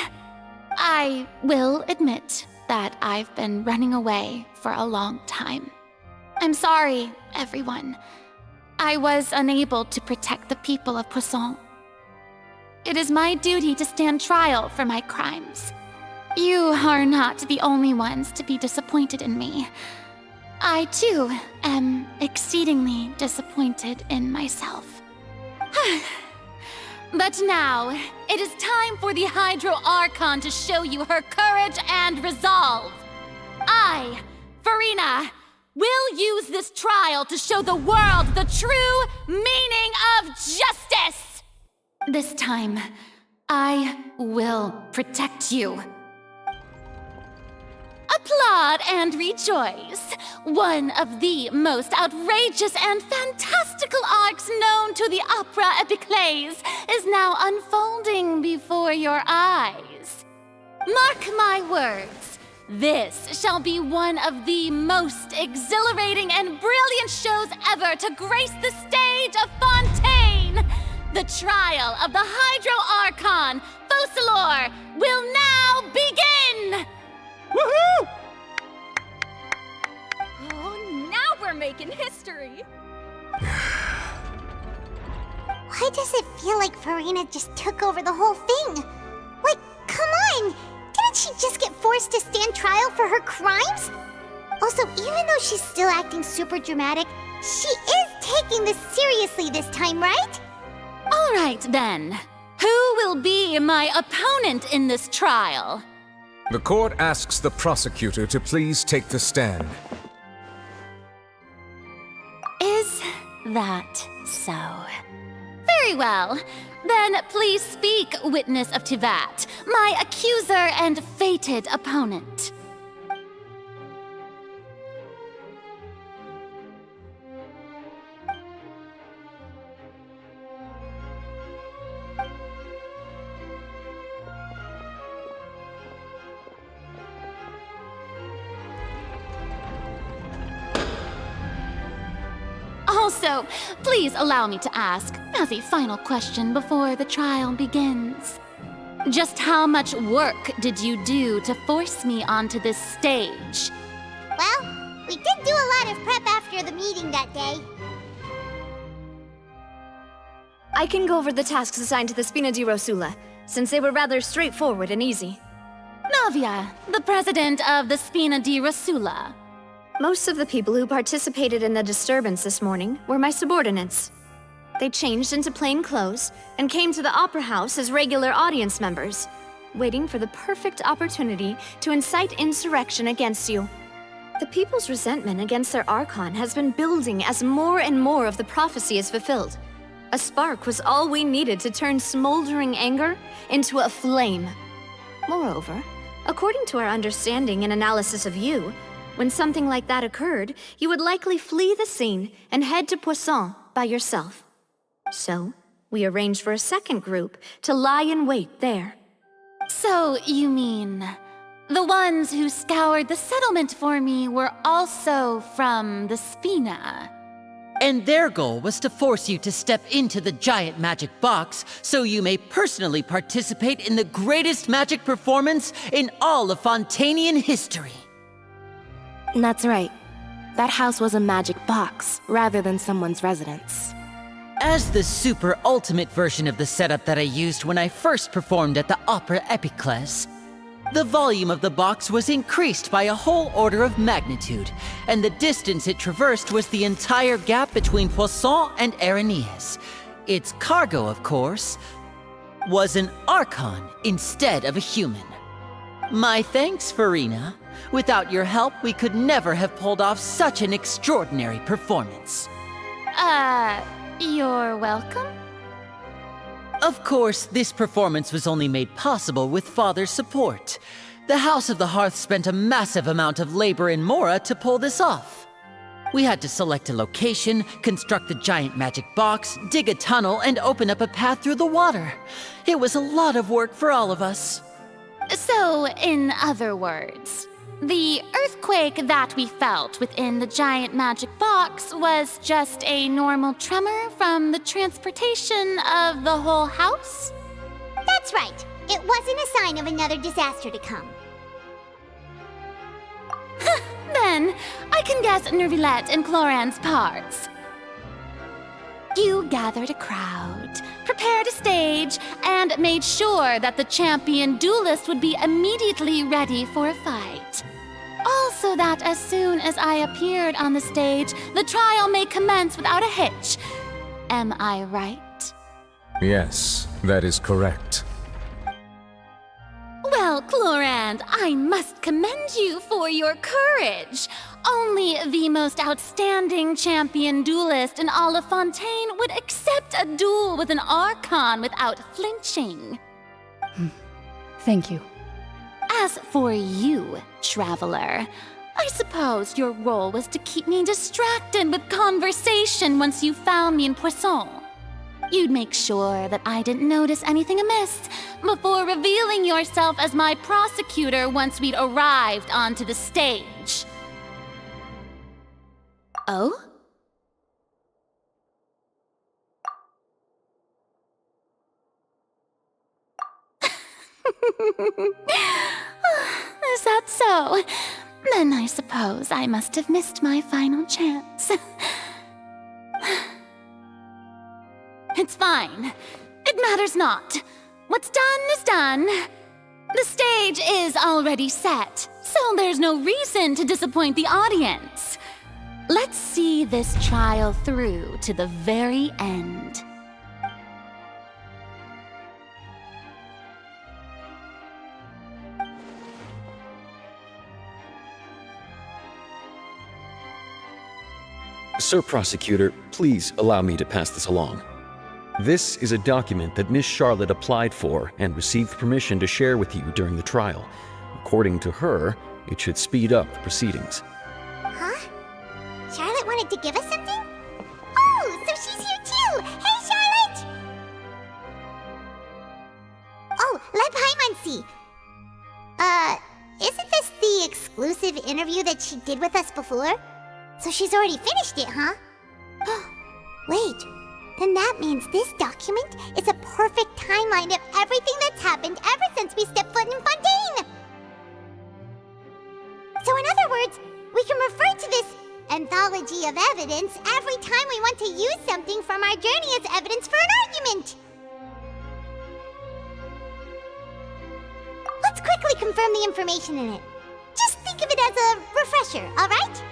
I will admit that I've been running away for a long time. I'm sorry, everyone. I was unable to protect the people of Poisson. It is my duty to stand trial for my crimes. You are not the only ones to be disappointed in me. I, too, am exceedingly disappointed in myself. But now, it is time for the Hydro Archon to show you her courage and resolve. I, Farina, will use this trial to show the world the true meaning of justice! This time, I will protect you. Applaud and rejoice! One of the most outrageous and fantastical arcs known to the opera epiclese is now unfolding before your eyes. Mark my words, this shall be one of the most exhilarating and brilliant shows ever to grace the stage of Fontaine! The trial of the Hydro Archon, Focalor, will now begin! Woohoo! Oh, now we're making history! Why does it feel like Farina just took over the whole thing? Like, come on! Didn't she just get forced to stand trial for her crimes? Also, even though she's still acting super dramatic, she is taking this seriously this time, right? All right, then. Who will be my opponent in this trial? The court asks the prosecutor to please take the stand. Is that so? Very well. Then please speak, witness of Tivat, my accuser and fated opponent. Also, please allow me to ask, as a final question before the trial begins. Just how much work did you do to force me onto this stage? Well, we did do a lot of prep after the meeting that day. I can go over the tasks assigned to the Spina di Rosula, since they were rather straightforward and easy. Navia, the president of the Spina di Rosula. Most of the people who participated in the disturbance this morning were my subordinates. They changed into plain clothes and came to the Opera House as regular audience members, waiting for the perfect opportunity to incite insurrection against you. The people's resentment against their Archon has been building as more and more of the prophecy is fulfilled. A spark was all we needed to turn smoldering anger into a flame. Moreover, according to our understanding and analysis of you, when something like that occurred, you would likely flee the scene and head to Poisson by yourself. So, we arranged for a second group to lie in wait there. So, you mean, the ones who scoured the settlement for me were also from the Spina? And their goal was to force you to step into the giant magic box so you may personally participate in the greatest magic performance in all of Fontainian history. That's right. That house was a magic box, rather than someone's residence. As the super ultimate version of the setup that I used when I first performed at the Opera Epiclese, the volume of the box was increased by a whole order of magnitude, and the distance it traversed was the entire gap between Poisson and Areneas. Its cargo, of course, was an Archon instead of a human. My thanks, Farina. Without your help, we could never have pulled off such an extraordinary performance. You're welcome? Of course, this performance was only made possible with Father's support. The House of the Hearth spent a massive amount of labor in Mora to pull this off. We had to select a location, construct the giant magic box, dig a tunnel, and open up a path through the water. It was a lot of work for all of us. So, in other words, The earthquake that we felt within the giant magic box was just a normal tremor from the transportation of the whole house? That's right. It wasn't a sign of another disaster to come. Then, I can guess Nervilette and Cloran's parts. You gathered a crowd, prepared a stage, and made sure that the champion duelist would be immediately ready for a fight. Also that as soon as I appeared on the stage, the trial may commence without a hitch. Am I right? Yes, that is correct. Well, Clorand, I must commend you for your courage. Only the most outstanding champion duelist in all of Fontaine would accept a duel with an Archon without flinching. Thank you. As for you, Traveler, I suppose your role was to keep me distracted with conversation once you found me in Poisson. You'd make sure that I didn't notice anything amiss before revealing yourself as my prosecutor once we'd arrived onto the stage. Oh? Is that so? Then I suppose I must have missed my final chance. It's fine. It matters not. What's done is done. The stage is already set, so there's no reason to disappoint the audience. Let's see this trial through to the very end. Sir Prosecutor, please allow me to pass this along. This is a document that Miss Charlotte applied for and received permission to share with you during the trial. According to her, it should speed up the proceedings. Huh? Charlotte wanted to give us something? Oh, so she's here too! Hey, Charlotte! Oh, let Paimon see. Isn't this the exclusive interview that she did with us before? So she's already finished it, huh? Wait, then that means this document is a perfect timeline of everything that's happened ever since we stepped foot in Fontaine! So in other words, we can refer to this anthology of evidence every time we want to use something from our journey as evidence for an argument! Let's quickly confirm the information in it. Just think of it as a refresher, alright?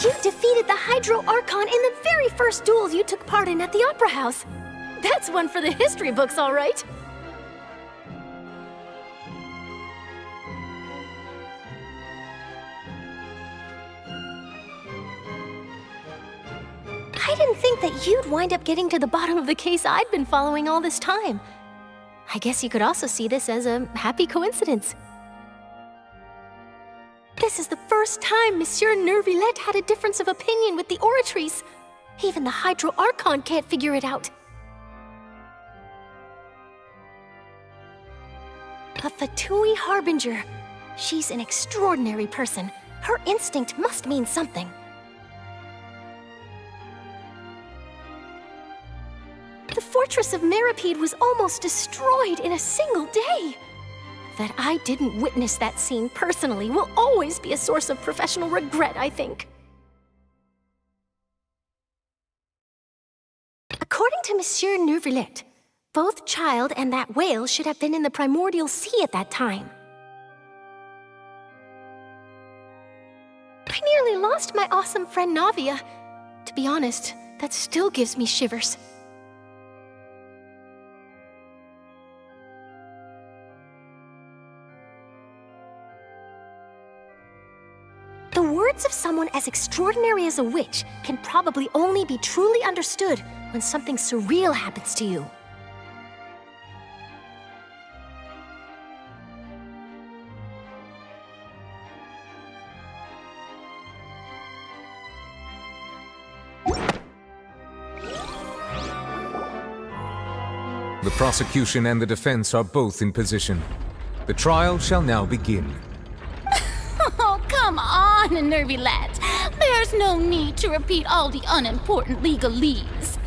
You defeated the Hydro Archon in the very first duel you took part in at the Opera House. That's one for the history books, all right. I didn't think that you'd wind up getting to the bottom of the case I'd been following all this time. I guess you could also see this as a happy coincidence. This is the first time Monsieur Nervilette had a difference of opinion with the Oratrice. Even the Hydro Archon can't figure it out. A Fatui Harbinger. She's an extraordinary person. Her instinct must mean something. The fortress of Meripede was almost destroyed in a single day. That I didn't witness that scene personally will always be a source of professional regret, I think. According to Monsieur Nervilette, both Child and that whale should have been in the primordial sea at that time. I nearly lost my awesome friend Navia. To be honest, that still gives me shivers. The words of someone as extraordinary as a witch can probably only be truly understood when something surreal happens to you. The prosecution and the defense are both in position. The trial shall now begin. come on, Nervylette. There's no need to repeat all the unimportant legalese.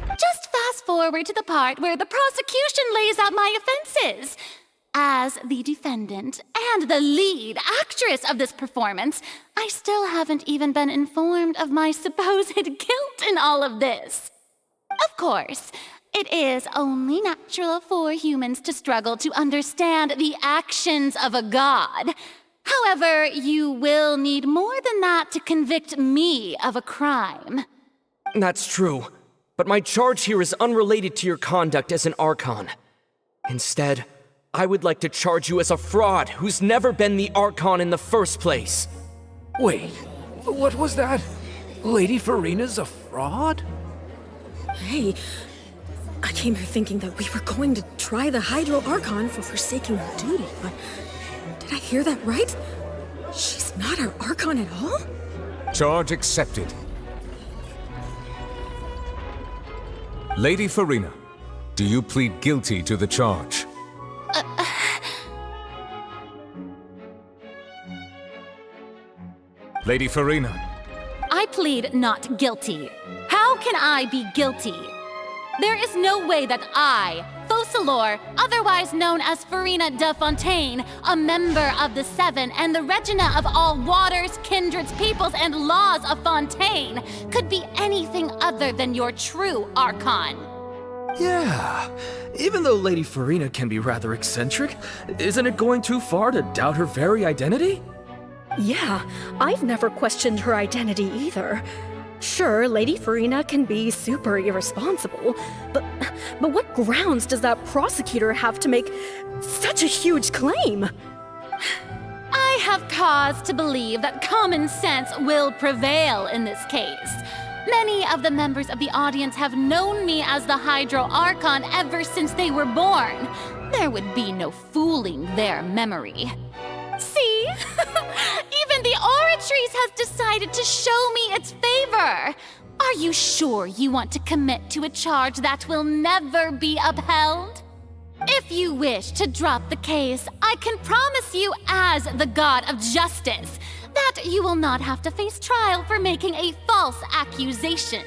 Just fast forward to the part where the prosecution lays out my offenses. As the defendant and the lead actress of this performance, I still haven't even been informed of my supposed guilt in all of this. Of course, it is only natural for humans to struggle to understand the actions of a god. However, you will need more than that to convict me of a crime. That's true, but my charge here is unrelated to your conduct as an Archon. Instead, I would like to charge you as a fraud who's never been the Archon in the first place. Wait, what was that? Lady Farina's a fraud? Hey, I came here thinking that we were going to try the Hydro Archon for forsaking her duty, but did I hear that right? She's not our Archon at all? Charge accepted. Lady Farina, do you plead guilty to the charge? Lady Farina. I plead not guilty. How can I be guilty? There is no way that I, Focalor, otherwise known as Farina de Fontaine, a member of the Seven and the Regina of all waters, kindreds, peoples, and laws of Fontaine, could be anything other than your true Archon. Yeah, even though Lady Farina can be rather eccentric, isn't it going too far to doubt her very identity? Yeah, I've never questioned her identity either. Sure, Lady Farina can be super irresponsible, but what grounds does that prosecutor have to make such a huge claim? I have cause to believe that common sense will prevail in this case. Many of the members of the audience have known me as the Hydro Archon ever since they were born. There would be no fooling their memory. See? Even the Oratrice has decided to show me its favor. Are you sure you want to commit to a charge that will never be upheld? If you wish to drop the case, I can promise you as the God of Justice that you will not have to face trial for making a false accusation.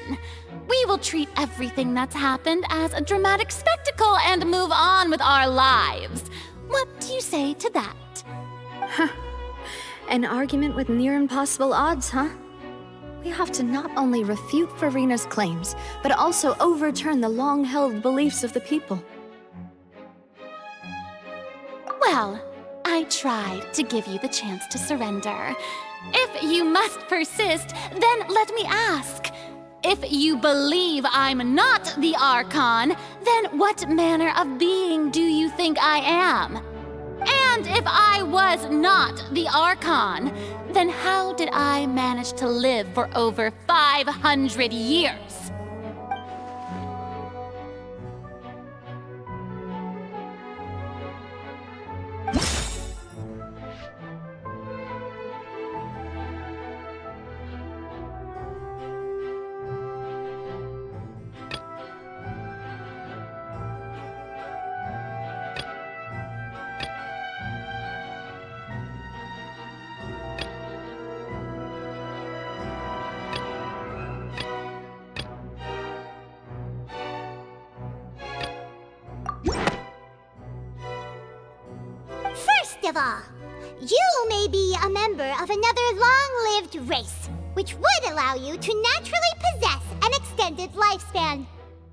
We will treat everything that's happened as a dramatic spectacle and move on with our lives. What do you say to that? Huh. An argument with near impossible odds, huh? We have to not only refute Farina's claims, but also overturn the long-held beliefs of the people. Well, I tried to give you the chance to surrender. If you must persist, then let me ask. If you believe I'm not the Archon, then what manner of being do you think I am? And if I was not the Archon, then how did I manage to live for over 500 years? First of all, you may be a member of another long-lived race, which would allow you to naturally possess an extended lifespan.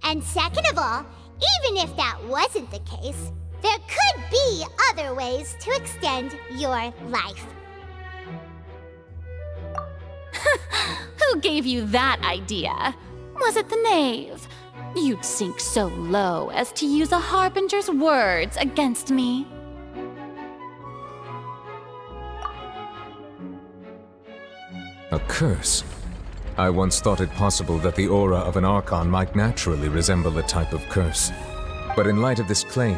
And second of all, even if that wasn't the case, there could be other ways to extend your life. Who gave you that idea? Was it the knave? You'd sink so low as to use a harbinger's words against me. A curse? I once thought it possible that the aura of an Archon might naturally resemble a type of curse. But in light of this claim,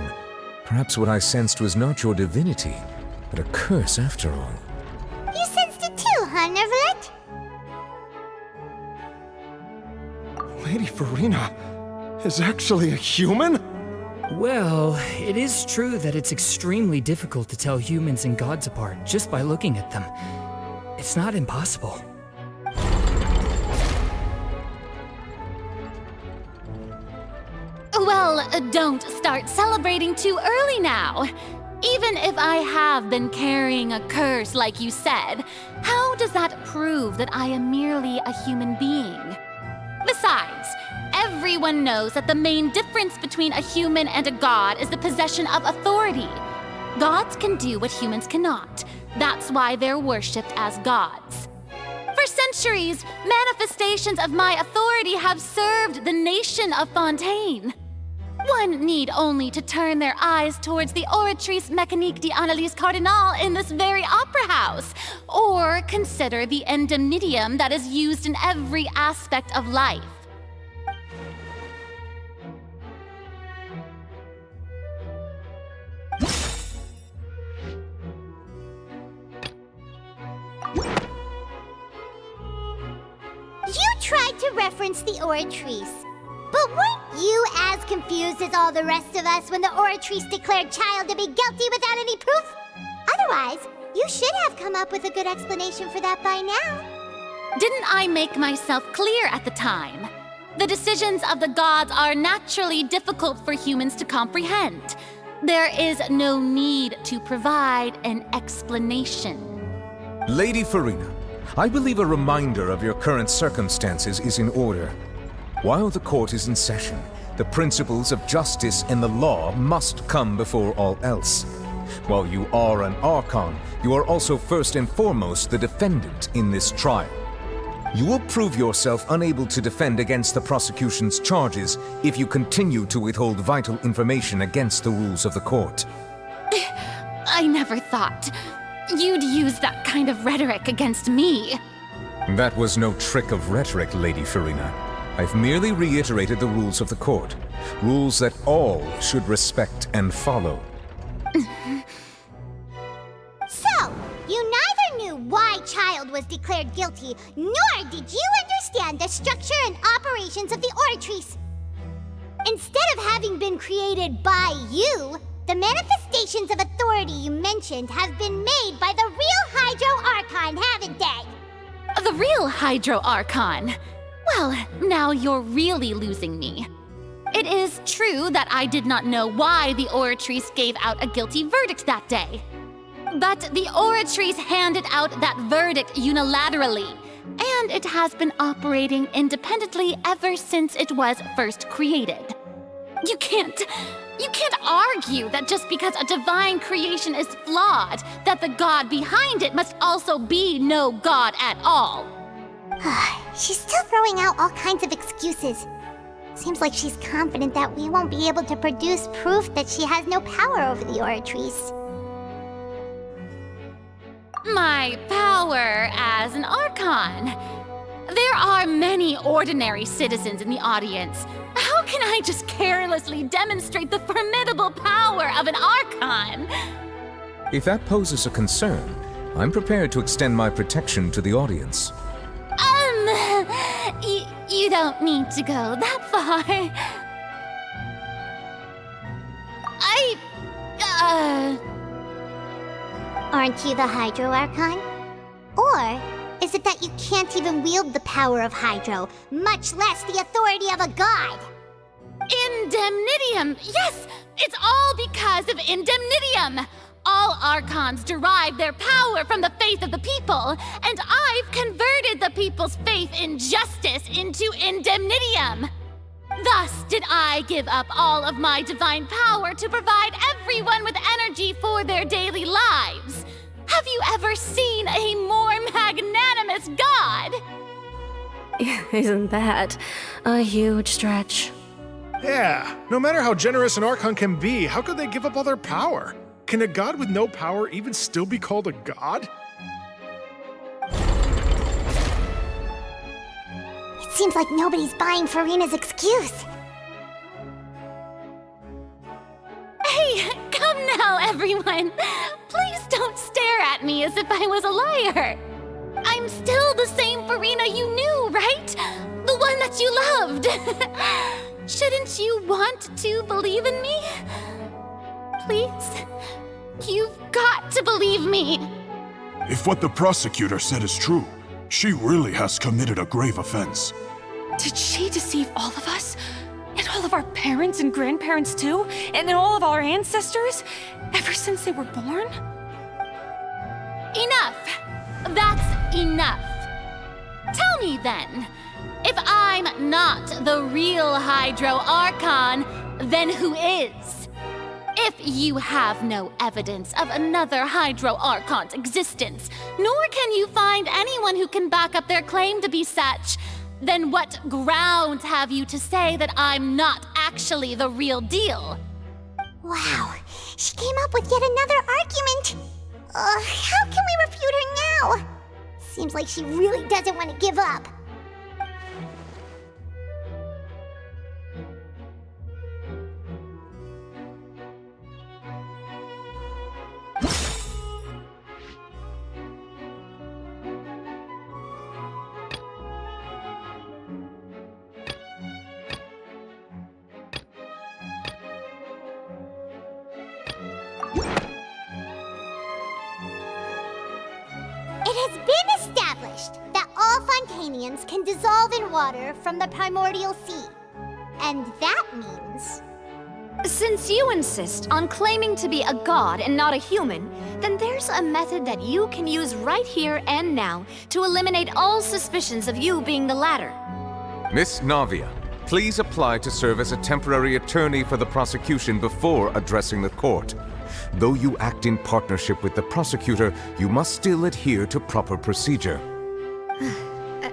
perhaps what I sensed was not your divinity, but a curse after all. You sensed it too, huh, Nervylette? Lady Farina is actually a human? Well, it is true that it's extremely difficult to tell humans and gods apart just by looking at them. It's not impossible. Well, don't start celebrating too early now. Even if I have been carrying a curse like you said, how does that prove that I am merely a human being? Besides, everyone knows that the main difference between a human and a god is the possession of authority. Gods can do what humans cannot. That's why they're worshipped as gods. For centuries, manifestations of my authority have served the nation of Fontaine. One need only to turn their eyes towards the Oratrice Mécanique d'Analyse Cardinal in this very opera house, or consider the indemnitium that is used in every aspect of life. You tried to reference the Oratrice. But weren't you as confused as all the rest of us when the Oratrice declared Child to be guilty without any proof? Otherwise, you should have come up with a good explanation for that by now. Didn't I make myself clear at the time? The decisions of the gods are naturally difficult for humans to comprehend. There is no need to provide an explanation. Lady Farina, I believe a reminder of your current circumstances is in order. While the court is in session, the principles of justice and the law must come before all else. While you are an Archon, you are also first and foremost the defendant in this trial. You will prove yourself unable to defend against the prosecution's charges if you continue to withhold vital information against the rules of the court. I never thought you'd use that kind of rhetoric against me. That was no trick of rhetoric, Lady Farina. I've merely reiterated the rules of the court. Rules that all should respect and follow. So, you neither knew why Child was declared guilty, nor did you understand the structure and operations of the Oratrice. Instead of having been created by you, the manifestations of authority you mentioned have been made by the real Hydro Archon, haven't they? The real Hydro Archon? Well, now you're really losing me. It is true that I did not know why the Oratrice gave out a guilty verdict that day. But the Oratrice handed out that verdict unilaterally, and it has been operating independently ever since it was first created. You can't argue that just because a divine creation is flawed, that the god behind it must also be no god at all. She's still throwing out all kinds of excuses. Seems like she's confident that we won't be able to produce proof that she has no power over the Oratrice. My power as an Archon. There are many ordinary citizens in the audience. How can I just carelessly demonstrate the formidable power of an Archon? If that poses a concern, I'm prepared to extend my protection to the audience. You don't need to go that far. Aren't you the Hydro Archon? Or is it that you can't even wield the power of Hydro, much less the authority of a god? Indemnitium! Yes! It's all because of Indemnitium! All Archons derive their power from the faith of the people, and I've converted the people's faith in justice into Indemnitium. Thus did I give up all of my divine power to provide everyone with energy for their daily lives. Have you ever seen a more magnanimous god? Isn't that a huge stretch? Yeah, no matter how generous an Archon can be, how could they give up all their power? Can a god with no power even still be called a god? It seems like nobody's buying Farina's excuse. Hey, come now, everyone! Please don't stare at me as if I was a liar! I'm still the same Farina you knew, right? The one that you loved! Shouldn't you want to believe in me? Please? You've got to believe me! If what the prosecutor said is true, she really has committed a grave offense. Did she deceive all of us? And all of our parents and grandparents too? And all of our ancestors? Ever since they were born? Enough! That's enough! Tell me then, if I'm not the real Hydro Archon, then who is? If you have no evidence of another Hydro Archon's existence, nor can you find anyone who can back up their claim to be such, then what grounds have you to say that I'm not actually the real deal? Wow, she came up with yet another argument. How can we refute her now? Seems like she really doesn't want to give up. It has been established that all Fontanians can dissolve in water from the primordial sea. And that means... Since you insist on claiming to be a god and not a human, then there's a method that you can use right here and now to eliminate all suspicions of you being the latter. Miss Navia, please apply to serve as a temporary attorney for the prosecution before addressing the court. Though you act in partnership with the prosecutor, you must still adhere to proper procedure.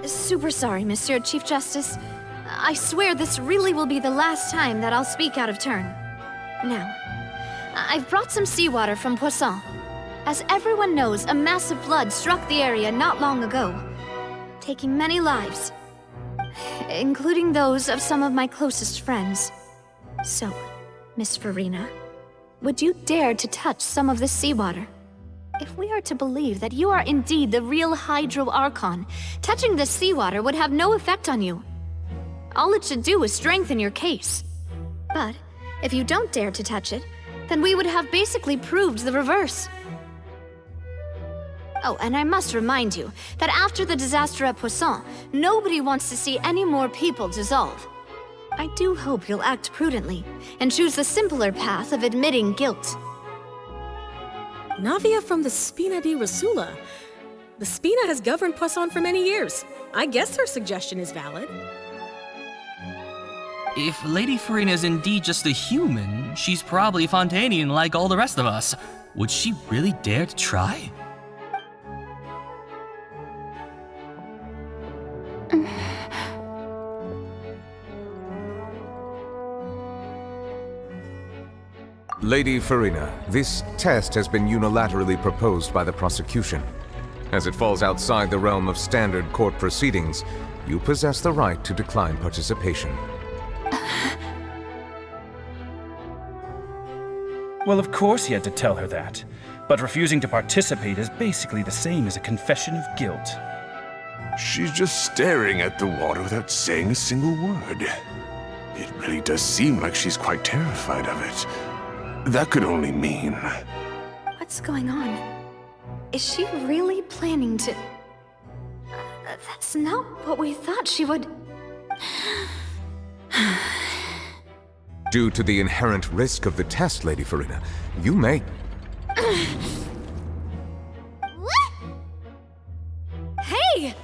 Super sorry, Monsieur Chief Justice. I swear this really will be the last time that I'll speak out of turn. Now, I've brought some seawater from Poisson. As everyone knows, a massive flood struck the area not long ago, taking many lives, including those of some of my closest friends. So, Miss Farina, would you dare to touch some of this seawater? If we are to believe that you are indeed the real Hydro Archon, touching this seawater would have no effect on you. All it should do is strengthen your case. But if you don't dare to touch it, then we would have basically proved the reverse. Oh, and I must remind you that after the disaster at Poisson, nobody wants to see any more people dissolve. I do hope you'll act prudently and choose the simpler path of admitting guilt. Navia from the Spina di Rasula. The Spina has governed Poisson for many years. I guess her suggestion is valid. If Lady Farina is indeed just a human, she's probably Fontanian like all the rest of us. Would she really dare to try? Lady Farina, this test has been unilaterally proposed by the prosecution. As it falls outside the realm of standard court proceedings, you possess the right to decline participation. Well, of course he had to tell her that. But refusing to participate is basically the same as a confession of guilt. She's just staring at the water without saying a single word. It really does seem like she's quite terrified of it. That could only mean... What's going on? Is she really planning to... That's not what we thought she would... Due to the inherent risk of the test, Lady Farina, you may... Hey!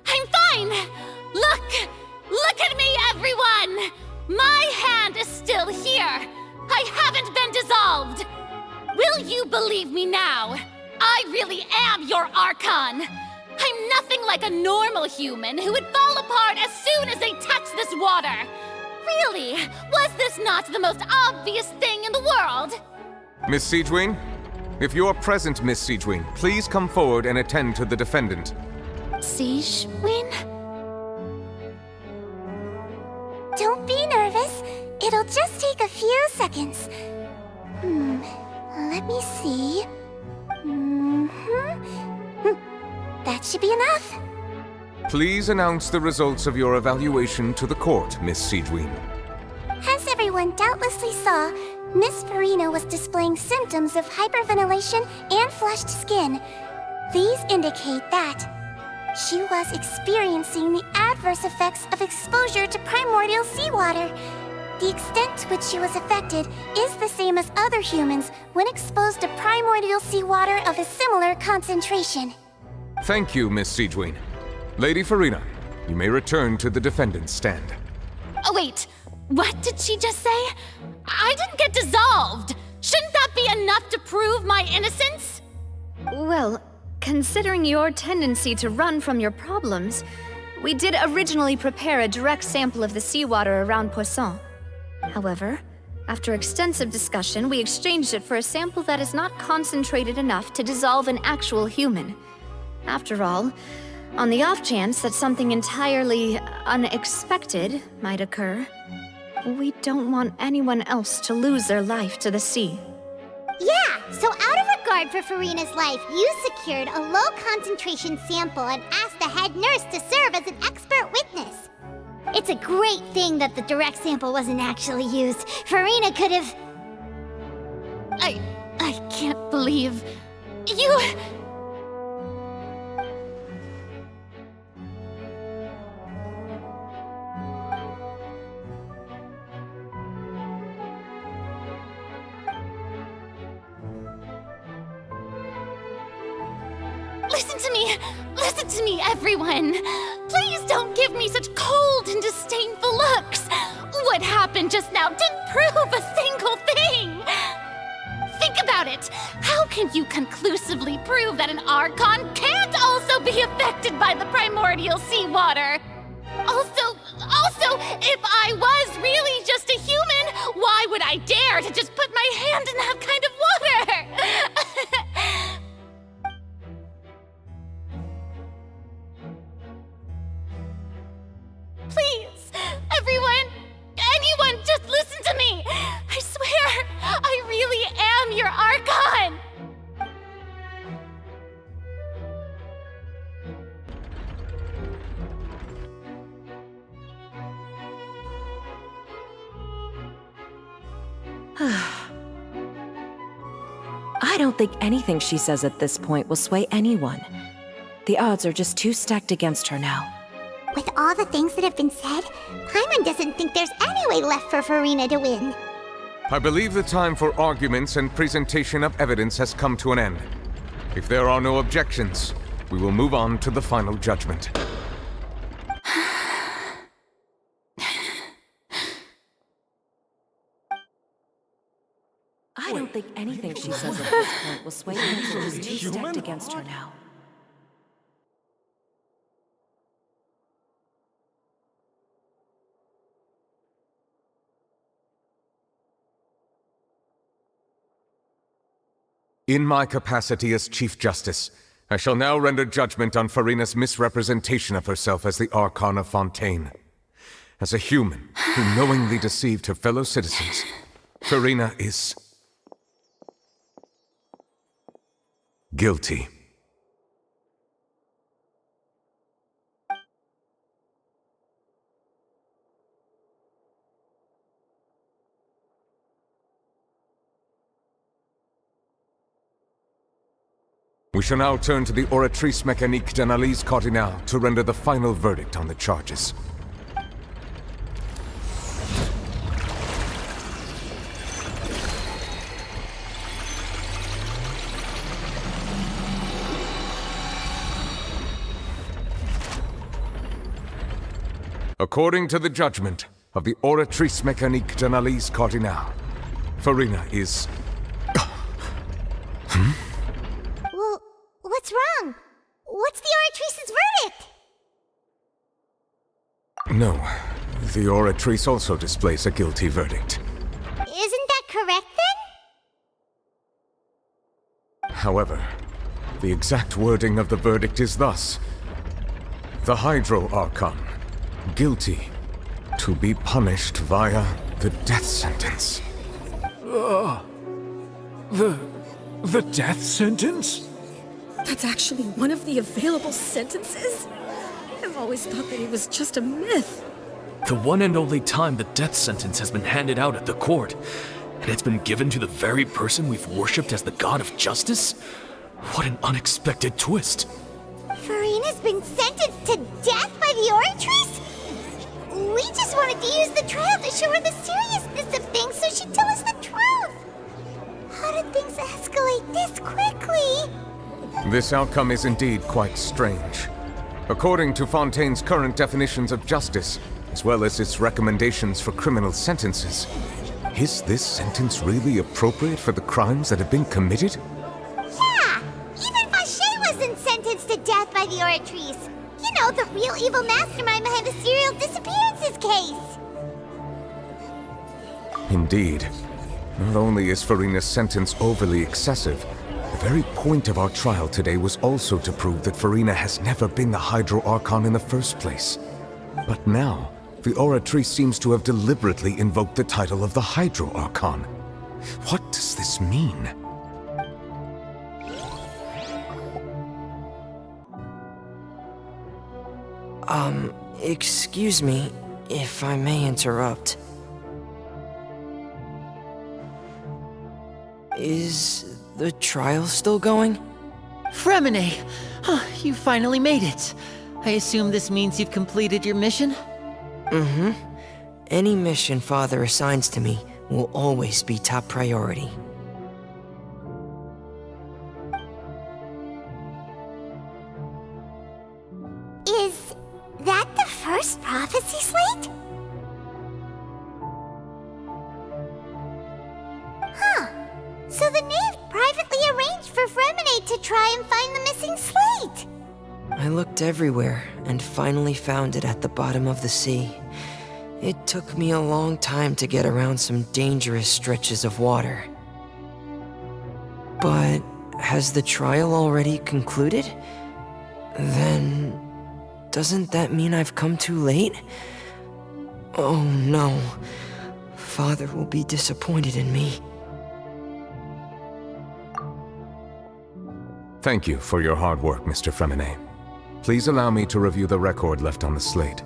I'm fine! Look at me, everyone! My hand is still here! I haven't been dissolved! Will you believe me now? I really am your Archon! I'm nothing like a normal human who would fall apart as soon as they touch this water! Really, was this not the most obvious thing in the world? Miss Siegewing? If you are present, Miss Siegewing, please come forward and attend to the defendant. Siegewing? Don't be nervous. It'll just take a few seconds. Let me see. That should be enough. Please announce the results of your evaluation to the court, Miss Siegewien. As everyone doubtlessly saw, Miss Farina was displaying symptoms of hyperventilation and flushed skin. These indicate that she was experiencing the adverse effects of exposure to primordial seawater. The extent to which she was affected is the same as other humans when exposed to primordial seawater of a similar concentration. Thank you, Miss Siegewien. Lady Farina, you may return to the defendant's stand. Oh, wait. What did she just say? I didn't get dissolved. Shouldn't that be enough to prove my innocence? Well, considering your tendency to run from your problems, we did originally prepare a direct sample of the seawater around Poisson. However, after extensive discussion, we exchanged it for a sample that is not concentrated enough to dissolve an actual human. After all, on the off chance that something entirely unexpected might occur, we don't want anyone else to lose their life to the sea. Yeah, so out of regard for Farina's life, you secured a low-concentration sample and asked the head nurse to serve as an expert witness. It's a great thing that the direct sample wasn't actually used. Farina could have... I can't believe... you... Listen to me, everyone! Please don't give me such cold and disdainful looks! What happened just now didn't prove a single thing! Think about it! How can you conclusively prove that an Archon can't also be affected by the primordial seawater? Also, if I was really just a human, why would I dare to just put my hand in that kind of water? Please, everyone, anyone, just listen to me! I swear, I really am your Archon! I don't think anything she says at this point will sway anyone. The odds are just too stacked against her now. With all the things that have been said, Paimon doesn't think there's any way left for Farina to win. I believe the time for arguments and presentation of evidence has come to an end. If there are no objections, we will move on to the final judgment. I don't think anything she says at this point will sway anyone. She's too stacked against her now. In my capacity as Chief Justice, I shall now render judgment on Farina's misrepresentation of herself as the Archon of Fontaine. As a human who knowingly deceived her fellow citizens, Farina is... guilty. We shall now turn to the Oratrice Mécanique d'Analyse Cardinale to render the final verdict on the charges. According to the judgment of the Oratrice Mécanique d'Analyse Cardinale, Farina is... Well, what's wrong? What's the Oratrice's verdict? No, the Oratrice also displays a guilty verdict. Isn't that correct then? However, the exact wording of the verdict is thus: the Hydro Archon, guilty, to be punished via the death sentence. The death sentence? That's actually one of the available sentences? I've always thought that he was just a myth. The one and only time the death sentence has been handed out at the court, and it's been given to the very person we've worshipped as the god of justice? What an unexpected twist. Furina's been sentenced to death by the Oratrice? We just wanted to use the trial to show her the seriousness of things so she'd tell us the truth. How did things escalate this quickly? This outcome is indeed quite strange. According to Fontaine's current definitions of justice, as well as its recommendations for criminal sentences, is this sentence really appropriate for the crimes that have been committed? Yeah! Even Fauché wasn't sentenced to death by the Oratrice. You know, the real evil mastermind behind the serial disappearances case. Indeed. Not only is Furina's sentence overly excessive, the very point of our trial today was also to prove that Furina has never been the Hydro Archon in the first place. But now, the Oratrice seems to have deliberately invoked the title of the Hydro Archon. What does this mean? Excuse me, if I may interrupt. Is the trial still going? Fremine! You finally made it. I assume this means you've completed your mission? Mm-hmm. Any mission Father assigns to me will always be top priority. Is that the first prophecy slate? Huh. So the knave privately arranged for Fremine to try and find the missing slate. I looked everywhere and finally found it at the bottom of the sea. It took me a long time to get around some dangerous stretches of water. But has the trial already concluded? Then doesn't that mean I've come too late? Oh no. Father will be disappointed in me. Thank you for your hard work, Mr. Fremine. Please allow me to review the record left on the slate.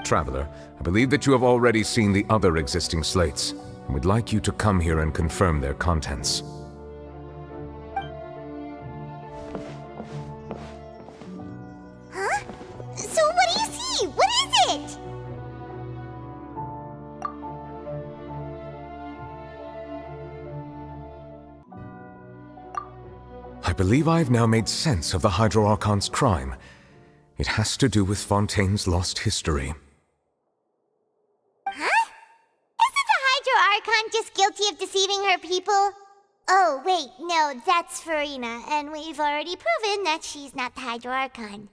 Traveler, I believe that you have already seen the other existing slates, and would like you to come here and confirm their contents. Huh? So what do you see? What is it? I believe I've now made sense of the Hydro Archon's crime. It has to do with Fontaine's lost history. Huh? Isn't the Hydro Archon just guilty of deceiving her people? Oh, wait, no, that's Furina, and we've already proven that she's not the Hydro Archon.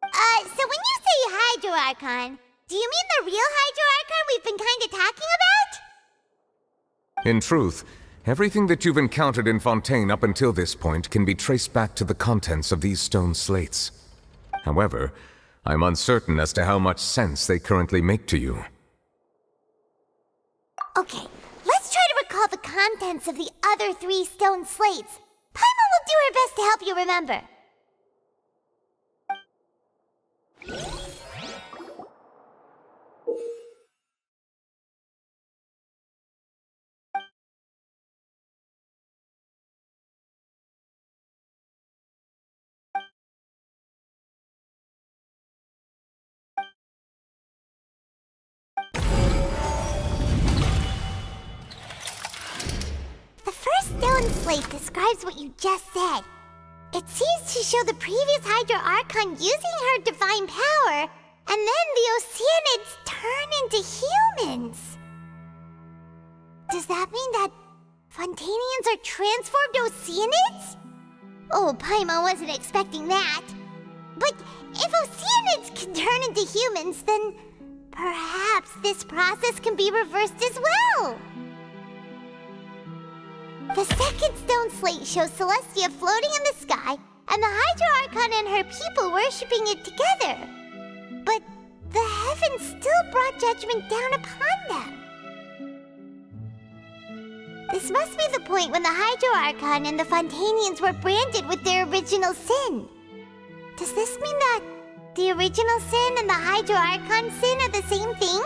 So when you say Hydro Archon, do you mean the real Hydro Archon we've been kinda talking about? In truth, everything that you've encountered in Fontaine up until this point can be traced back to the contents of these stone slates. However, I'm uncertain as to how much sense they currently make to you. Okay, let's try to recall the contents of the other 3 stone slates. Paimon will do her best to help you remember. The first stone slate describes what you just said. It seems to show the previous Hydro Archon using her divine power, and then the Oceanids turn into humans. Does that mean that Fontanians are transformed Oceanids? Oh, Paimon wasn't expecting that. But if Oceanids can turn into humans, then perhaps this process can be reversed as well. The second stone slate shows Celestia floating in the sky, and the Hydro Archon and her people worshipping it together. But the heavens still brought judgment down upon them. This must be the point when the Hydro Archon and the Fontanians were branded with their original sin. Does this mean that the original sin and the Hydro Archon sin are the same thing?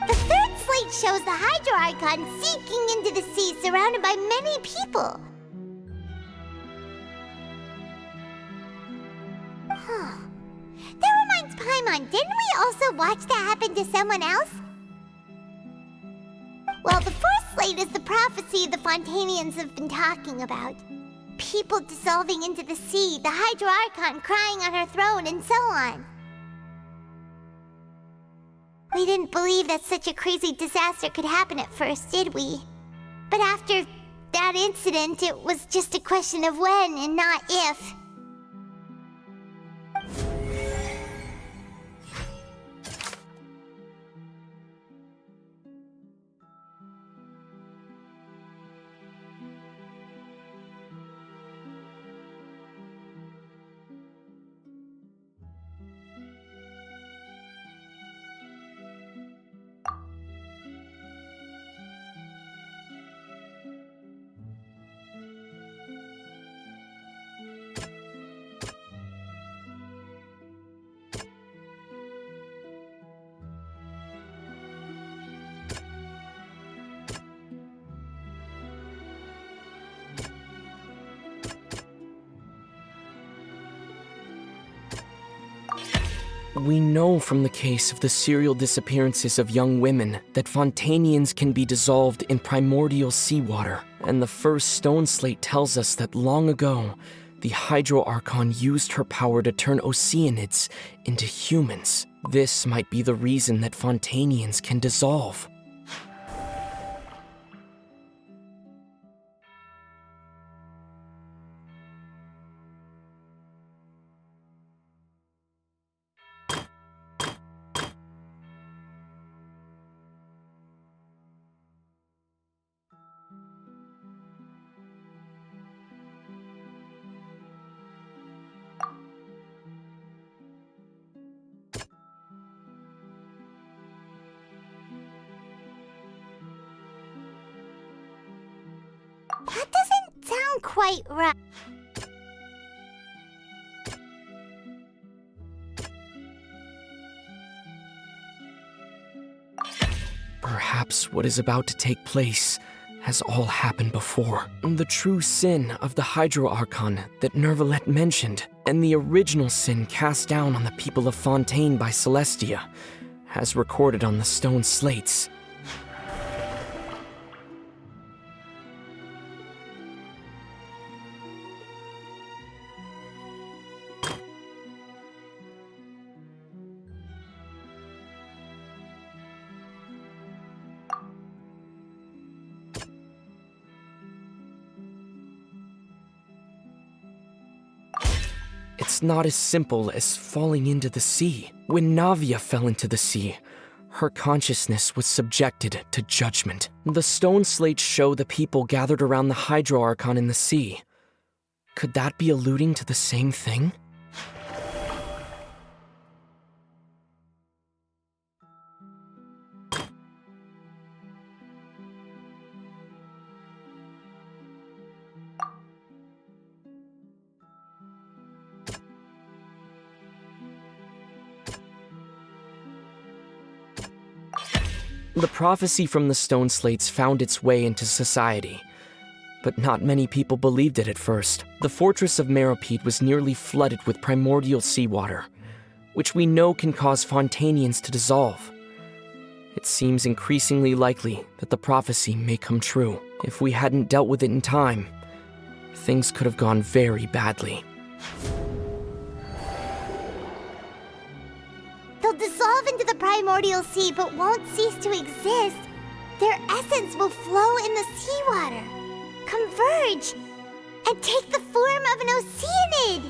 The third slate shows the Hydro Archon sinking into the sea surrounded by many people. That reminds Paimon, didn't we also watch that happen to someone else? Well, the fourth slate is the prophecy the Fontanians have been talking about. People dissolving into the sea, the Hydro Archon crying on her throne, and so on. We didn't believe that such a crazy disaster could happen at first, did we? But after that incident, it was just a question of when and not if. We know from the case of the serial disappearances of young women that Fontanians can be dissolved in primordial seawater, and the first stone slate tells us that long ago, the Hydro Archon used her power to turn Oceanids into humans. This might be the reason that Fontanians can dissolve. That doesn't sound quite right. Perhaps what is about to take place has all happened before. The true sin of the Hydro Archon that Nervalet mentioned, and the original sin cast down on the people of Fontaine by Celestia, as recorded on the stone slates. It's not as simple as falling into the sea. When Navia fell into the sea, her consciousness was subjected to judgment. The stone slates show the people gathered around the Hydro Archon in the sea. Could that be alluding to the same thing? The prophecy from the stone slates found its way into society, but not many people believed it at first. The fortress of Meropide was nearly flooded with primordial seawater, which we know can cause Fontanians to dissolve. It seems increasingly likely that the prophecy may come true. If we hadn't dealt with it in time, things could have gone very badly. They'll dissolve into the primordial sea but won't cease to exist. Their essence will flow in the seawater, converge, and take the form of an Oceanid.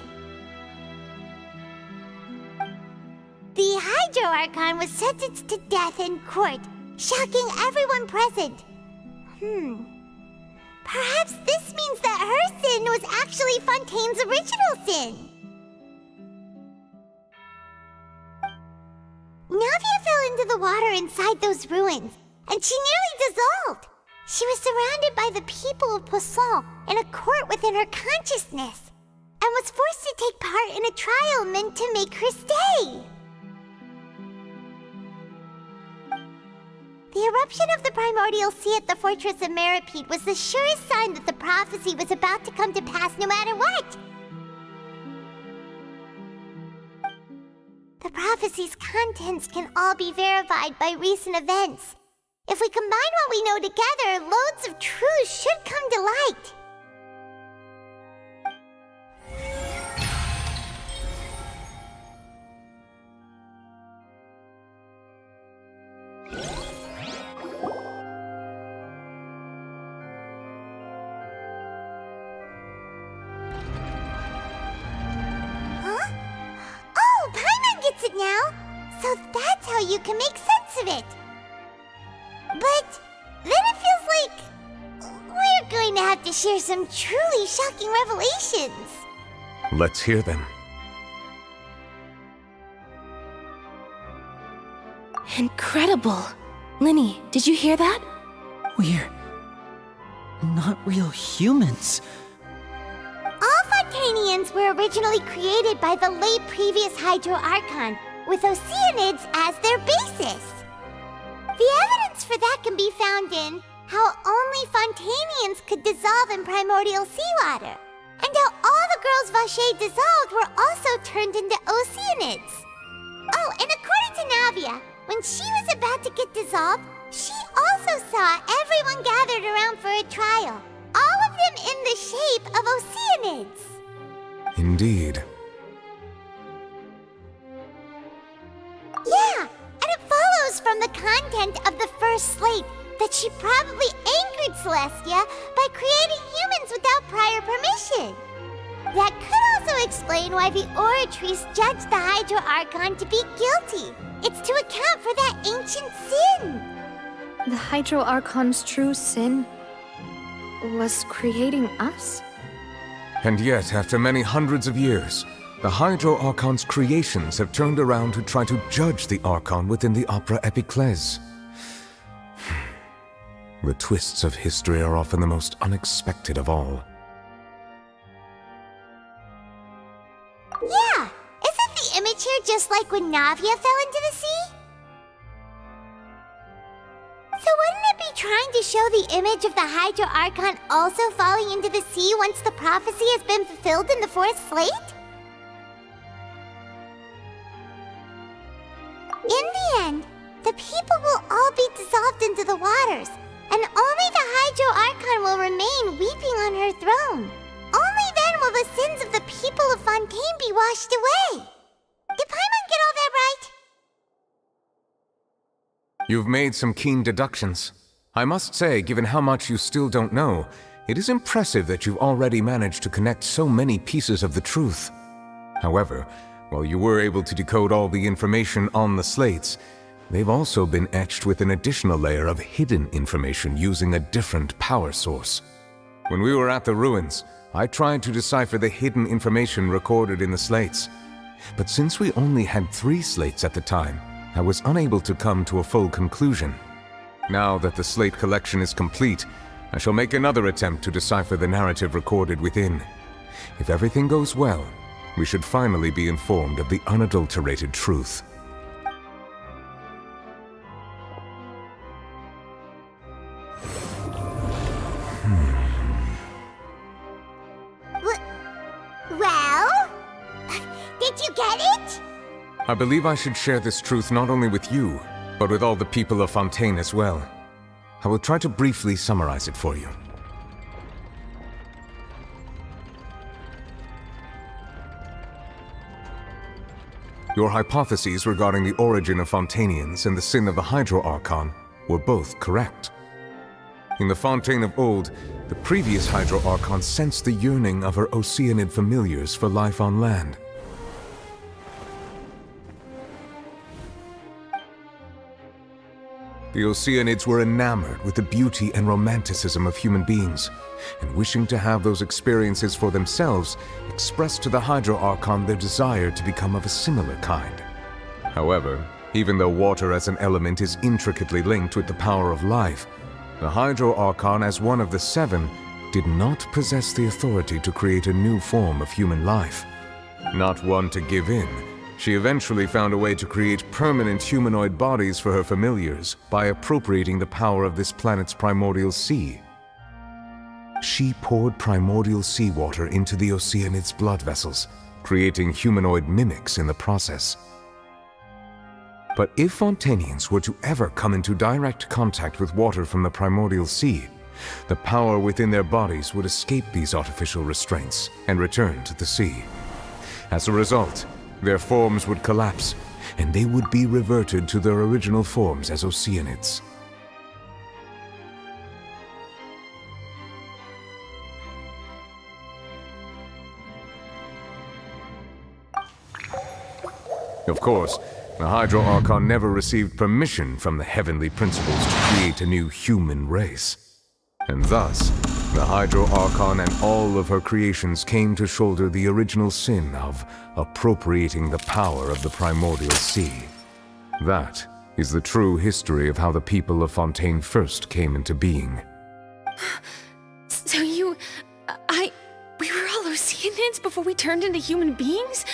The Hydro Archon was sentenced to death in court, shocking everyone present. Perhaps this means that her sin was actually Fontaine's original sin. the water inside those ruins, and she nearly dissolved. She was surrounded by the people of Poisson in a court within her consciousness, and was forced to take part in a trial meant to make her stay. The eruption of the primordial sea at the fortress of Meripede was the surest sign that the prophecy was about to come to pass no matter what. The prophecy's contents can all be verified by recent events. If we combine what we know together, loads of truth should come to light. It now, so that's how you can make sense of it. But then it feels like we're going to have to share some truly shocking revelations. Let's hear them. Incredible. Linny, did you hear that? We're not real humans. All Fontanians were originally created by the late previous Hydro Archon, with Oceanids as their basis. The evidence for that can be found in how only Fontanians could dissolve in primordial seawater, and how all the girls Vacher dissolved were also turned into Oceanids. Oh, and according to Navia, when she was about to get dissolved, she also saw everyone gathered around for a trial, all of them in the shape of Oceanids. Indeed. Yeah, and it follows from the content of the first slate that she probably angered Celestia by creating humans without prior permission. That could also explain why the Oratrice judged the Hydro Archon to be guilty. It's to account for that ancient sin. The Hydro Archon's true sin was creating us? And yet, after many hundreds of years, the Hydro Archon's creations have turned around to try to judge the Archon within the Opera Epiclese. The twists of history are often the most unexpected of all. Yeah, isn't the image here just like when Navia fell into the sea? So wouldn't it be trying to show the image of the Hydro Archon also falling into the sea once the prophecy has been fulfilled in the fourth slate? In the end, the people will all be dissolved into the waters, and only the Hydro Archon will remain weeping on her throne. Only then will the sins of the people of Fontaine be washed away. Did Paimon get all that right? You've made some keen deductions. I must say, given how much you still don't know, it is impressive that you've already managed to connect so many pieces of the truth. However, while you were able to decode all the information on the slates, they've also been etched with an additional layer of hidden information using a different power source. When we were at the ruins, I tried to decipher the hidden information recorded in the slates. But since we only had 3 slates at the time, I was unable to come to a full conclusion. Now that the slate collection is complete, I shall make another attempt to decipher the narrative recorded within. If everything goes well, we should finally be informed of the unadulterated truth. Well? Did you get it? I believe I should share this truth not only with you, but with all the people of Fontaine as well. I will try to briefly summarize it for you. Your hypotheses regarding the origin of Fontanians and the sin of the Hydro Archon were both correct. In the Fontaine of old, the previous Hydro Archon sensed the yearning of her Oceanid familiars for life on land. The Oceanids were enamored with the beauty and romanticism of human beings, and wishing to have those experiences for themselves, expressed to the Hydro Archon their desire to become of a similar kind. However, Even though water as an element is intricately linked with the power of life, the Hydro Archon, as one of the 7, did not possess the authority to create a new form of human life. Not one to give in, she eventually found a way to create permanent humanoid bodies for her familiars by appropriating the power of this planet's primordial sea. She poured primordial seawater into the Oceanids' blood vessels, creating humanoid mimics in the process. But if Fontanians were to ever come into direct contact with water from the primordial sea, the power within their bodies would escape these artificial restraints and return to the sea. As a result, their forms would collapse, and they would be reverted to their original forms as Oceanids. Of course, the Hydro Archon never received permission from the heavenly principles to create a new human race. And thus, the Hydro Archon and all of her creations came to shoulder the original sin of appropriating the power of the primordial sea. That is the true history of how the people of Fontaine first came into being. So we were all Oceanids before we turned into human beings?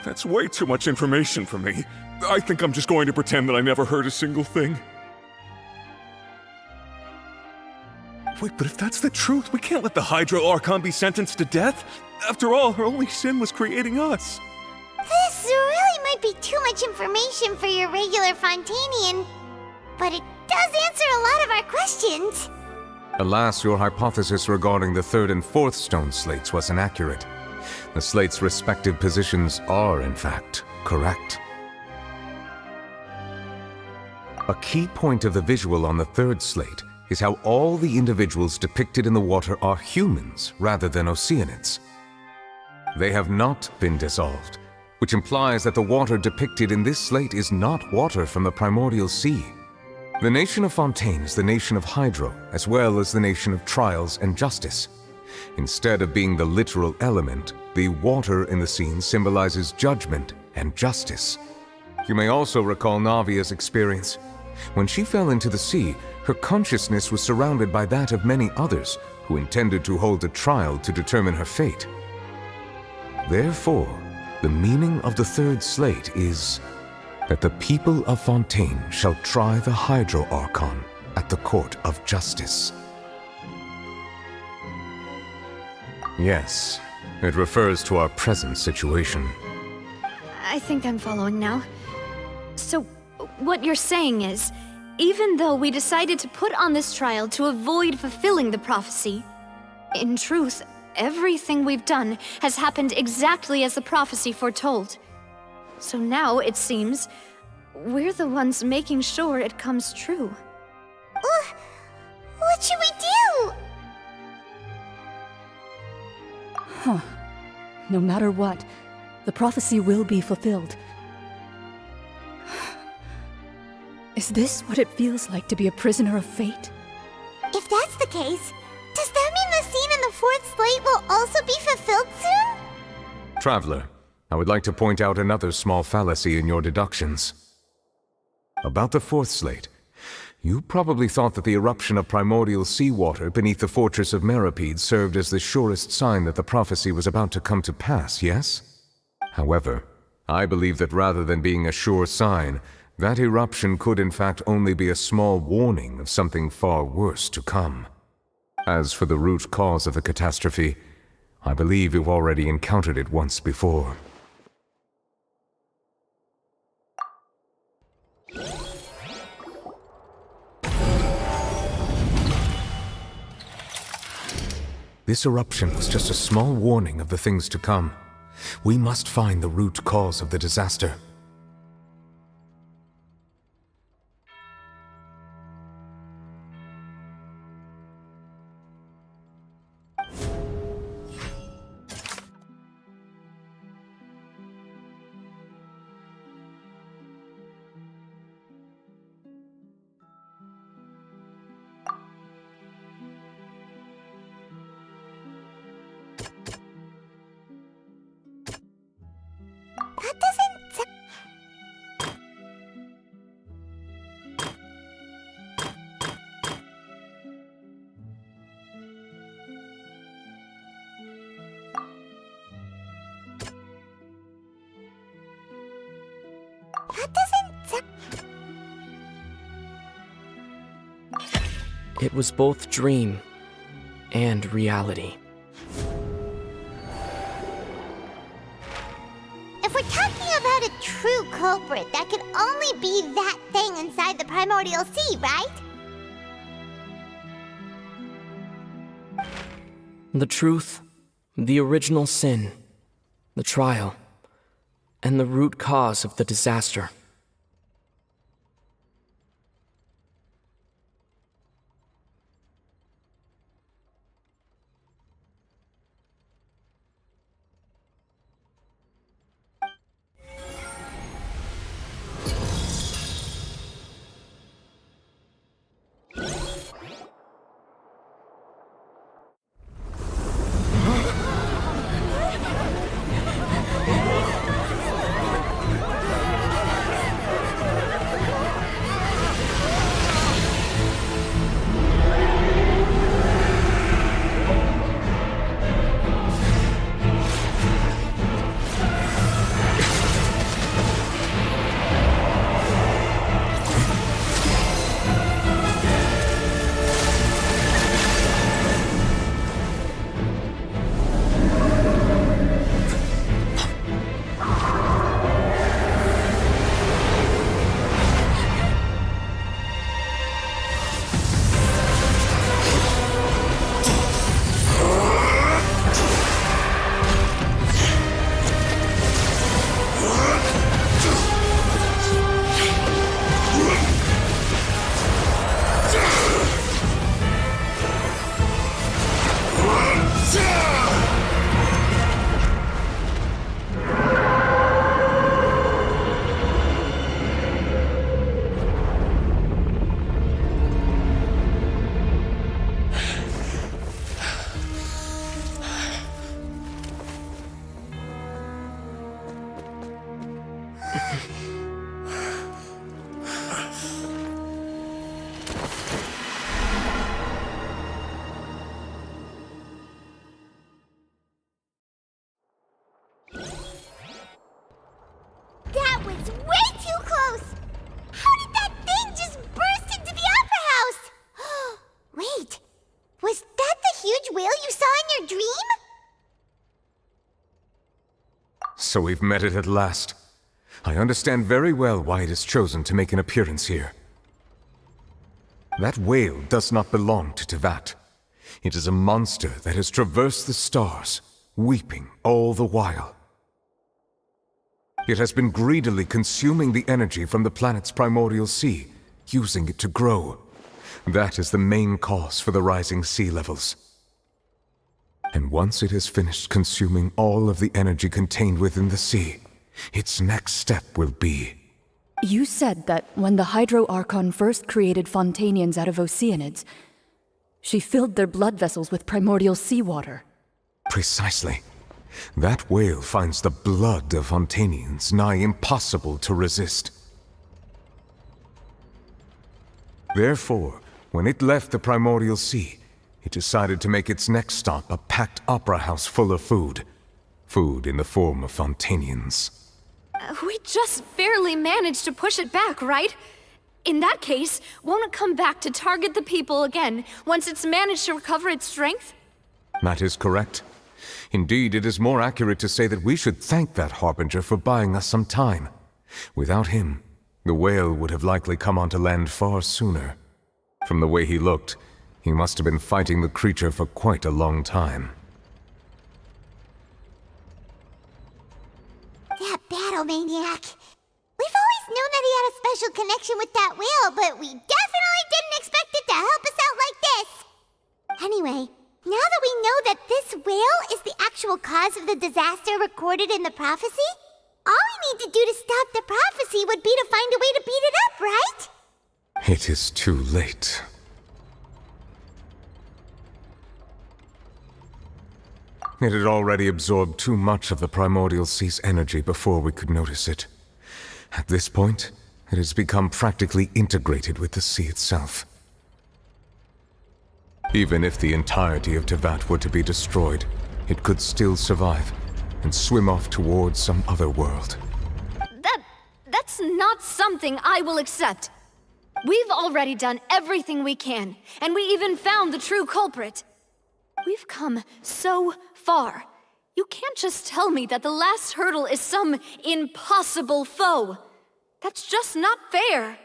That's way too much information for me. I think I'm just going to pretend that I never heard a single thing. Wait, but if that's the truth, we can't let the Hydro Archon be sentenced to death. After all, her only sin was creating us. This really might be too much information for your regular Fontanian, but it does answer a lot of our questions. Alas, your hypothesis regarding the 3rd and 4th stone slates was inaccurate. The slates' respective positions are, in fact, correct. A key point of the visual on the 3rd slate is how all the individuals depicted in the water are humans rather than Oceanids. They have not been dissolved, which implies that the water depicted in this slate is not water from the primordial sea. The nation of Fontaine is the nation of Hydro, as well as the nation of trials and justice. Instead of being the literal element, the water in the scene symbolizes judgment and justice. You may also recall Navia's experience. When she fell into the sea, her consciousness was surrounded by that of many others who intended to hold a trial to determine her fate. Therefore, the meaning of the 3rd slate is that the people of Fontaine shall try the Hydro Archon at the court of justice. Yes, it refers to our present situation. I think I'm following now. So, what you're saying is, even though we decided to put on this trial to avoid fulfilling the prophecy, in truth, everything we've done has happened exactly as the prophecy foretold. So now, it seems, we're the ones making sure it comes true. What should we do? Huh. No matter what, the prophecy will be fulfilled. Is this what it feels like to be a prisoner of fate? If that's the case, does that mean the scene in the 4th slate will also be fulfilled soon? Traveler, I would like to point out another small fallacy in your deductions. About the 4th slate, you probably thought that the eruption of primordial seawater beneath the fortress of Meripede served as the surest sign that the prophecy was about to come to pass, yes? However, I believe that rather than being a sure sign, that eruption could in fact only be a small warning of something far worse to come. As for the root cause of the catastrophe, I believe you've already encountered it once before. This eruption was just a small warning of the things to come. We must find the root cause of the disaster. That doesn't... It was both dream and reality. If we're talking about a true culprit, that could only be that thing inside the primordial sea, right? The truth, the original sin, the trial, and the root cause of the disaster. That was way too close! How did that thing just burst into the Opera House? Wait, was that the huge whale you saw in your dream? So we've met it at last. I understand very well why it has chosen to make an appearance here. That whale does not belong to Teyvat. It is a monster that has traversed the stars, weeping all the while. It has been greedily consuming the energy from the planet's primordial sea, using it to grow. That is the main cause for the rising sea levels. And once it has finished consuming all of the energy contained within the sea, its next step will be... You said that when the Hydro Archon first created Fontanians out of Oceanids, she filled their blood vessels with primordial seawater. Precisely. That whale finds the blood of Fontanians nigh impossible to resist. Therefore, when it left the primordial sea, it decided to make its next stop a packed opera house full of food. Food in the form of Fontanians. We just barely managed to push it back, right? In that case, won't it come back to target the people again once it's managed to recover its strength? That is correct. Indeed, it is more accurate to say that we should thank that Harbinger for buying us some time. Without him, the whale would have likely come onto land far sooner. From the way he looked, he must have been fighting the creature for quite a long time. That battle maniac. We've always known that he had a special connection with that whale, but we definitely didn't expect it to help us out like this. Anyway, now that we know that this whale is the actual cause of the disaster recorded in the prophecy, all we need to do to stop the prophecy would be to find a way to beat it up, right? It is too late. It had already absorbed too much of the primordial sea's energy before we could notice it. At this point, it has become practically integrated with the sea itself. Even if the entirety of Teyvat were to be destroyed, it could still survive and swim off towards some other world. That's not not something I will accept. We've already done everything we can, and we even found the true culprit. We've come so far. You can't just tell me that the last hurdle is some impossible foe. That's just not fair.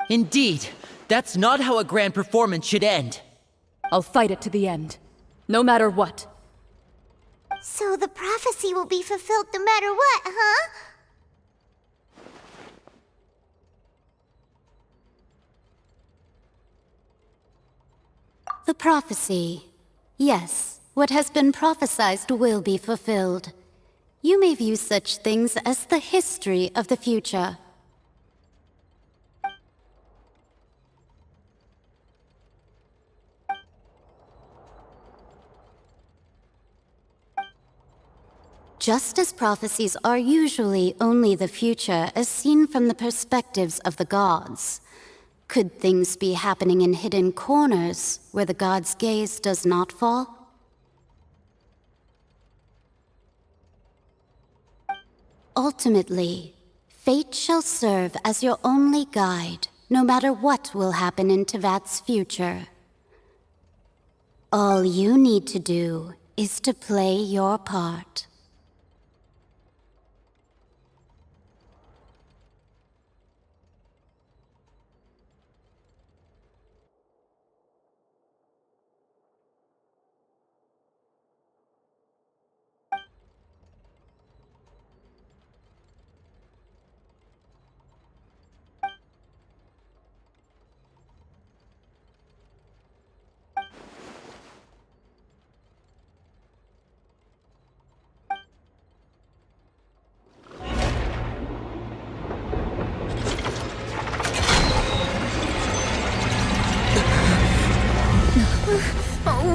Indeed, that's not how a grand performance should end. I'll fight it to the end, no matter what. So the prophecy will be fulfilled no matter what, huh? The prophecy. Yes, what has been prophesied will be fulfilled. You may view such things as the history of the future. Just as prophecies are usually only the future as seen from the perspectives of the gods, could things be happening in hidden corners where the gods' gaze does not fall? Ultimately, fate shall serve as your only guide, no matter what will happen in Tevat's future. All you need to do is to play your part.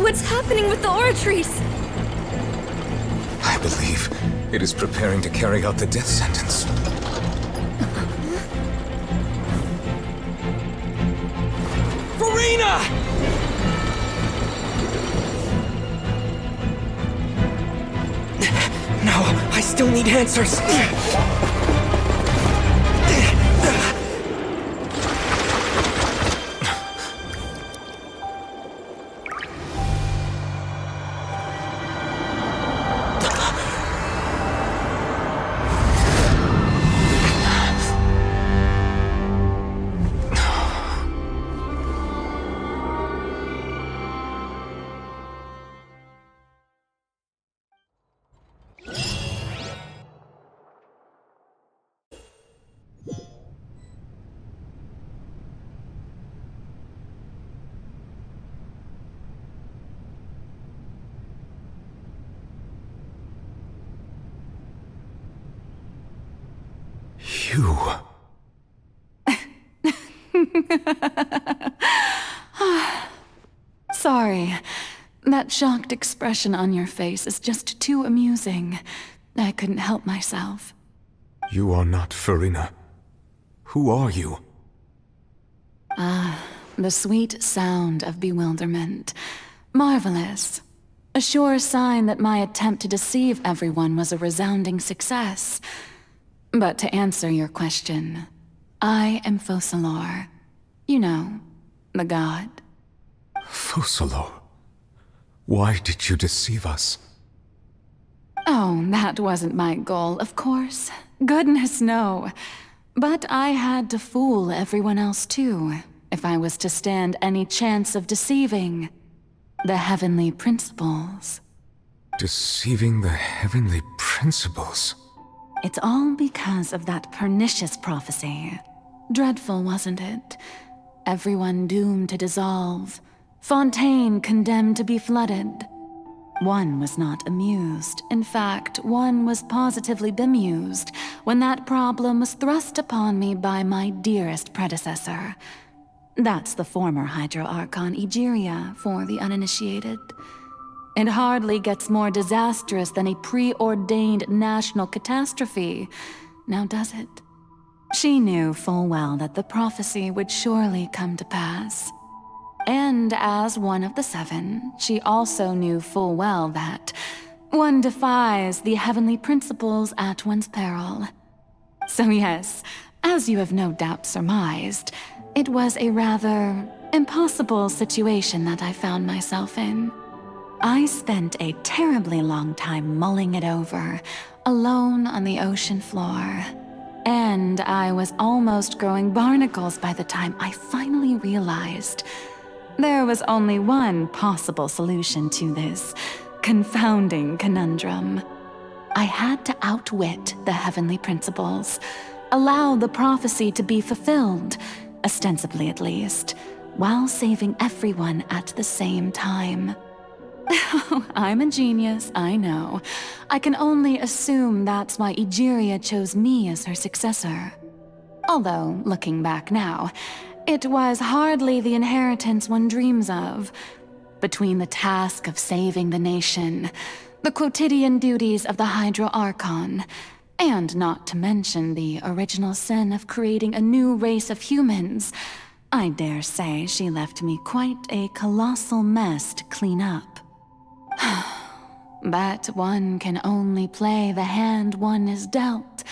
What's happening with the oratories? I believe it is preparing to carry out the death sentence. Farina! No, I still need answers. You... Sorry. That shocked expression on your face is just too amusing. I couldn't help myself. You are not Farina. Who are you? The sweet sound of bewilderment. Marvelous. A sure sign that my attempt to deceive everyone was a resounding success. But to answer your question, I am Focalor. You know, the god. Focalor? Why did you deceive us? Oh, that wasn't my goal, of course. Goodness, no. But I had to fool everyone else too, if I was to stand any chance of deceiving the heavenly principles. Deceiving the heavenly principles? It's all because of that pernicious prophecy. Dreadful, wasn't it? Everyone doomed to dissolve. Fontaine condemned to be flooded. One was not amused. In fact, one was positively bemused when that problem was thrust upon me by my dearest predecessor. That's the former Hydro Archon Egeria for the uninitiated. It hardly gets more disastrous than a preordained national catastrophe, now does it? She knew full well that the prophecy would surely come to pass. And as one of the seven, she also knew full well that one defies the heavenly principles at one's peril. So yes, As you have no doubt surmised, it was a rather impossible situation that I found myself in. I spent a terribly long time mulling it over, alone on the ocean floor. And I was almost growing barnacles by the time I finally realized there was only one possible solution to this confounding conundrum. I had to outwit the heavenly principles, allow the prophecy to be fulfilled, ostensibly at least, while saving everyone at the same time. I'm a genius, I know. I can only assume that's why Egeria chose me as her successor. Although, looking back now, it was hardly the inheritance one dreams of. Between the task of saving the nation, the quotidian duties of the Hydro Archon, and not to mention the original sin of creating a new race of humans, I dare say she left me quite a colossal mess to clean up. But one can only play the hand one is dealt.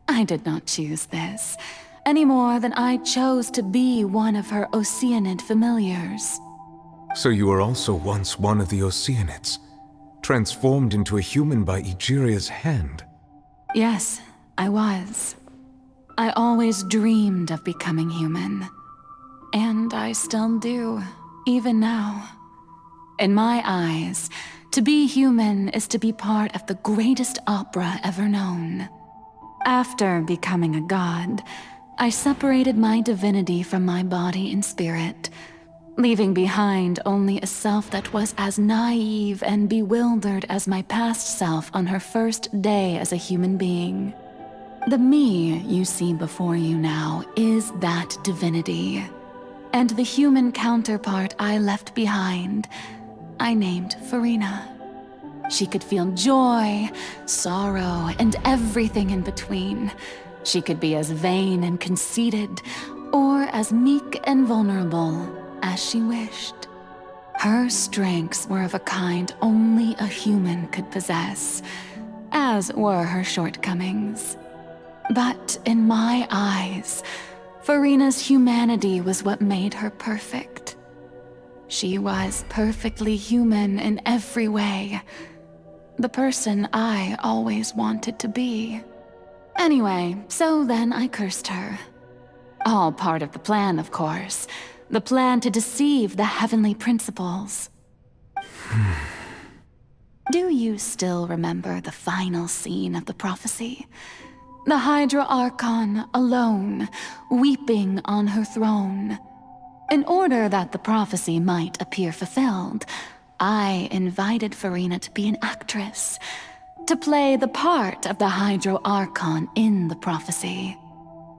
I did not choose this, any more than I chose to be one of her Oceanid familiars. So you were also once one of the Oceanids, transformed into a human by Egeria's hand? Yes, I was. I always dreamed of becoming human. And I still do, even now. In my eyes, to be human is to be part of the greatest opera ever known. After becoming a god, I separated my divinity from my body and spirit, leaving behind only a self that was as naive and bewildered as my past self on her first day as a human being. The me you see before you now is that divinity, and the human counterpart I left behind, I named Farina. She could feel joy, sorrow, and everything in between. She could be as vain and conceited, or as meek and vulnerable as she wished. Her strengths were of a kind only a human could possess, as were her shortcomings. But in my eyes, Farina's humanity was what made her perfect. She was perfectly human in every way. The person I always wanted to be. Anyway, so then I cursed her. All part of the plan, of course. The plan to deceive the heavenly principles. Do you still remember the final scene of the prophecy? The Hydra Archon alone, weeping on her throne. In order that the prophecy might appear fulfilled, I invited Farina to be an actress, to play the part of the Hydro Archon in the prophecy.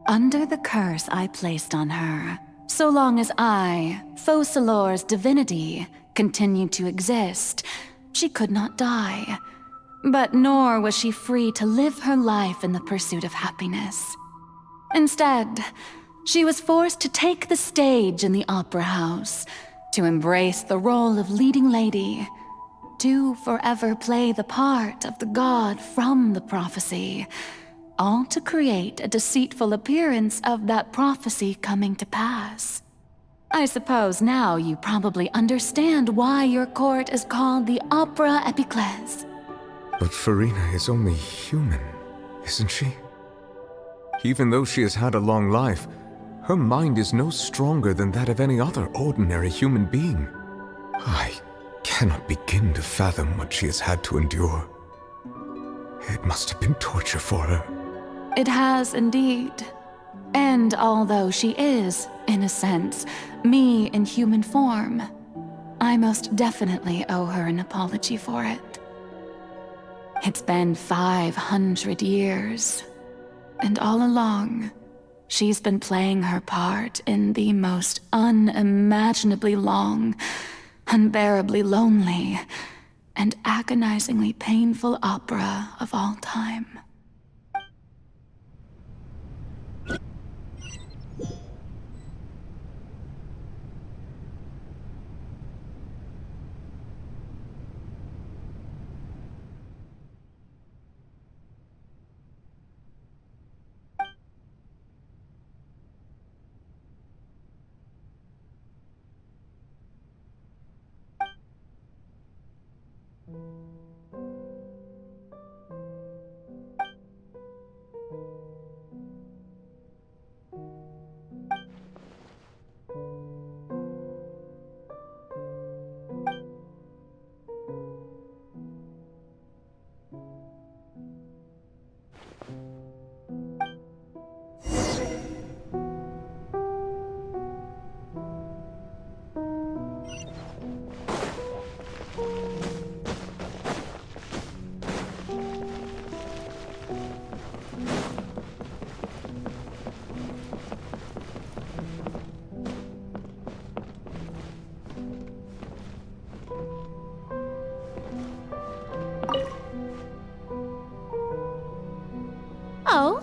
Under the curse I placed on her, so long as I, Focalor's divinity, continued to exist, she could not die. But nor was she free to live her life in the pursuit of happiness. Instead, she was forced to take the stage in the opera house, to embrace the role of leading lady, to forever play the part of the god from the prophecy, all to create a deceitful appearance of that prophecy coming to pass. I suppose now you probably understand why your court is called the Opera Epiclese. But Farina is only human, isn't she? Even though she has had a long life, her mind is no stronger than that of any other ordinary human being. I cannot begin to fathom what she has had to endure. It must have been torture for her. It has indeed. And although she is, in a sense, me in human form, I most definitely owe her an apology for it. It's been 500 years, and all along, she's been playing her part in the most unimaginably long, unbearably lonely, and agonizingly painful opera of all time. Oh?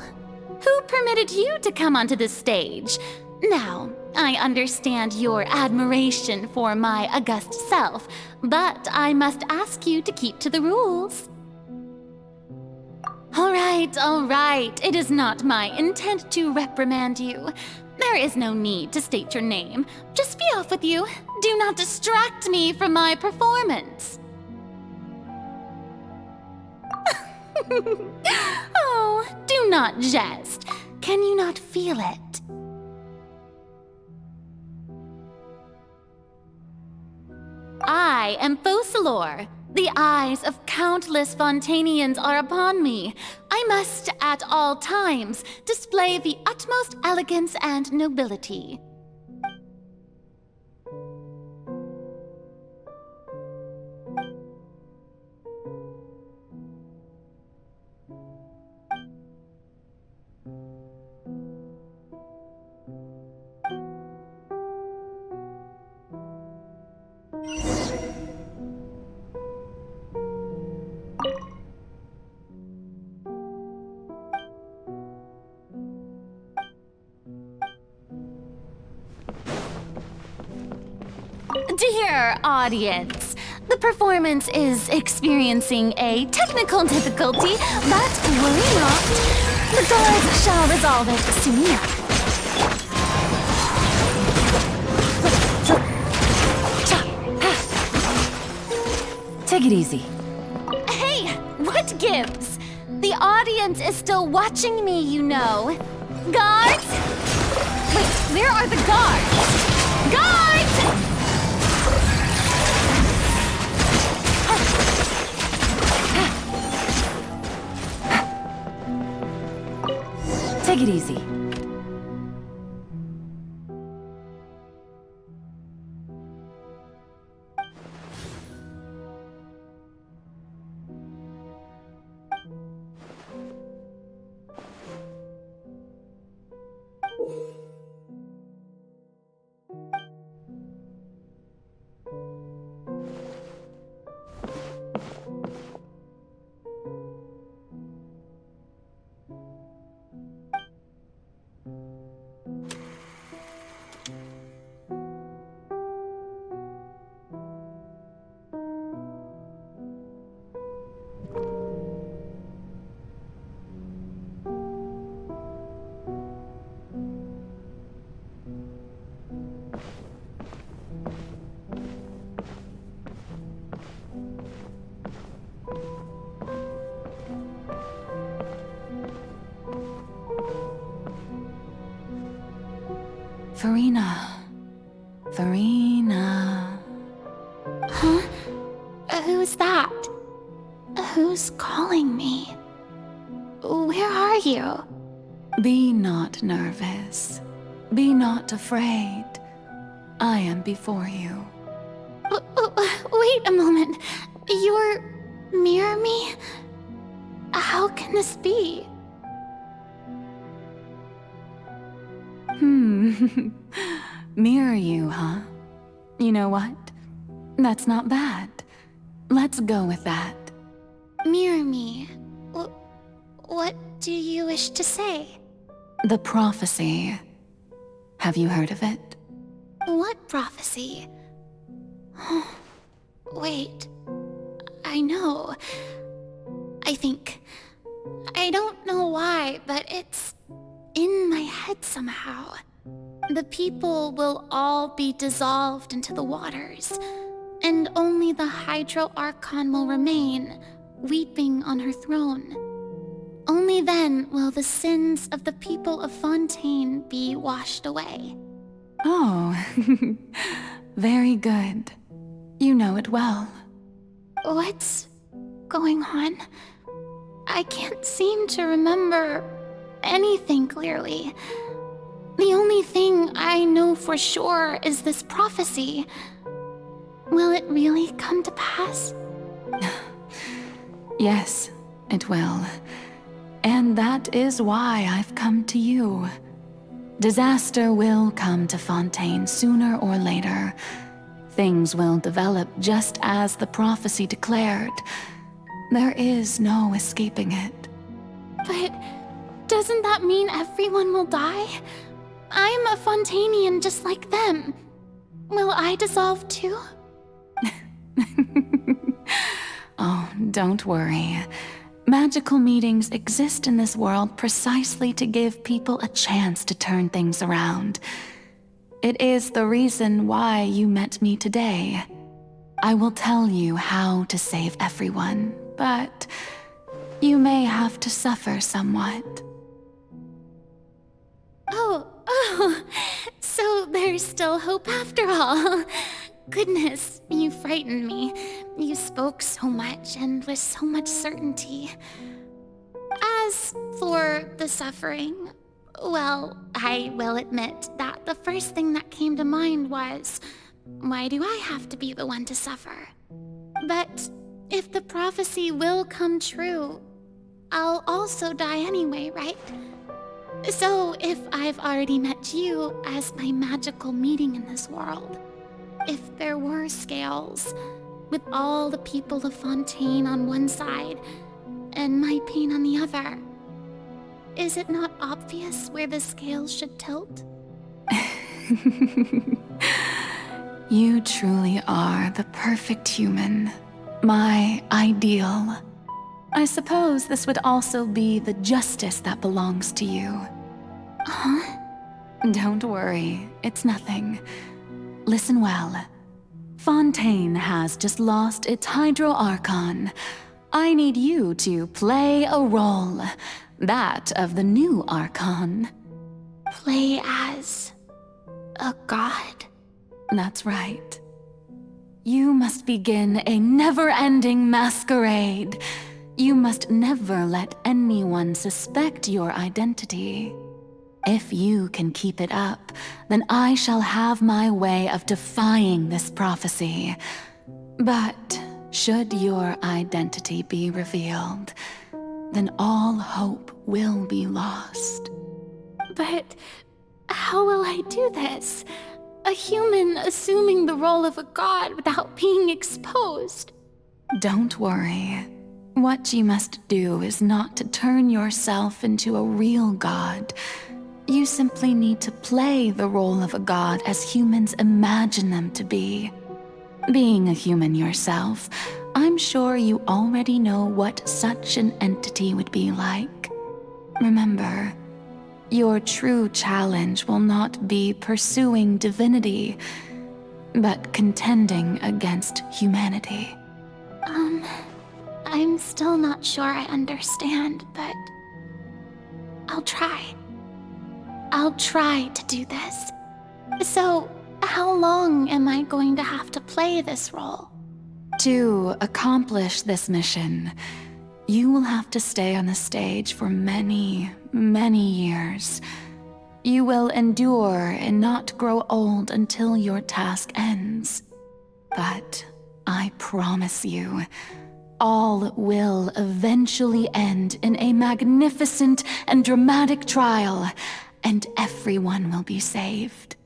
Who permitted you to come onto the stage? Now, I understand your admiration for my august self, but I must ask you to keep to the rules. All right. It is not my intent to reprimand you. There is no need to state your name. Just be off with you. Do not distract me from my performance. Oh, do not jest. Can you not feel it? I am Focalor. The eyes of countless Fontanians are upon me. I must, at all times, display the utmost elegance and nobility. Dear audience, the performance is experiencing a technical difficulty, but worry not. The guards shall resolve it soon enough. Take it easy. Hey, what gives? The audience is still watching me, you know. Guards? Wait, where are the guards? Guards! Take it easy. Farina. Huh? Who's that? Who's calling me? Where are you? Be not nervous. Be not afraid. I am before you. Wait a moment. You're near me? How can this be? Mirror you, huh? You know what? That's not bad. Let's go with that. Mirror me? What do you wish to say? The prophecy. Have you heard of it? What prophecy? Wait. I know. I think. I don't know why, but it's in my head somehow. The people will all be dissolved into the waters, and only the Hydro Archon will remain, weeping on her throne. Only then will the sins of the people of Fontaine be washed away. Oh, very good. You know it well. What's going on? I can't seem to remember anything clearly. The only thing I know for sure is this prophecy. Will it really come to pass? Yes, it will. And that is why I've come to you. Disaster will come to Fontaine sooner or later. Things will develop just as the prophecy declared. There is no escaping it. But Doesn't that mean everyone will die? I'm a Fontanian just like them. Will I dissolve too? Oh, don't worry. Magical meetings exist in this world precisely to give people a chance to turn things around. It is the reason why you met me today. I will tell you how to save everyone, but you may have to suffer somewhat. Oh, so there's still hope after all. Goodness, you frightened me. You spoke so much and with so much certainty. As for the suffering, well, I will admit that the first thing that came to mind was, why do I have to be the one to suffer? But if the prophecy will come true, I'll also die anyway, right? So if I've already met you as my magical meeting in this world, if there were scales, with all the people of Fontaine on one side and my pain on the other, is it not obvious where the scales should tilt? You truly are the perfect human, my ideal. I suppose this would also be the justice that belongs to you. Huh? Don't worry, it's nothing. Listen well. Fontaine has just lost its Hydro Archon. I need you to play a role, that of the new Archon. Play as a god? That's right. You must begin a never-ending masquerade. You must never let anyone suspect your identity. If you can keep it up, then I shall have my way of defying this prophecy. But should your identity be revealed, then all hope will be lost. But how will I do this? A human assuming the role of a god without being exposed? Don't worry. What you must do is not to turn yourself into a real god. You simply need to play the role of a god as humans imagine them to be. Being a human yourself, I'm sure you already know what such an entity would be like. Remember, your true challenge will not be pursuing divinity, but contending against humanity. I'm still not sure I understand, but I'll try. I'll try to do this. So, how long am I going to have to play this role? To accomplish this mission, you will have to stay on the stage for many, many years. You will endure and not grow old until your task ends. But I promise you, all will eventually end in a magnificent and dramatic trial, and everyone will be saved.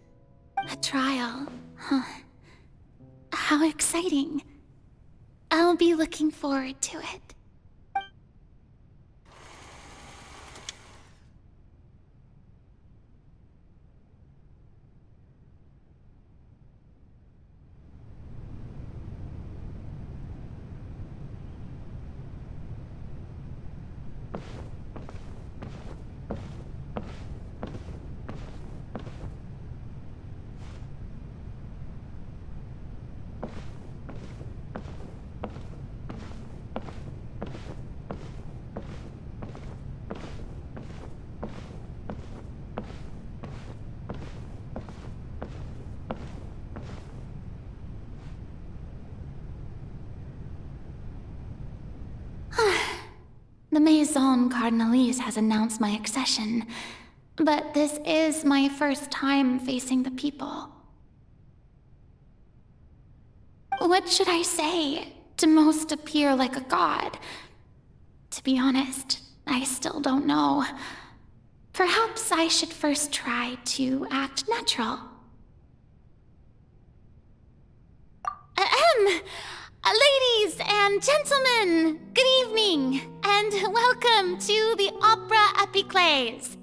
A trial, huh? How exciting. I'll be looking forward to it. The Maison Cardinalise has announced my accession, but this is my first time facing the people. What should I say to most appear like a god? To be honest, I still don't know. Perhaps I should first try to act natural. Ladies and gentlemen, good evening, and welcome to the Opera Epiclese.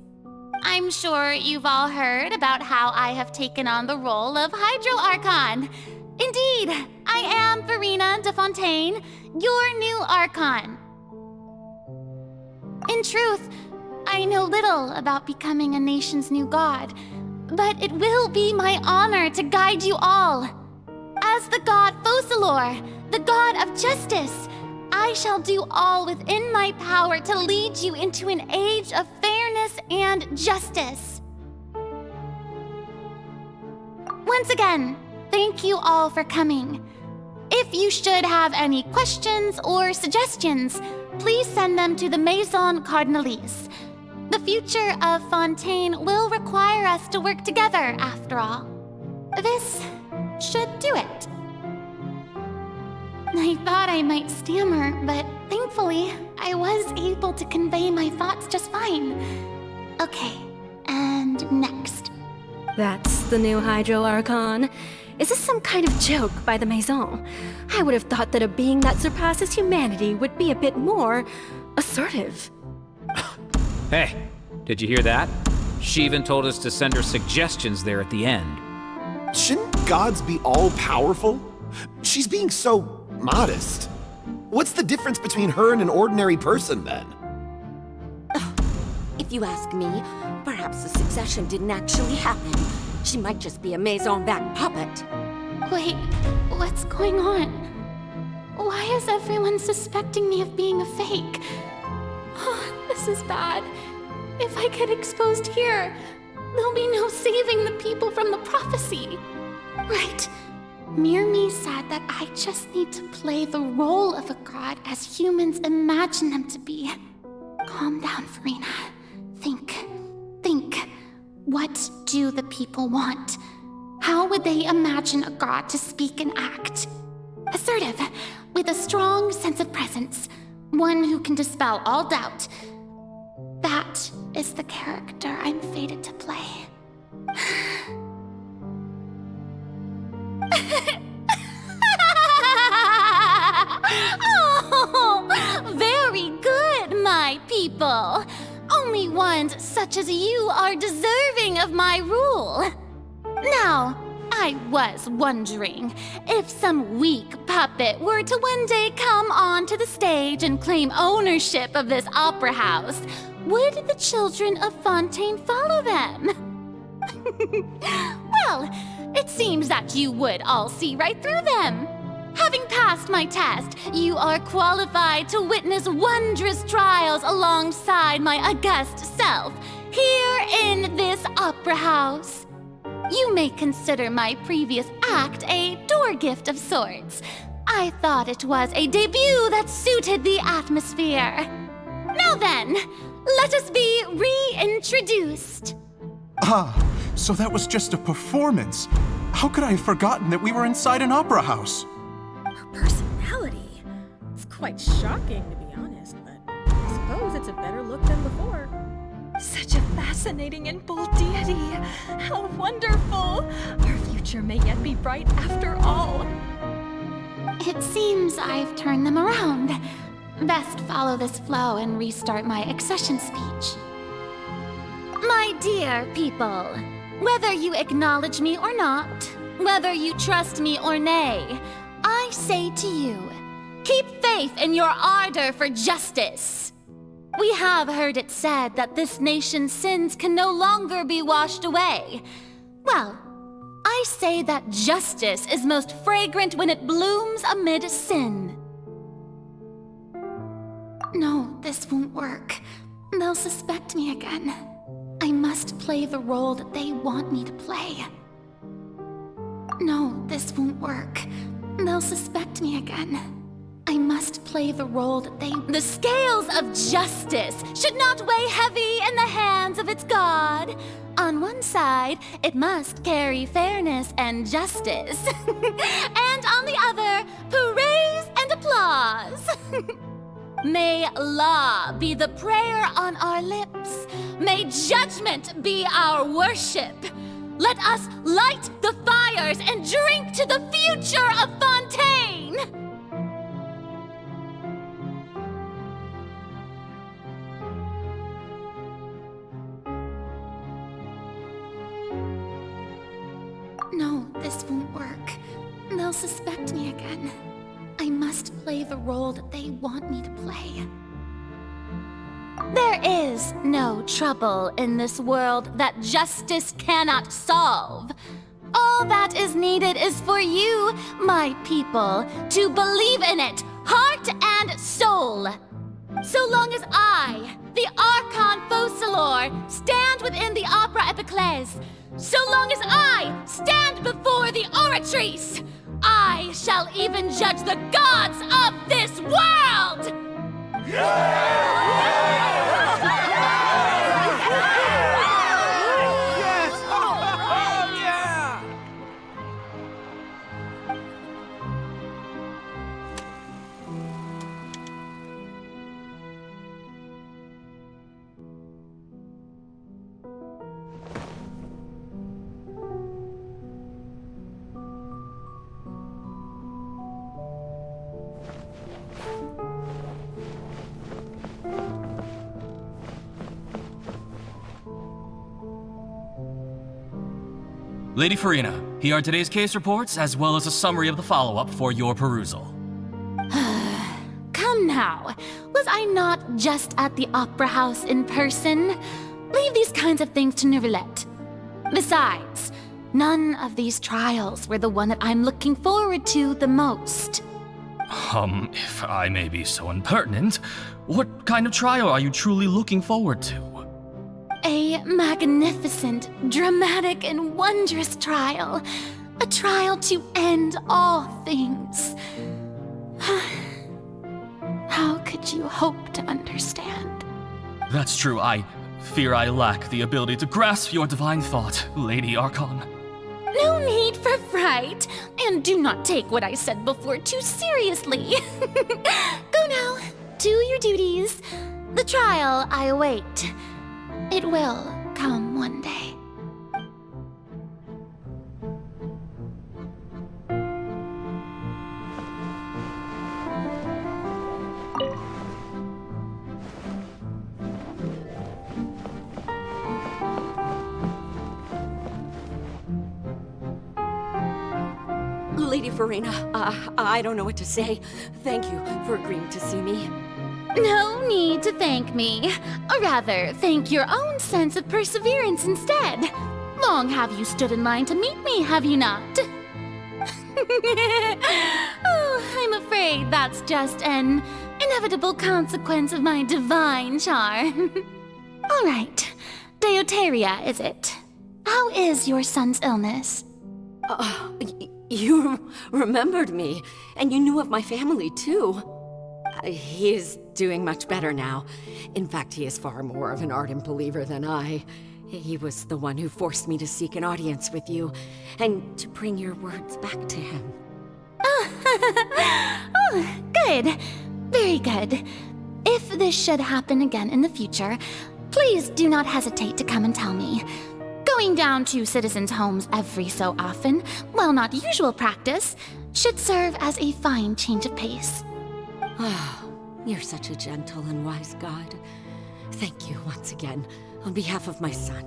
I'm sure you've all heard about how I have taken on the role of Hydro Archon. Indeed, I am Verena de Fontaine, your new Archon. In truth, I know little about becoming a nation's new god, but it will be my honor to guide you all. As the god Focalor, the god of justice, I shall do all within my power to lead you into an age of fairness and justice. Once again, thank you all for coming. If you should have any questions or suggestions, please send them to the Maison Cardinalise. The future of Fontaine will require us to work together, after all. This should do it. I thought I might stammer, but thankfully, I was able to convey my thoughts just fine. Okay, and next. That's the new Hydro Archon. Is this some kind of joke by the Maison? I would have thought that a being that surpasses humanity would be a bit more assertive. Hey, did you hear that? She even told us to send her suggestions there at the end. Shouldn't gods be all-powerful? She's being so modest. What's the difference between her and an ordinary person, then? If you ask me, perhaps the succession didn't actually happen. She might just be a Maison back puppet. Wait, what's going on? Why is everyone suspecting me of being a fake? Oh, this is bad. If I get exposed here, there'll be no saving the people from the prophecy. Right. Mirmi said that I just need to play the role of a god as humans imagine them to be. Calm down, Verena. Think. What do the people want? How would they imagine a god to speak and act? Assertive, with a strong sense of presence. One who can dispel all doubt. That is the character I'm fated to play. Oh, very good, my people. Only ones such as you are deserving of my rule. Now, I was wondering if some weak puppet were to one day come onto the stage and claim ownership of this opera house, would the children of Fontaine follow them? Well, it seems that you would all see right through them. Having passed my test, you are qualified to witness wondrous trials alongside my august self, here in this opera house. You may consider my previous act a door gift of sorts. I thought it was a debut that suited the atmosphere. Now then, let us be reintroduced. Ah, so that was just a performance. How could I have forgotten that we were inside an opera house? Her personality. It's quite shocking, to be honest, but I suppose it's a better look than before. Such a fascinating and bold deity. How wonderful! Our future may yet be bright after all. It seems I've turned them around. Best follow this flow and restart my accession speech. My dear people, whether you acknowledge me or not, whether you trust me or nay, I say to you, keep faith in your ardor for justice. We have heard it said that this nation's sins can no longer be washed away. Well, I say that justice is most fragrant when it blooms amid sin. No, this won't work. They'll suspect me again. I must play the role that they want me to play. No, this won't work. They'll suspect me again. I must play the role that they... The scales of justice should not weigh heavy in the hands of its god. On one side, it must carry fairness and justice. And on the other, praise and applause. May law be the prayer on our lips. May judgment be our worship. Let us light the fires and drink to the future of Fontaine! this won't work. They'll suspect me again. I must play the role that they want me to play. There is no trouble in this world that justice cannot solve. All that is needed is for you, my people, to believe in it, heart and soul. So long as I, the Archon Focalor, stand within the Opera Epiclese, so long as I stand before the Oratrice, I shall even judge the gods of this world! Lady Farina, here are today's case reports, as well as a summary of the follow-up for your perusal. Come now, was I not just at the Opera House in person? Leave these kinds of things to Neuvillette. Besides, none of these trials were the one that I'm looking forward to the most. If I may be so impertinent, what kind of trial are you truly looking forward to? A magnificent, dramatic, and wondrous trial. A trial to end all things. How could you hope to understand? That's true. I fear I lack the ability to grasp your divine thought, Lady Archon. No need for fright, and do not take what I said before too seriously. Go now, do your duties. The trial I await. It will come one day. Lady Farina, I don't know what to say. Thank you for agreeing to see me. No need to thank me. Or rather, thank your own sense of perseverance instead. Long have you stood in line to meet me, have you not? Oh, I'm afraid that's just an inevitable consequence of my divine charm. All right, Deoteria, is it? How is your son's illness? You remembered me, and you knew of my family, too. He is doing much better now. In fact, he is far more of an ardent believer than I. He was the one who forced me to seek an audience with you, and to bring your words back to him. Oh, good. Very good. If this should happen again in the future, please do not hesitate to come and tell me. Going down to citizens' homes every so often, while not usual practice, should serve as a fine change of pace. You're such a gentle and wise God. Thank you once again, on behalf of my son.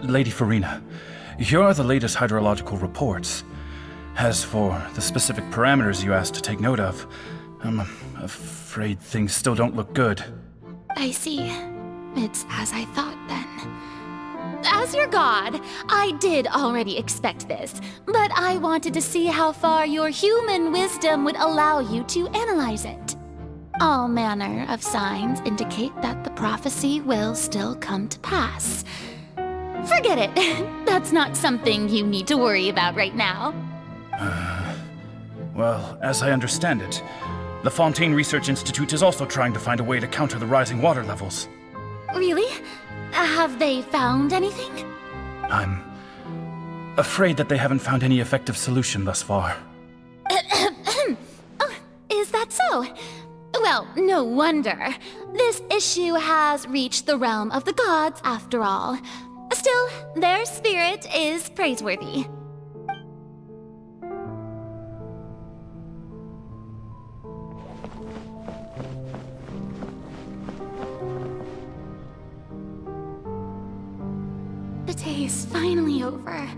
Lady Farina, here are the latest hydrological reports. As for the specific parameters you asked to take note of, I'm afraid things still don't look good. I see. It's as I thought then. As your god, I did already expect this, but I wanted to see how far your human wisdom would allow you to analyze it. All manner of signs indicate that the prophecy will still come to pass. Forget it. That's not something you need to worry about right now. Well, as I understand it, the Fontaine Research Institute is also trying to find a way to counter the rising water levels. Really? Have they found anything? I'm afraid that they haven't found any effective solution thus far. Oh, is that so? Well, no wonder. This issue has reached the realm of the gods, after all. Still, their spirit is praiseworthy. The day is finally over.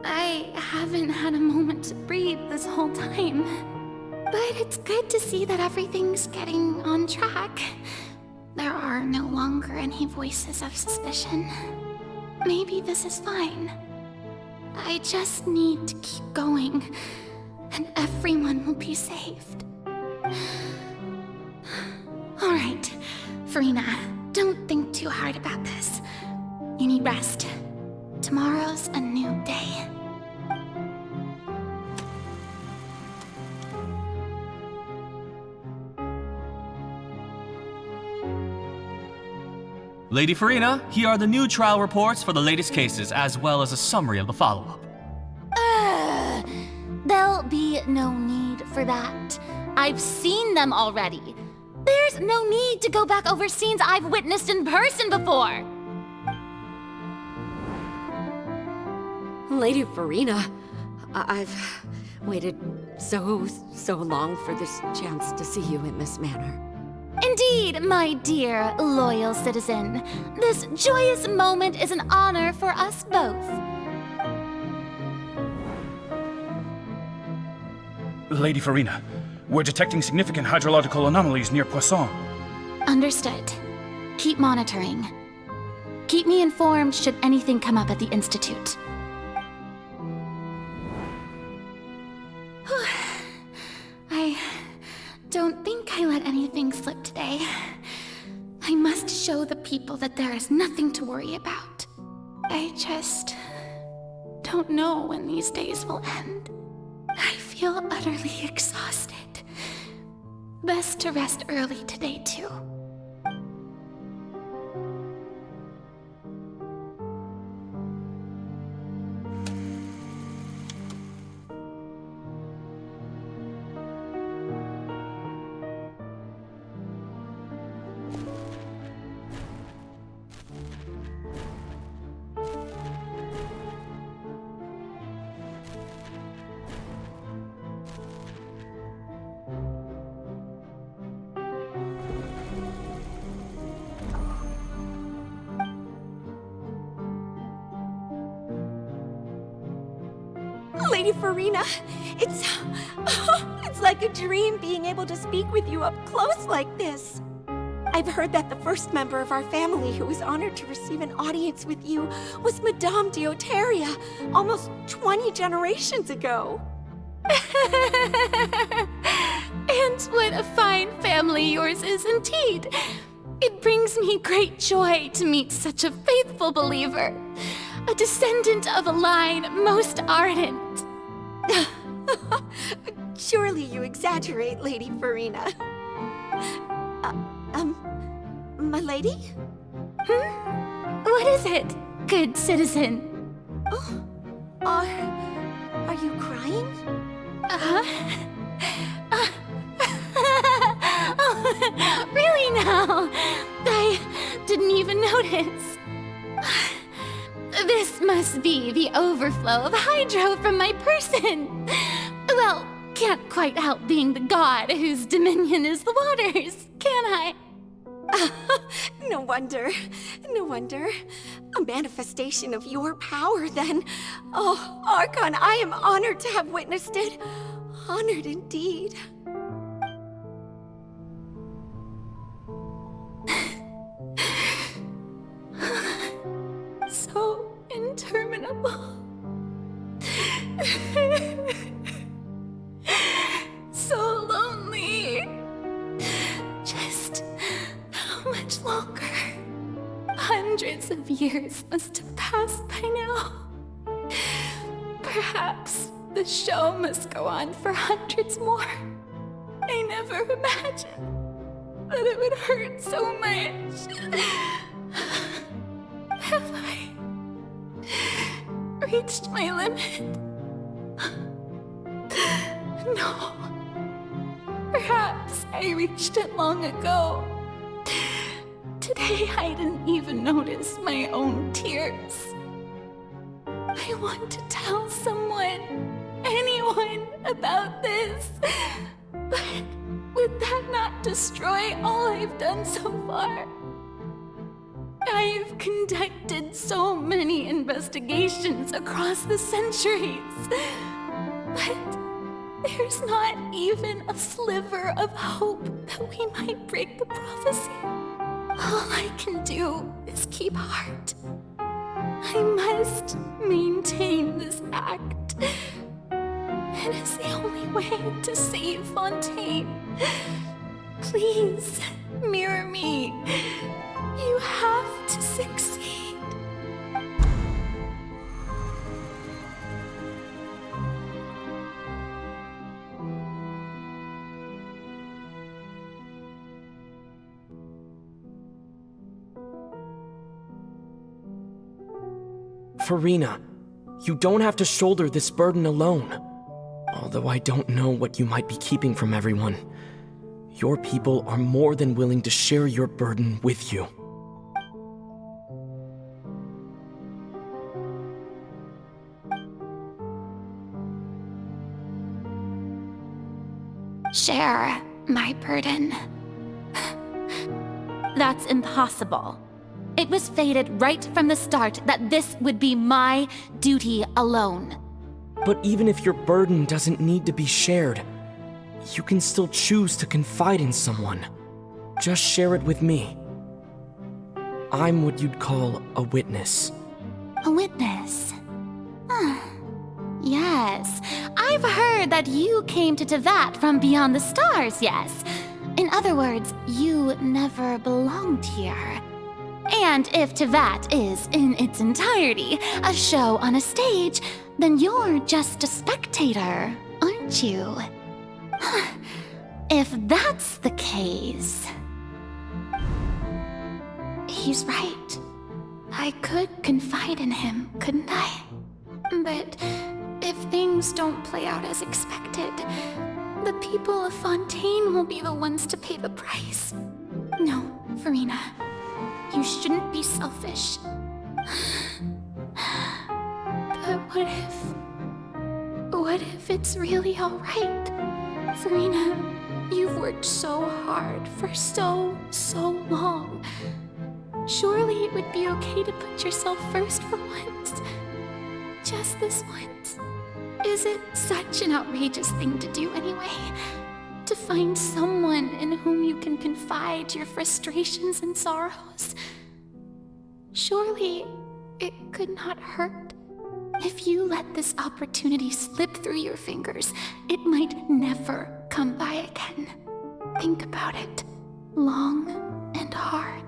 I haven't had a moment to breathe this whole time. But it's good to see that everything's getting on track. There are no longer any voices of suspicion. Maybe this is fine. I just need to keep going, and everyone will be saved. Alright, Farina, don't think too hard about this. You need rest. Tomorrow's a new day. Lady Farina, here are the new trial reports for the latest cases, as well as a summary of the follow-up. There'll be no need for that. I've seen them already. There's no need to go back over scenes I've witnessed in person before. Lady Farina, I've waited so long for this chance to see you in this manner. Indeed, my dear, loyal citizen. This joyous moment is an honor for us both. Lady Farina, we're detecting significant hydrological anomalies near Poisson. Understood. Keep monitoring. Keep me informed should anything come up at the Institute. I don't think I let anything slip today. I must show the people that there is nothing to worry about. I just don't know when these days will end. I feel utterly exhausted. Best to rest early today, too. Lady Farina, it's like a dream being able to speak with you up close like this. I've heard that the first member of our family who was honored to receive an audience with you was Madame Deoteria, almost 20 generations ago. And what a fine family yours is indeed. It brings me great joy to meet such a faithful believer, a descendant of a line most ardent. Surely you exaggerate, Lady Farina. My lady? What is it, good citizen? Oh, are you crying? Oh, really now? I didn't even notice. This must be the overflow of hydro from my person. Well, can't quite help being the god whose dominion is the waters, can I? No wonder. No wonder. A manifestation of your power, then. Oh, Archon, I am honored to have witnessed it. Honored indeed. So interminable. So lonely. Just how much longer? Hundreds of years must have passed by now. Perhaps the show must go on for hundreds more. I never imagined that it would hurt so much. Have I reached my limit? No. Perhaps I reached it long ago. Today I didn't even notice my own tears. I want to tell someone, anyone, about this. But would that not destroy all I've done so far? I've conducted so many investigations across the centuries. But there's not even a sliver of hope that we might break the prophecy. All I can do is keep heart. I must maintain this act. It is the only way to save Fontaine. Please, mirror me. You have to succeed. Farina, you don't have to shoulder this burden alone. Although I don't know what you might be keeping from everyone, your people are more than willing to share your burden with you. Share my burden. That's impossible. It was fated right from the start that this would be my duty alone. But even if your burden doesn't need to be shared, you can still choose to confide in someone. Just share it with me. I'm what you'd call a witness. A witness? Yes, I've heard that you came to Tevat from beyond the stars, yes. In other words, you never belonged here. And if Tevat is, in its entirety, a show on a stage, then you're just a spectator, aren't you? If that's the case... He's right. I could confide in him, couldn't I? But if things don't play out as expected, the people of Fontaine will be the ones to pay the price. No, Farina. You shouldn't be selfish. But what if it's really all right? Farina, you've worked so hard for so long. Surely it would be okay to put yourself first for once. Just this once. Is it such an outrageous thing to do anyway? To find someone in whom you can confide your frustrations and sorrows? Surely it could not hurt. If you let this opportunity slip through your fingers, it might never come by again. Think about it long and hard.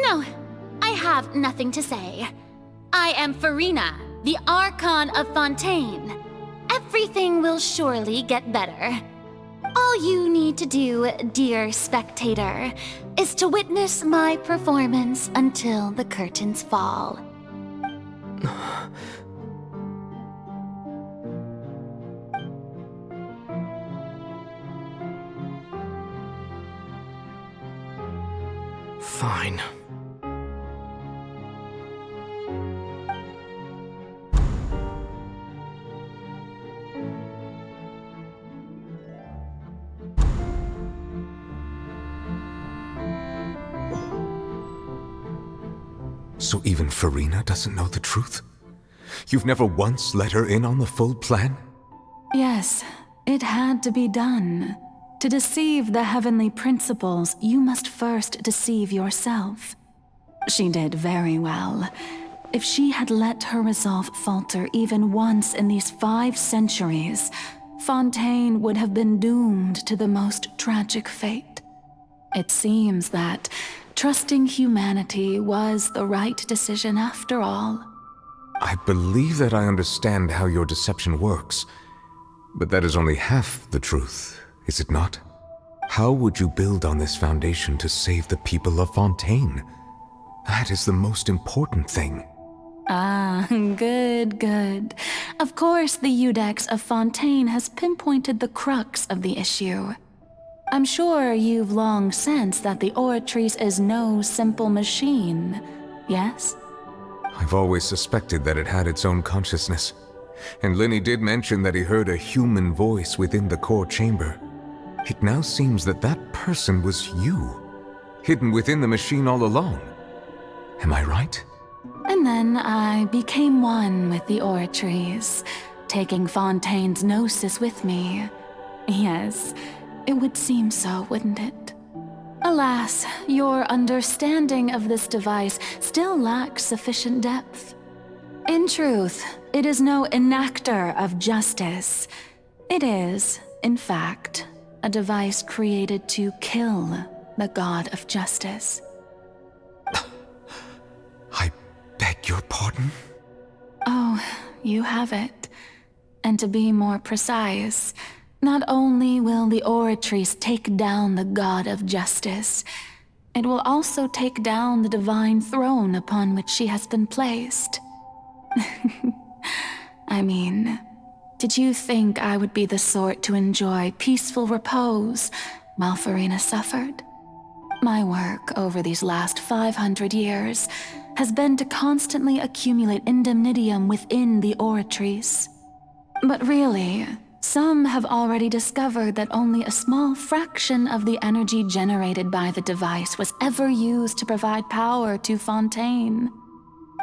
No, I have nothing to say. I am Farina, the Archon of Fontaine. Everything will surely get better. All you need to do, dear spectator, is to witness my performance until the curtains fall. Fine. So even Farina doesn't know the truth? You've never once let her in on the full plan? Yes, it had to be done. To deceive the heavenly principles, you must first deceive yourself. She did very well. If she had let her resolve falter even once in these 5 centuries, Fontaine would have been doomed to the most tragic fate. It seems that trusting humanity was the right decision after all. I believe that I understand how your deception works. But that is only half the truth, is it not? How would you build on this foundation to save the people of Fontaine? That is the most important thing. Ah, good, good. Of course, the Iudex of Fontaine has pinpointed the crux of the issue. I'm sure you've long sensed that the Oratrice is no simple machine, yes? I've always suspected that it had its own consciousness. And Lenny did mention that he heard a human voice within the core chamber. It now seems that that person was you, hidden within the machine all along. Am I right? And then I became one with the Oratrice, taking Fontaine's gnosis with me. Yes, it would seem so, wouldn't it? Alas, your understanding of this device still lacks sufficient depth. In truth, it is no enactor of justice. It is, in fact, a device created to kill the god of justice. I beg your pardon? Oh, you have it. And to be more precise, not only will the Oratrice take down the god of justice, it will also take down the divine throne upon which she has been placed. I mean, did you think I would be the sort to enjoy peaceful repose while Farina suffered? My work over these last 500 years has been to constantly accumulate indemnitium within the Oratrice. But really, some have already discovered that only a small fraction of the energy generated by the device was ever used to provide power to Fontaine.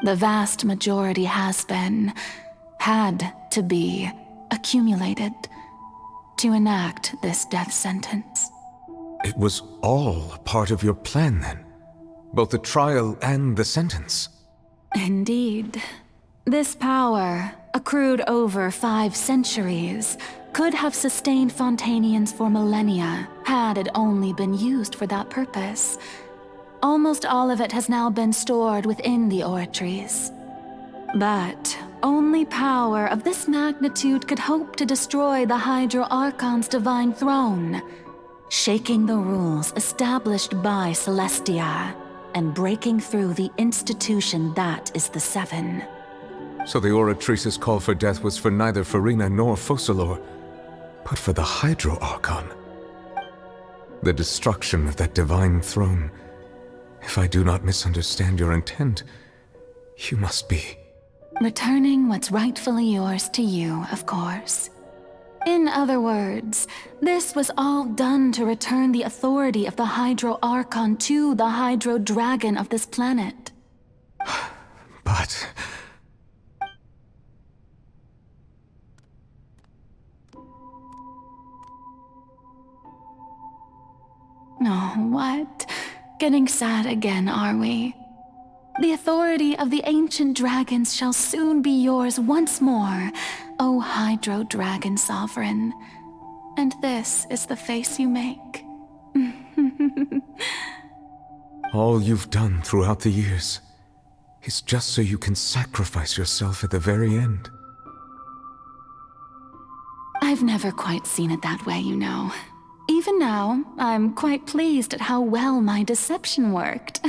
The vast majority had to be, accumulated to enact this death sentence. It was all a part of your plan then? Both the trial and the sentence? Indeed. This power, accrued over 5 centuries, could have sustained Fontainians for millennia had it only been used for that purpose. Almost all of it has now been stored within the Oratrice. But only power of this magnitude could hope to destroy the Hydro Archon's divine throne, shaking the rules established by Celestia and breaking through the institution that is the Seven. So the Oratrice's call for death was for neither Farina nor Focalor, but for the Hydro Archon. The destruction of that divine throne. If I do not misunderstand your intent, you must be... returning what's rightfully yours to you, of course. In other words, this was all done to return the authority of the Hydro Archon to the Hydro Dragon of this planet. But... Oh, what? Getting sad again, are we? The authority of the ancient dragons shall soon be yours once more, O Hydro Dragon Sovereign. And this is the face you make. all you've done throughout the years is just so you can sacrifice yourself at the very end. I've never quite seen it that way, you know. Even now, I'm quite pleased at how well my deception worked.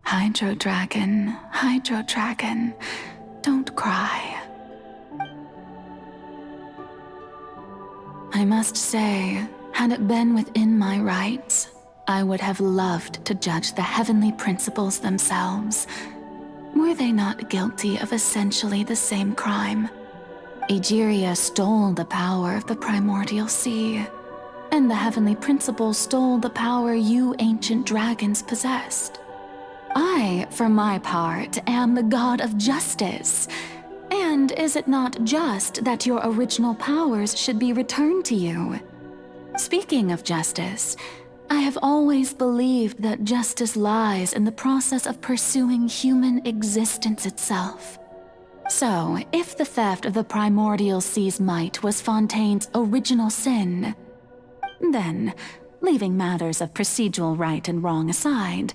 Hydro Dragon, don't cry. I must say, had it been within my rights, I would have loved to judge the heavenly principles themselves. Were they not guilty of essentially the same crime? Egeria stole the power of the primordial sea, and the heavenly principles stole the power you ancient dragons possessed. I, for my part, am the god of justice. And is it not just that your original powers should be returned to you? Speaking of justice, I have always believed that justice lies in the process of pursuing human existence itself. So, if the theft of the primordial sea's might was Fontaine's original sin, Then, leaving matters of procedural right and wrong aside,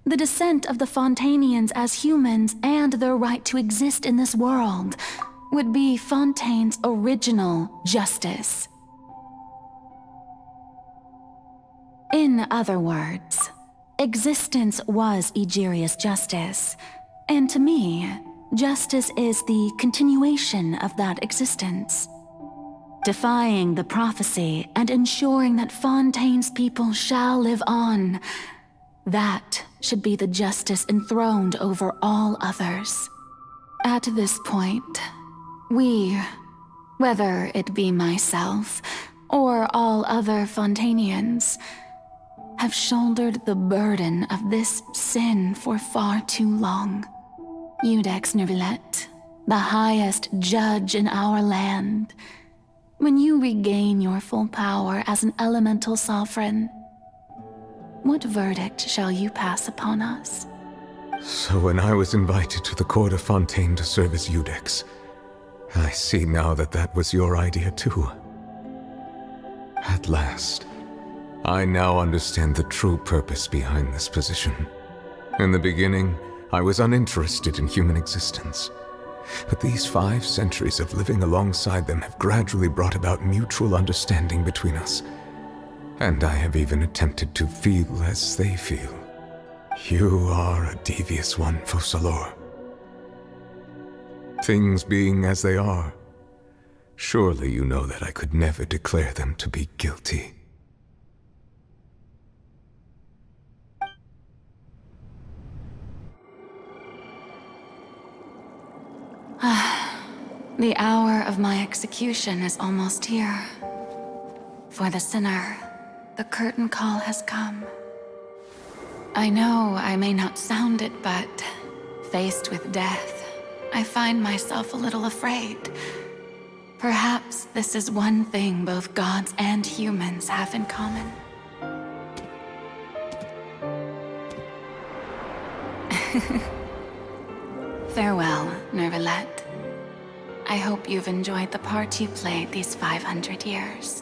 the descent of the Fontanians as humans and their right to exist in this world would be Fontaine's original justice. In other words, existence was Egeria's justice, and to me, justice is the continuation of that existence. Defying the prophecy and ensuring that Fontaine's people shall live on, that should be the justice enthroned over all others. At this point, we, whether it be myself or all other Fontanians, have shouldered the burden of this sin for far too long. Iudex Neuvillette, the highest judge in our land, when you regain your full power as an elemental sovereign, what verdict shall you pass upon us? So when I was invited to the court of Fontaine to serve as Iudex, I see now that that was your idea too. At last, I now understand the true purpose behind this position. In the beginning, I was uninterested in human existence. But these 5 centuries of living alongside them have gradually brought about mutual understanding between us. And I have even attempted to feel as they feel. You are a devious one, Focalors. Things being as they are, surely you know that I could never declare them to be guilty. The hour of my execution is almost here. For the sinner, the curtain call has come. I know I may not sound it, but faced with death, I find myself a little afraid. Perhaps this is one thing both gods and humans have in common. Farewell, Neuvillette. I hope you've enjoyed the part you played these 500 years.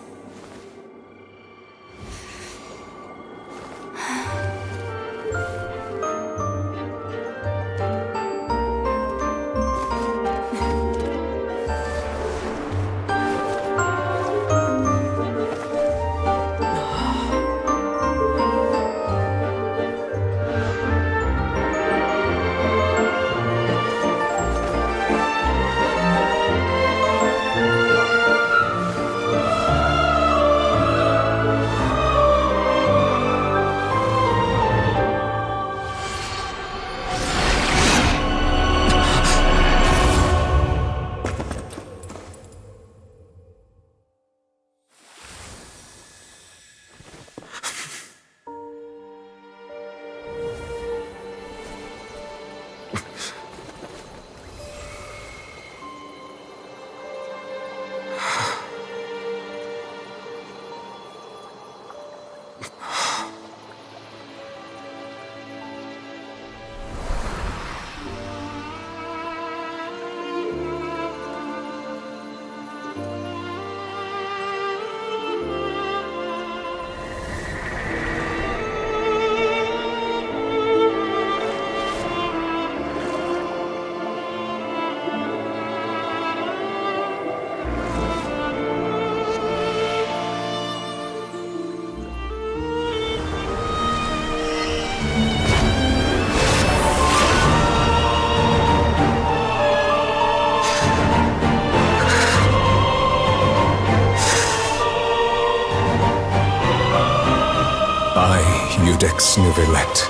Iudex Neuvillette,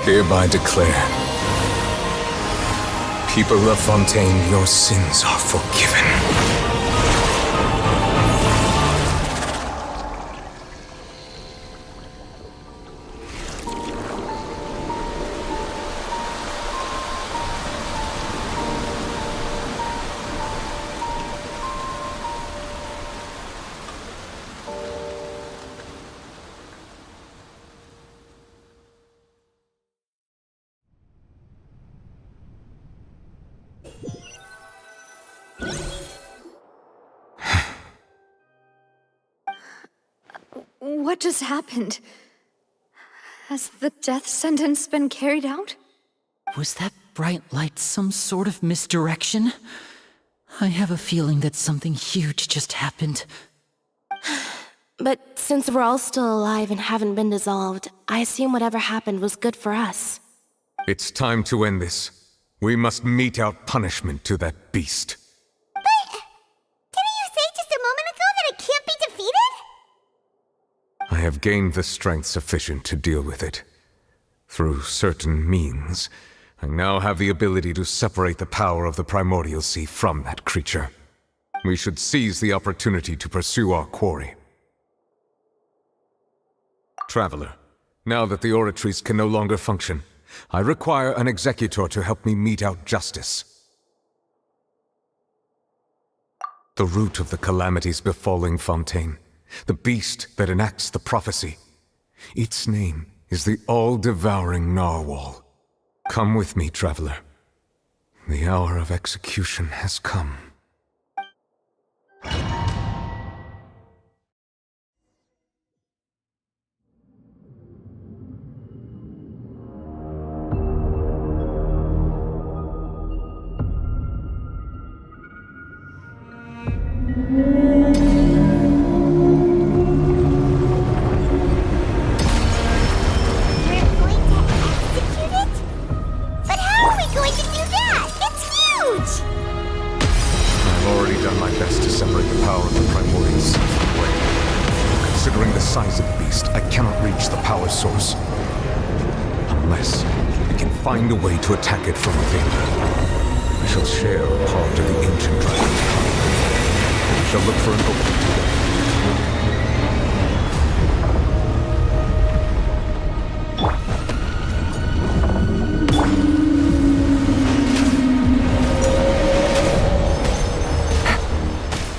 hereby declare, people of Fontaine, your sins are forgiven. What just happened? Has the death sentence been carried out? Was that bright light some sort of misdirection? I have a feeling that something huge just happened. But since we're all still alive and haven't been dissolved, I assume whatever happened was good for us. It's time to end this. We must mete out punishment to that beast. But didn't you say just a moment ago that it can't be defeated? I have gained the strength sufficient to deal with it. Through certain means, I now have the ability to separate the power of the Primordial Sea from that creature. We should seize the opportunity to pursue our quarry. Traveler, now that the oratories can no longer function, I require an executor to help me mete out justice. The root of the calamities befalling Fontaine, the beast that enacts the prophecy. Its name is the all-devouring narwhal. Come with me, traveler. The hour of execution has come. Find a way to attack it from within. We shall share a part of the ancient dragon. We shall look for an opening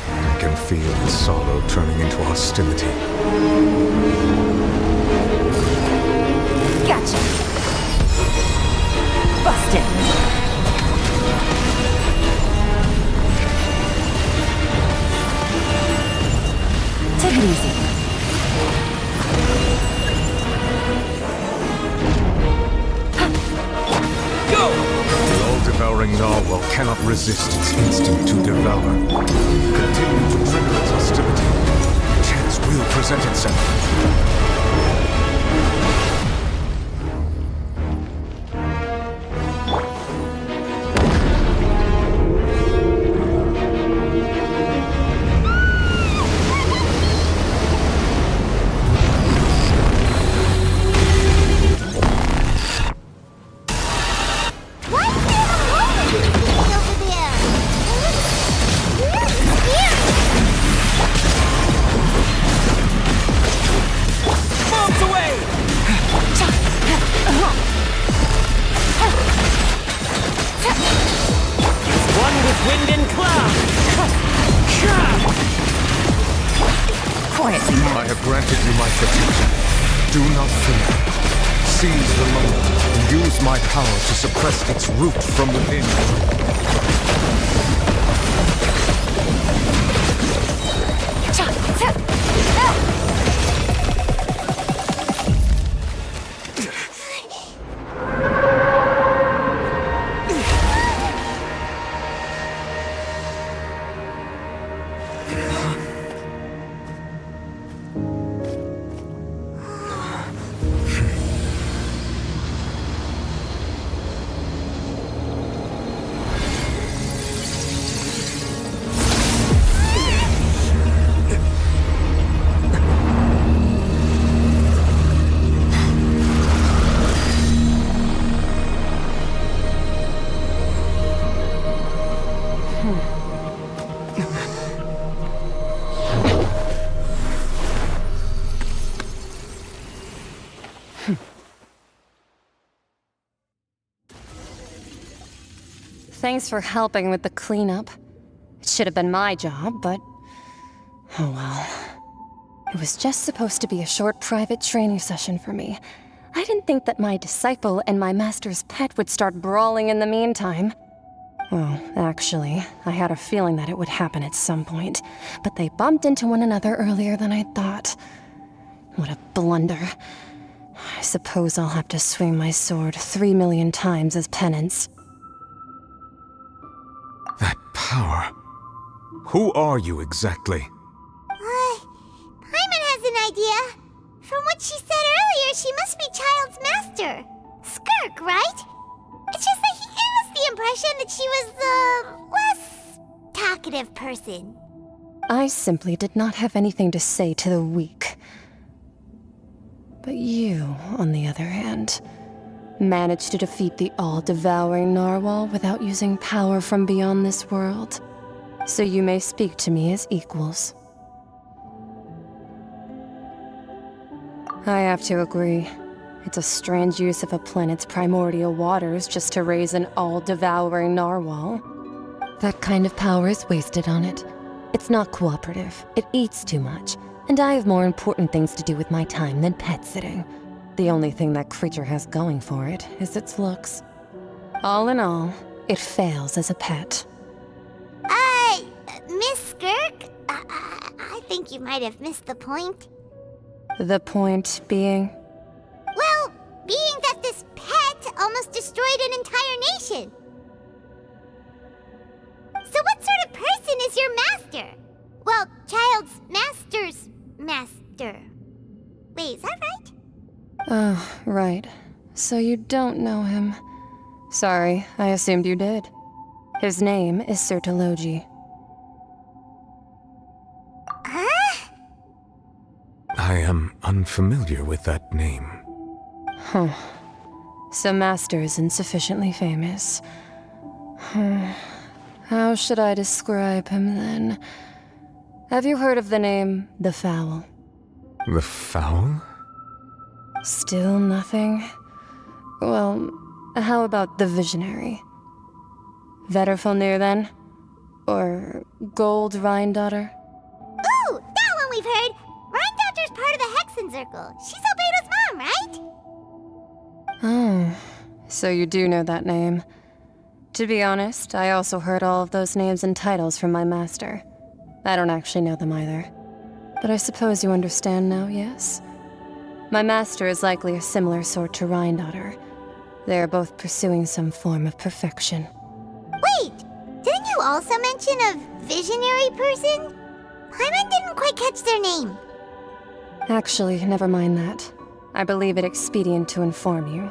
I can feel the sorrow turning into hostility. Gotcha! Busted! Take it easy. Go! The all-devouring narwhal cannot resist its instinct to devour. Continue to trigger its hostility. A chance will present itself. Root from within. Thanks for helping with the cleanup. It should have been my job, but... oh well. It was just supposed to be a short private training session for me. I didn't think that my disciple and my master's pet would start brawling in the meantime. Well, actually, I had a feeling that it would happen at some point, but they bumped into one another earlier than I thought. What a blunder. I suppose I'll have to swing my sword 3 million times as penance. That power. Who are you exactly? Paimon has an idea. From what she said earlier, she must be Child's master. Skirk, right? It's just that he gave us the impression that she was the less talkative person. I simply did not have anything to say to the weak. But you, on the other hand, managed to defeat the all-devouring narwhal without using power from beyond this world. So you may speak to me as equals. I have to agree. It's a strange use of a planet's primordial waters just to raise an all-devouring narwhal. That kind of power is wasted on it. It's not cooperative. It eats too much. And I have more important things to do with my time than pet sitting. The only thing that creature has going for it is its looks. All in all, it fails as a pet. Miss Skirk? I think you might have missed the point. The point being? Well, being that this pet almost destroyed an entire nation. So what sort of person is your master? Well, Child's master's master. Wait, is that right? Oh, right. So you don't know him. Sorry, I assumed you did. His name is Sertologi. Huh? I am unfamiliar with that name. Huh. So Master isn't sufficiently famous. How should I describe him then? Have you heard of the name The Fowl? The Fowl? Still nothing? Well, how about the Visionary? Vetterfulnir then? Or Gold Rhindaughter? Ooh, that one we've heard! Rhindaughter's part of the Hexen Circle. She's Albedo's mom, right? Oh, so you do know that name. To be honest, I also heard all of those names and titles from my master. I don't actually know them either. But I suppose you understand now, yes? My master is likely a similar sort to Rhindaughter. They are both pursuing some form of perfection. Wait, didn't you also mention a visionary person? Paimon didn't quite catch their name. Actually, never mind that. I believe it expedient to inform you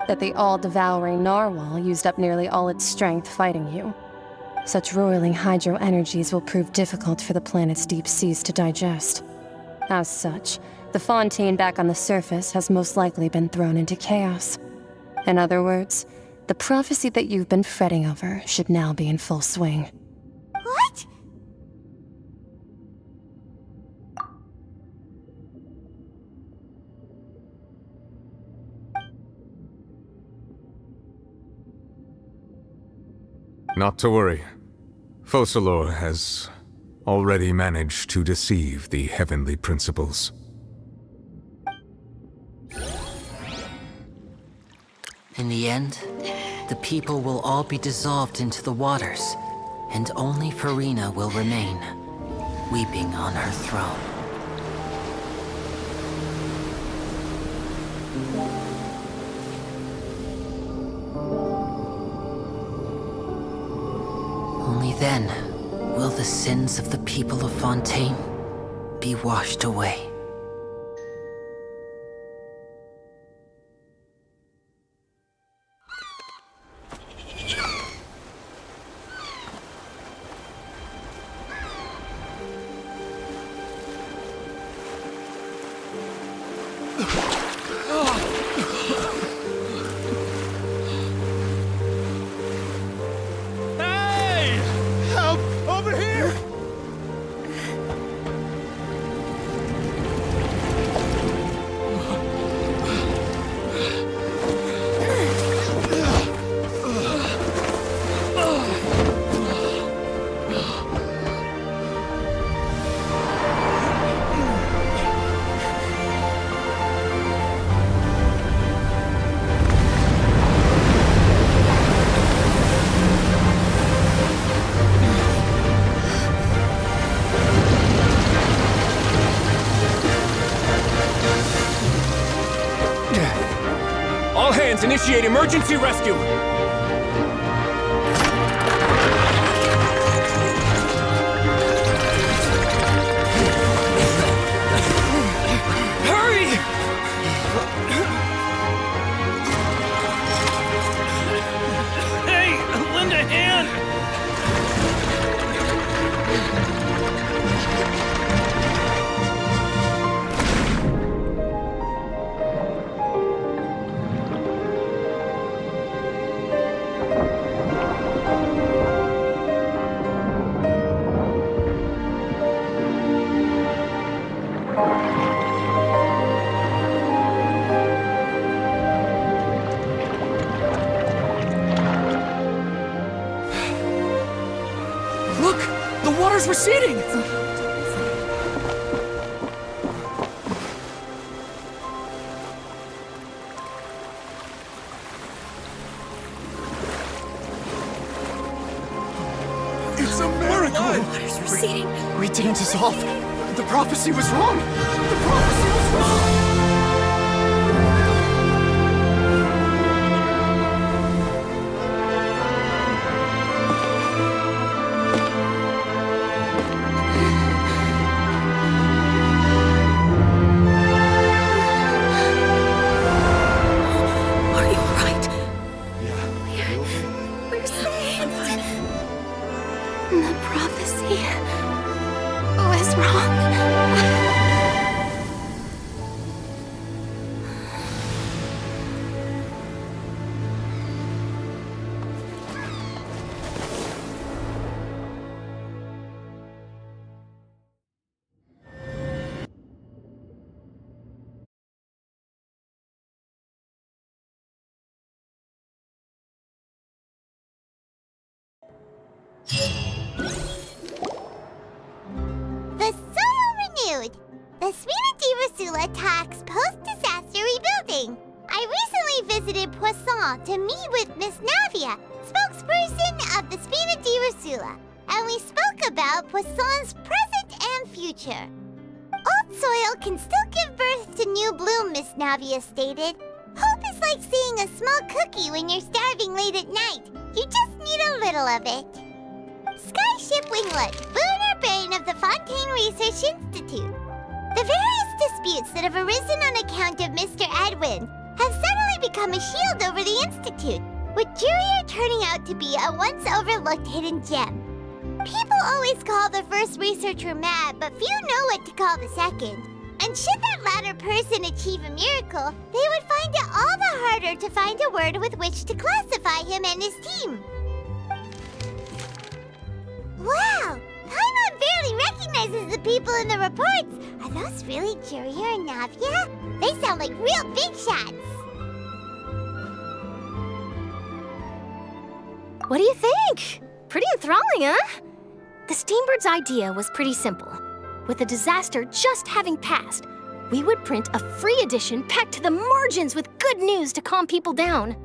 that the all-devouring narwhal used up nearly all its strength fighting you. Such roiling hydro energies will prove difficult for the planet's deep seas to digest. As such, the fontaine back on the surface has most likely been thrown into chaos. In other words, the prophecy that you've been fretting over should now be in full swing. What? Not to worry. Focalor has already managed to deceive the heavenly principles. In the end, the people will all be dissolved into the waters, and only Farina will remain, weeping on her throne. Only then will the sins of the people of Fontaine be washed away. Archons, initiate emergency rescue! Hurry! Hey, lend a hand! Look! The water's receding! It's a miracle! Water's receding. We didn't dissolve. The prophecy was wrong. The prophecy was wrong. We're saved. The prophecy was wrong. The soil renewed. The Spina di Rosula talks post-disaster rebuilding. I recently visited Poisson to meet with Miss Navia, spokesperson of the Spina di Rosula, and we spoke about Poisson's present and future. Old soil can still give birth to new bloom, Miss Navia stated. Hope is like seeing a small cookie when you're starving late at night. You just need a little of it. Skyship Winglet, lunar brain of the Fontaine Research Institute. The various disputes that have arisen on account of Mr. Edwin have suddenly become a shield over the Institute, with Jurier turning out to be a once overlooked hidden gem. People always call the first researcher mad, but few know what to call the second. And should that latter person achieve a miracle, they would find it all the harder to find a word with which to classify him and his team. Wow! Paimon barely recognizes the people in the reports. Are those really Jurier and Navia? They sound like real big shots. What do you think? Pretty enthralling, huh? The Steambird's idea was pretty simple. With the disaster just having passed, we would print a free edition packed to the margins with good news to calm people down.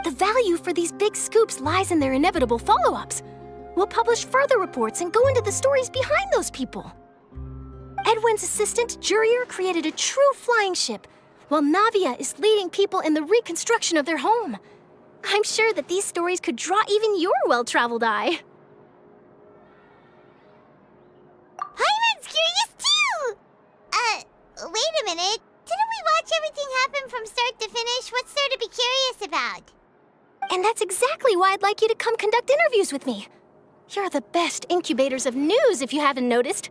The value for these big scoops lies in their inevitable follow-ups. We'll publish further reports and go into the stories behind those people. Edwin's assistant, Jurier, created a true flying ship, while Navia is leading people in the reconstruction of their home. I'm sure that these stories could draw even your well-traveled eye. Paimon's curious too! Wait a minute. Didn't we watch everything happen from start to finish? What's there to be curious about? And that's exactly why I'd like you to come conduct interviews with me. You're the best incubators of news, if you haven't noticed.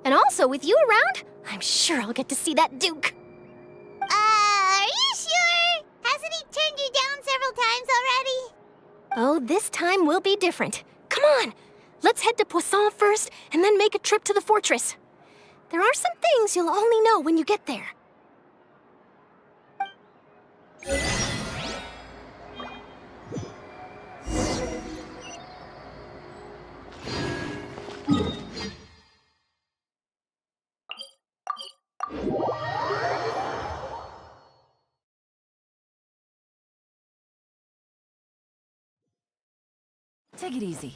And also, with you around, I'm sure I'll get to see that Duke. Are you sure? Hasn't he turned you down several times already? Oh, this time will be different. Come on, let's head to Poisson first, and then make a trip to the fortress. There are some things you'll only know when you get there. Take it easy.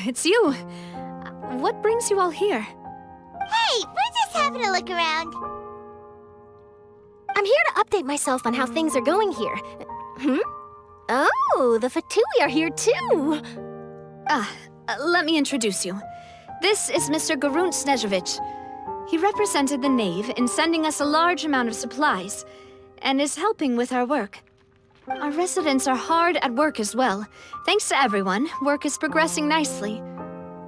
it's you. What brings you all here? Hey, we're just having a look around. I'm here to update myself on how things are going here. Oh, the Fatui are here too! Let me introduce you. This is Mr. Garunt Snezhevich. He represented the Knave in sending us a large amount of supplies, and is helping with our work. Our residents are hard at work as well. Thanks to everyone, work is progressing nicely.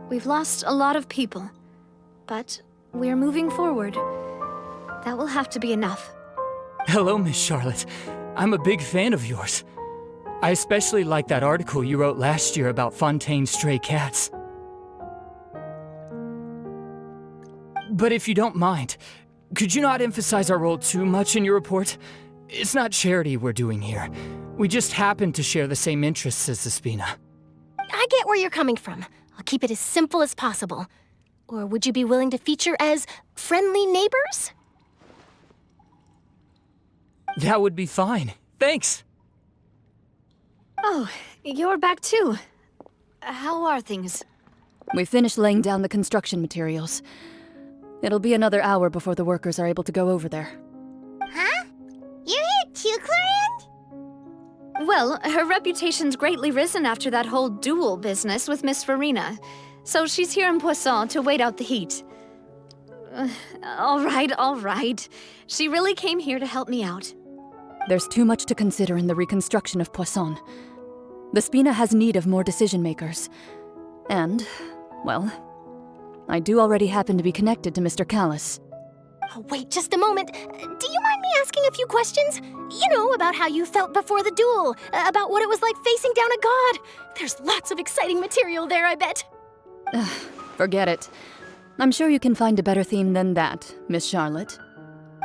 We've lost a lot of people, but we're moving forward. That will have to be enough. Hello, Miss Charlotte. I'm a big fan of yours. I especially like that article you wrote last year about Fontaine's stray cats. But if you don't mind, could you not emphasize our role too much in your report? It's not charity we're doing here. We just happen to share the same interests as the Spina. I get where you're coming from. I'll keep it as simple as possible. Or would you be willing to feature as friendly neighbors? That would be fine. Thanks. Oh, you're back too. How are things? We finished laying down the construction materials. It'll be another hour before the workers are able to go over there. Huh? You're here too, Clorinde? Well, her reputation's greatly risen after that whole duel business with Miss Farina. So she's here in Poisson to wait out the heat. All right. She really came here to help me out. There's too much to consider in the reconstruction of Poisson. The Spina has need of more decision-makers. And, well, I do already happen to be connected to Mr. Callis. Oh, wait just a moment. Do you mind me asking a few questions? You know, about how you felt before the duel, about what it was like facing down a god. There's lots of exciting material there, I bet. Forget it. I'm sure you can find a better theme than that, Miss Charlotte.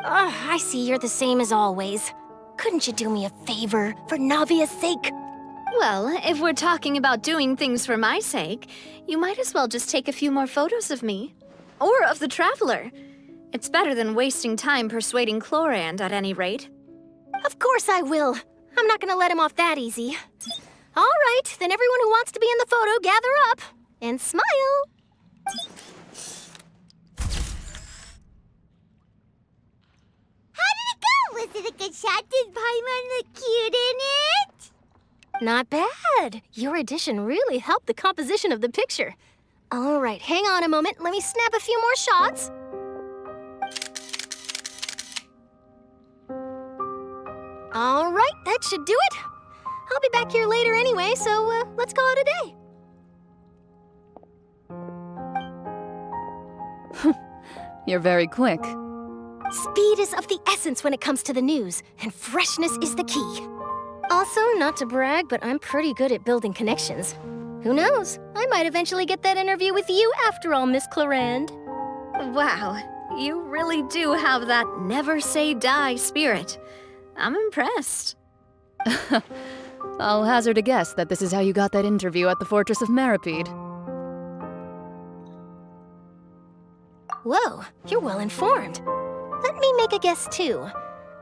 I see you're the same as always. Couldn't you do me a favor, for Navia's sake? Well, if we're talking about doing things for my sake, you might as well just take a few more photos of me. Or of the Traveler. It's better than wasting time persuading Clorinde, at any rate. Of course I will. I'm not gonna let him off that easy. All right, then everyone who wants to be in the photo, gather up. And smile. How did it go? Was it a good shot? Did Paimon look cute in it? Not bad. Your addition really helped the composition of the picture. All right, hang on a moment. Let me snap a few more shots. All right, that should do it. I'll be back here later anyway, so let's call it a day. You're very quick. Speed is of the essence when it comes to the news, and freshness is the key. Also, not to brag, but I'm pretty good at building connections. Who knows? I might eventually get that interview with you after all, Miss Clorinde. Wow, you really do have that never say die spirit. I'm impressed. I'll hazard a guess that this is how you got that interview at the Fortress of Meripede. Whoa, you're well informed. Let me make a guess too.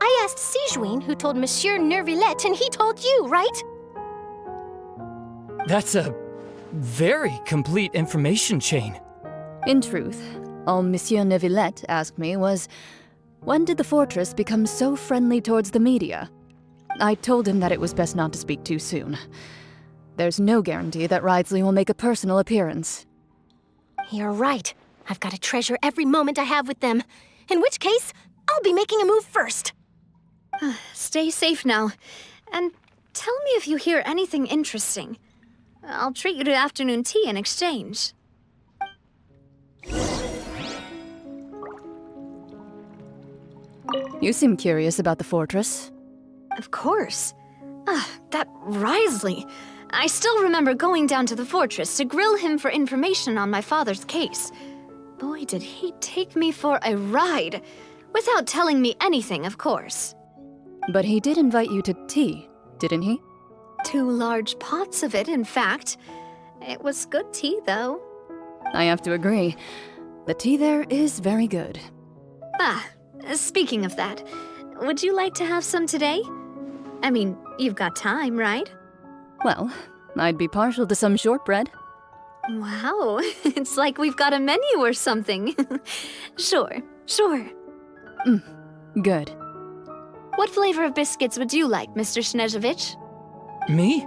I asked Sijuin who told Monsieur Nervillette, and he told you, right? That's a very complete information chain. In truth, all Monsieur Nervillette asked me was, when did the fortress become so friendly towards the media? I told him that it was best not to speak too soon. There's no guarantee that Ridsley will make a personal appearance. You're right. I've got to treasure every moment I have with them. In which case, I'll be making a move first. Stay safe now. And tell me if you hear anything interesting. I'll treat you to afternoon tea in exchange. You seem curious about the fortress. Of course. That Wriothesley. I still remember going down to the fortress to grill him for information on my father's case. Boy, did he take me for a ride. Without telling me anything, of course. But he did invite you to tea, didn't he? 2 large pots of it, in fact. It was good tea, though. I have to agree. The tea there is very good. Speaking of that, would you like to have some today? I mean, you've got time, right? Well, I'd be partial to some shortbread. Wow, it's like we've got a menu or something. Sure. Good. What flavor of biscuits would you like, Mr. Snezhevich? Me?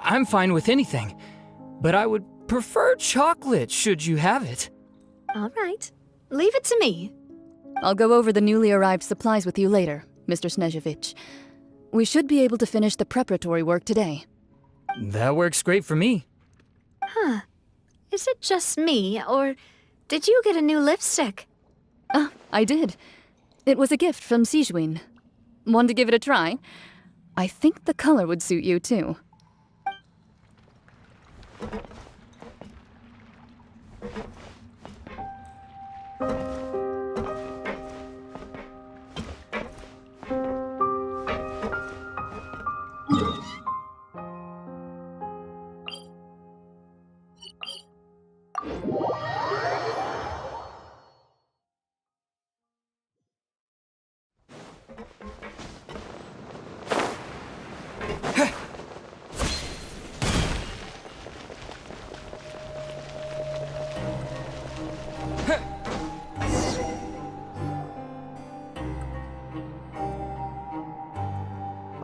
I'm fine with anything. But I would prefer chocolate, should you have it. All right. Leave it to me. I'll go over the newly arrived supplies with you later, Mr. Snezhevich. We should be able to finish the preparatory work today. That works great for me. Huh. Is it just me, or did you get a new lipstick? I did. It was a gift from Sijwin. Want to give it a try? I think the color would suit you, too.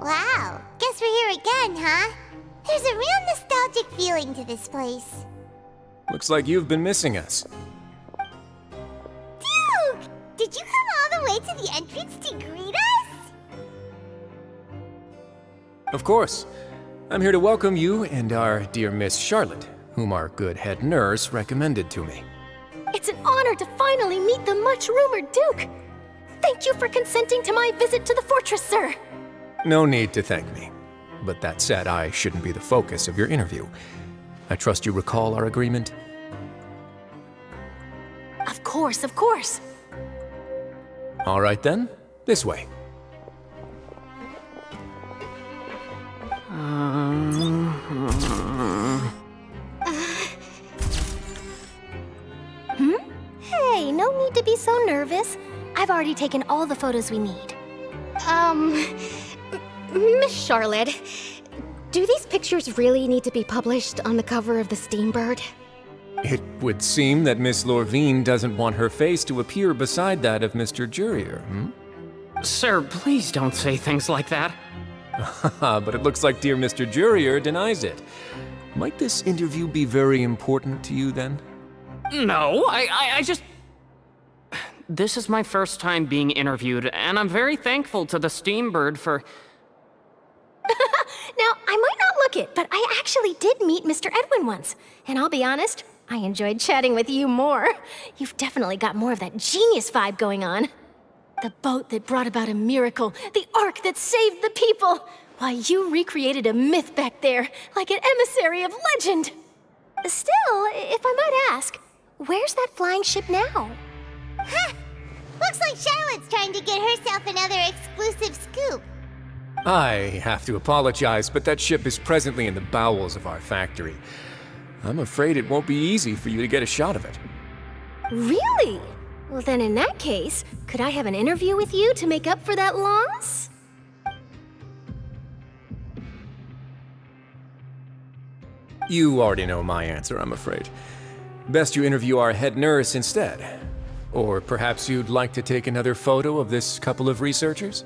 Wow, guess we're here again, huh? There's a real nostalgic feeling to this place. Looks like you've been missing us. Duke! Did you come all the way to the entrance to greet us? Of course. I'm here to welcome you and our dear Miss Charlotte, whom our good head nurse recommended to me. It's an honor to finally meet the much-rumored Duke. Thank you for consenting to my visit to the fortress, sir. No need to thank me. But that said, I shouldn't be the focus of your interview. I trust you recall our agreement? Of course, of course. All right then, this way. Hey, no need to be so nervous. I've already taken all the photos we need. Miss Charlotte, do these pictures really need to be published on the cover of the Steambird? It would seem that Miss Lorvine doesn't want her face to appear beside that of Mr. Jurier, Sir, please don't say things like that. But it looks like dear Mr. Jurier denies it. Might this interview be very important to you then? No, I just... This is my first time being interviewed, and I'm very thankful to the Steambird for... Now, I might not look it, but I actually did meet Mr. Edwin once. And I'll be honest, I enjoyed chatting with you more. You've definitely got more of that genius vibe going on. The boat that brought about a miracle, the ark that saved the people. Why, you recreated a myth back there, like an emissary of legend. Still, if I might ask, where's that flying ship now? Huh! Looks like Charlotte's trying to get herself another exclusive scoop. I have to apologize, but that ship is presently in the bowels of our factory. I'm afraid it won't be easy for you to get a shot of it. Really? Well, then in that case, could I have an interview with you to make up for that loss? You already know my answer, I'm afraid. Best you interview our head nurse instead. Or perhaps you'd like to take another photo of this couple of researchers?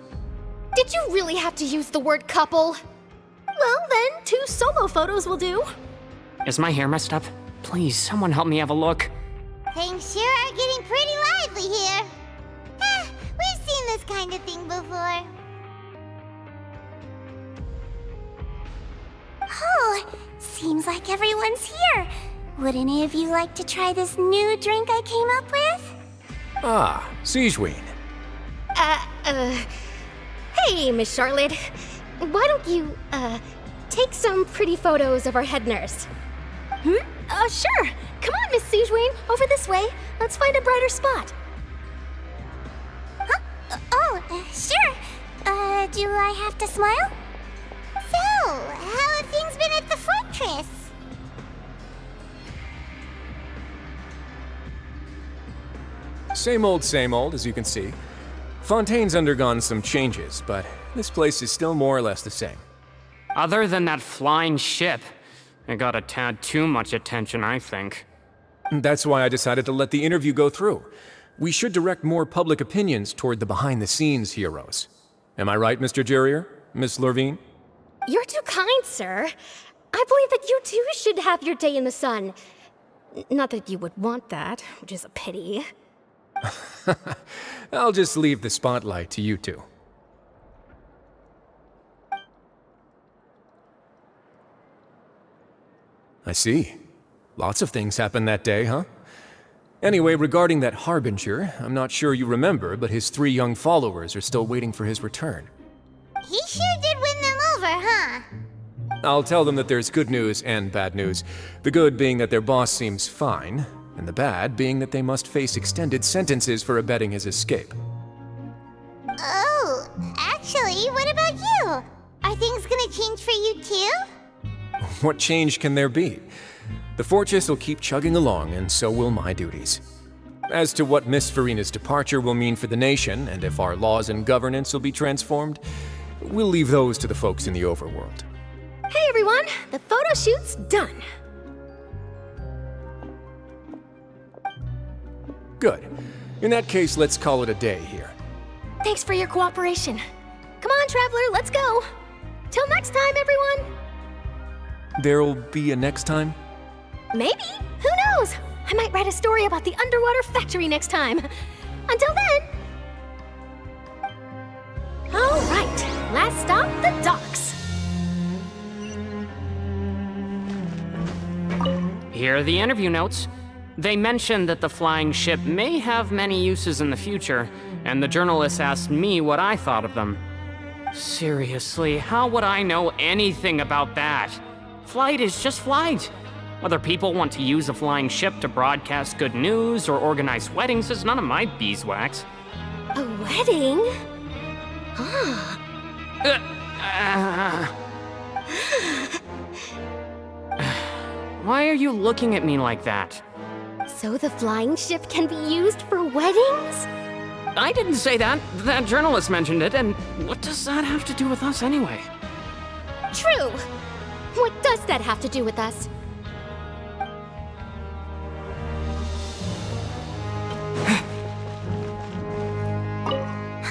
Did you really have to use the word couple? Well, then, 2 solo photos will do. Is my hair messed up? Please, someone help me have a look. Things sure are getting pretty lively here. We've seen this kind of thing before. Oh, seems like everyone's here. Would any of you like to try this new drink I came up with? Ah, Sijwin. Hey, Miss Charlotte. Why don't you, take some pretty photos of our head nurse? Sure. Come on, Miss Sijwin, over this way. Let's find a brighter spot. Sure. Do I have to smile? So, how have things been at the fortress? Same old, as you can see. Fontaine's undergone some changes, but this place is still more or less the same. Other than that flying ship, It got a tad too much attention, I think. That's why I decided to let the interview go through. We should direct more public opinions toward the behind-the-scenes heroes. Am I right, Mr. Jurrier? Miss Lurvine? You're too kind, sir. I believe that you too should have your day in the sun. Not that you would want that, which is a pity. I'll just leave the spotlight to you two. I see. Lots of things happened that day, huh? Anyway, regarding that Harbinger, I'm not sure you remember, but his 3 young followers are still waiting for his return. He sure did win them over, huh? I'll tell them that there's good news and bad news. The good being that their boss seems fine, and the bad being that they must face extended sentences for abetting his escape. Oh, actually, what about you? Are things gonna change for you too? What change can there be? The fortress will keep chugging along, and so will my duties. As to what Miss Farina's departure will mean for the nation, and if our laws and governance will be transformed, we'll leave those to the folks in the overworld. Hey everyone, the photo shoot's done. Good. In that case, let's call it a day here. Thanks for your cooperation. Come on, Traveler, let's go. Till next time, everyone. There'll be a next time? Maybe. Who knows? I might write a story about the underwater factory next time. Until then. All right, last stop, the docks. Here are the interview notes. They mentioned that the flying ship may have many uses in the future, and the journalist asked me what I thought of them. Seriously, how would I know anything about that? Flight is just flight. Whether people want to use a flying ship to broadcast good news or organize weddings is none of my beeswax. A wedding? Huh. Why are you looking at me like that? So the flying ship can be used for weddings? I didn't say that. That journalist mentioned it, and what does that have to do with us anyway? True. What does that have to do with us?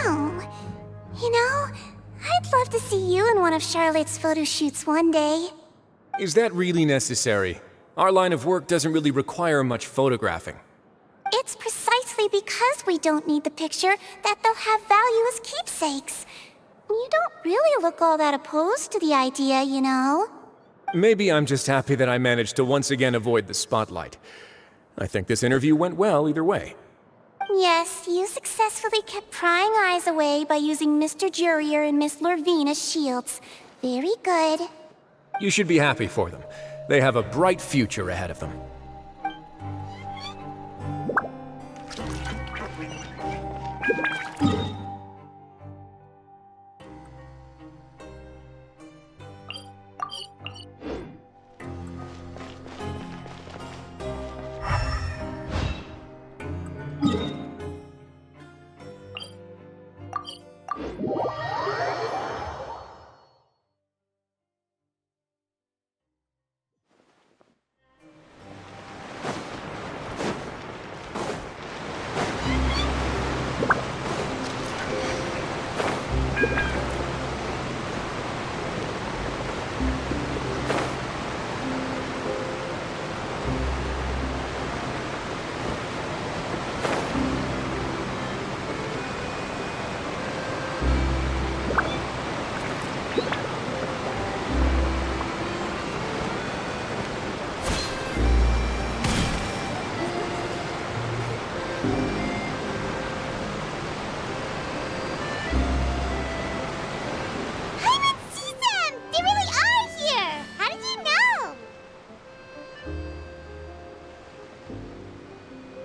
Oh, you know, I'd love to see you in one of Charlotte's photo shoots one day. Is that really necessary? Our line of work doesn't really require much photographing. It's precisely because we don't need the picture that they'll have value as keepsakes. You don't really look all that opposed to the idea, you know. Maybe I'm just happy that I managed to once again avoid the spotlight. I think this interview went well either way. Yes, you successfully kept prying eyes away by using Mr. Jurrier and Miss Lurvine as shields. Very good. You should be happy for them. They have a bright future ahead of them.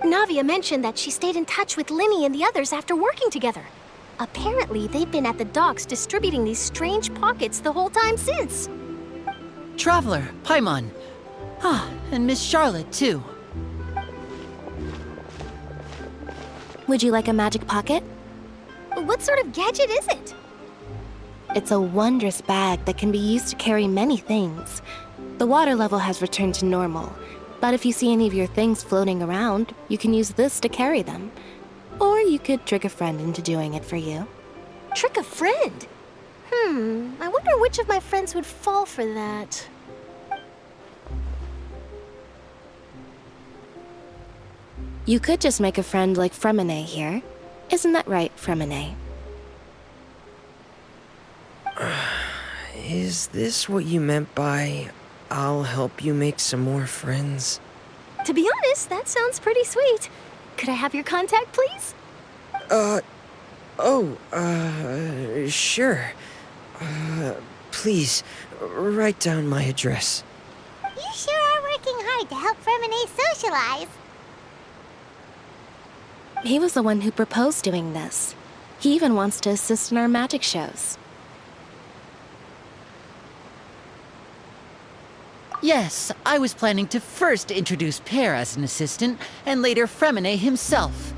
Navia mentioned that she stayed in touch with Linny and the others after working together. Apparently, they've been at the docks distributing these strange pockets the whole time since. Traveler, Paimon. Ah, and Miss Charlotte, too. Would you like a magic pocket? What sort of gadget is it? It's a wondrous bag that can be used to carry many things. The water level has returned to normal, but if you see any of your things floating around, you can use this to carry them. Or you could trick a friend into doing it for you. Trick a friend? I wonder which of my friends would fall for that. You could just make a friend like Fremine here. Isn't that right, Fremine? Is this what you meant by, I'll help you make some more friends? To be honest, that sounds pretty sweet. Could I have your contact, please? Sure. Please, write down my address. You sure are working hard to help Fremine socialize. He was the one who proposed doing this. He even wants to assist in our magic shows. Yes, I was planning to first introduce Per as an assistant, and later Fremine himself.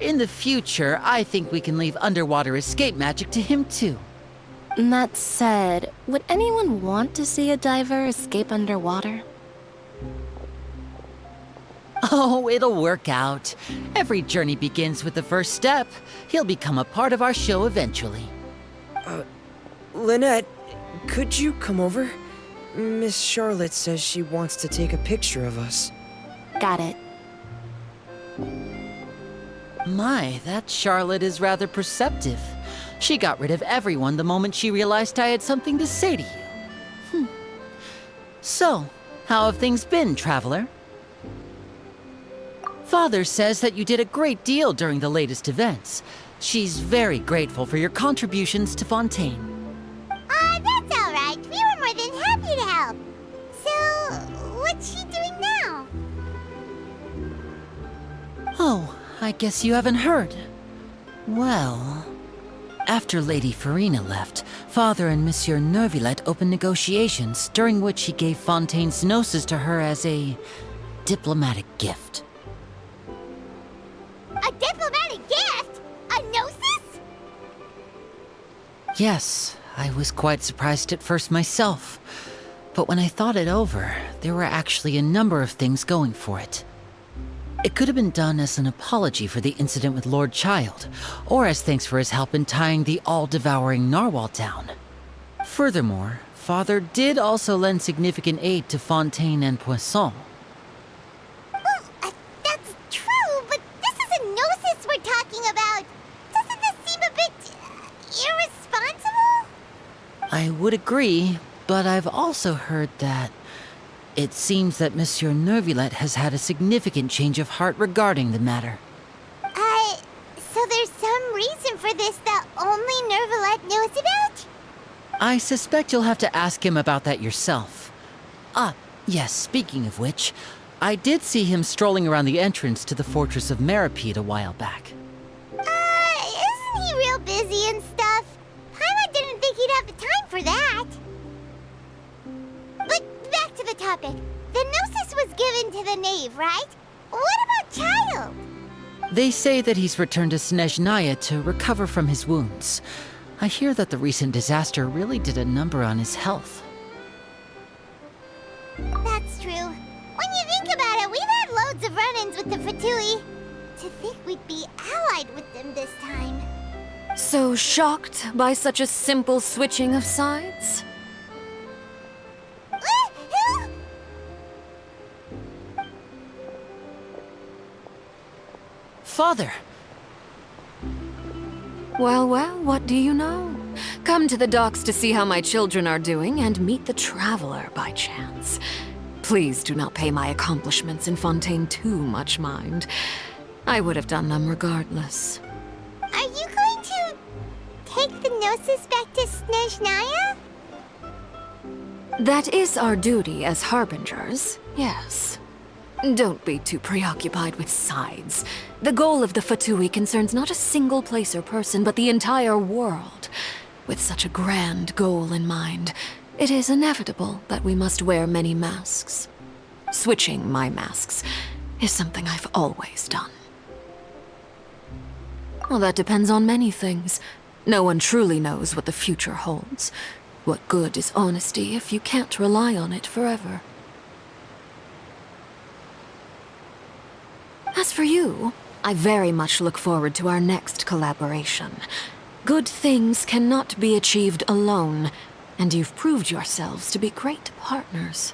In the future, I think we can leave underwater escape magic to him too. That said, would anyone want to see a diver escape underwater? Oh, it'll work out. Every journey begins with the first step. He'll become a part of our show eventually. Lynette, could you come over? Miss Charlotte says she wants to take a picture of us. Got it. My, that Charlotte is rather perceptive. She got rid of everyone the moment she realized I had something to say to you. So, how have things been, Traveler? Father says that you did a great deal during the latest events. She's very grateful for your contributions to Fontaine. That's all right. We were more than happy to help. So, what's she doing now? Oh, I guess you haven't heard. Well, after Lady Farina left, Father and Monsieur Neuvillette opened negotiations, during which he gave Fontaine's gnosis to her as a diplomatic gift. A diplomatic gift? A gnosis? Yes, I was quite surprised at first myself. But when I thought it over, there were actually a number of things going for it. It could have been done as an apology for the incident with Lord Child, or as thanks for his help in tying the all-devouring narwhal down. Furthermore, Father did also lend significant aid to Fontaine and Poisson. Well, that's true, but this is a gnosis we're talking about. Doesn't this seem a bit irresponsible? I would agree, but I've also heard that it seems that Monsieur Neuvillette has had a significant change of heart regarding the matter. So there's some reason for this that only Neuvillette knows about? I suspect you'll have to ask him about that yourself. Yes, speaking of which, I did see him strolling around the entrance to the Fortress of Meripede a while back. Isn't he real busy and stuff? Paimon didn't think he'd have the time for that. But back to the topic. The gnosis was given to the knave, right? What about Child? They say that he's returned to Snezhnaya to recover from his wounds. I hear that the recent disaster really did a number on his health. That's true. When you think about it, we've had loads of run-ins with the Fatui. To think we'd be allied with them this time. So shocked by such a simple switching of sides? Father! Well, what do you know? Come to the docks to see how my children are doing and meet the Traveler by chance. Please do not pay my accomplishments in Fontaine too much mind. I would have done them regardless. Are you going to take the gnosis back to Snezhnaya? That is our duty as harbingers, yes. Don't be too preoccupied with sides. The goal of the Fatui concerns not a single place or person, but the entire world. With such a grand goal in mind, it is inevitable that we must wear many masks. Switching my masks is something I've always done. Well, that depends on many things. No one truly knows what the future holds. What good is honesty if you can't rely on it forever? As for you, I very much look forward to our next collaboration. Good things cannot be achieved alone, and you've proved yourselves to be great partners.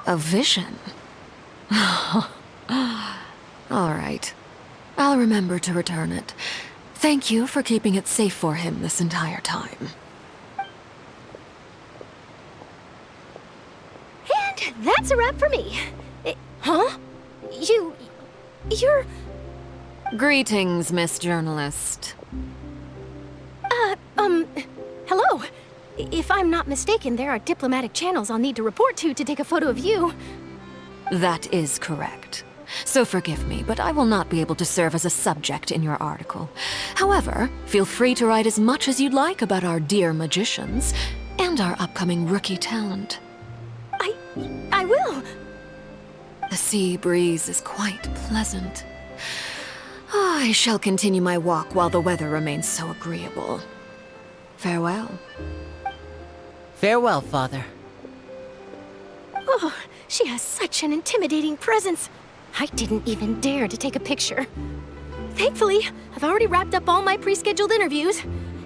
A vision? All right. I'll remember to return it. Thank you for keeping it safe for him this entire time. And that's a wrap for me. Huh? You're... Greetings, Miss Journalist. Hello. If I'm not mistaken, there are diplomatic channels I'll need to report to take a photo of you. That is correct. So forgive me, but I will not be able to serve as a subject in your article. However, feel free to write as much as you'd like about our dear magicians and our upcoming rookie talent. I will. The sea breeze is quite pleasant. I shall continue my walk while the weather remains so agreeable. Farewell. Farewell, Father. Oh, she has such an intimidating presence. I didn't even dare to take a picture. Thankfully, I've already wrapped up all my pre-scheduled interviews.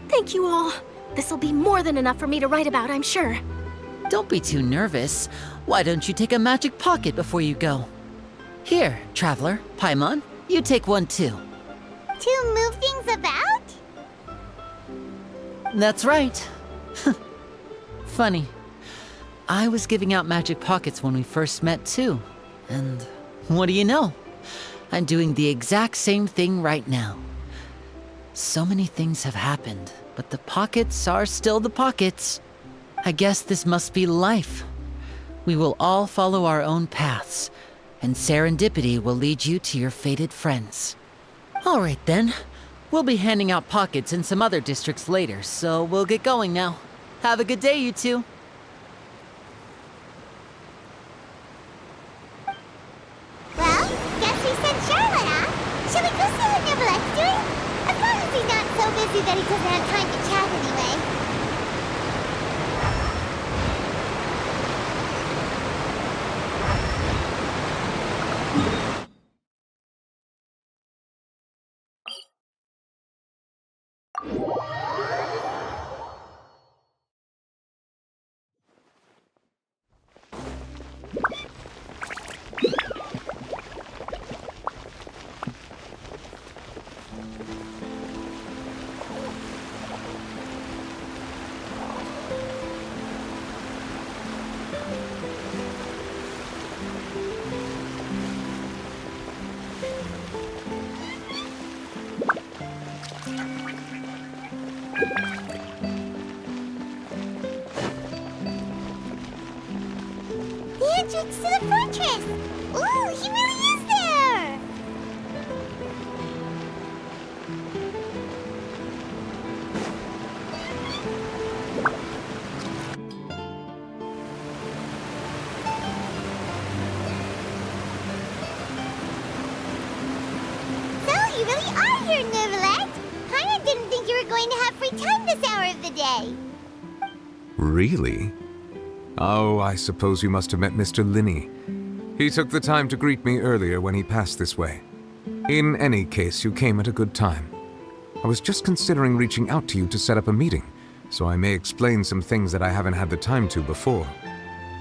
Thank you all. This'll be more than enough for me to write about, I'm sure. Don't be too nervous. Why don't you take a magic pocket before you go? Here, Traveler, Paimon, you take one too. To move things about? That's right. Funny. I was giving out magic pockets when we first met too. And what do you know? I'm doing the exact same thing right now. So many things have happened, but the pockets are still the pockets. I guess this must be life. We will all follow our own paths, and serendipity will lead you to your fated friends. All right then. We'll be handing out pockets in some other districts later, so we'll get going now. Have a good day, you two. Well, guess we sent Charlotte, huh? Shall we go see what Nevelette's doing? As long as he's not so busy that he doesn't have time to chat anyway. The entrance to the fortress! Ooh, he really is there! So, you really are here, Nevelette! Kinda didn't think you were going to have free time this hour of the day. Really? Oh, I suppose you must have met Mr. Linney. He took the time to greet me earlier when he passed this way. In any case, you came at a good time. I was just considering reaching out to you to set up a meeting, so I may explain some things that I haven't had the time to before.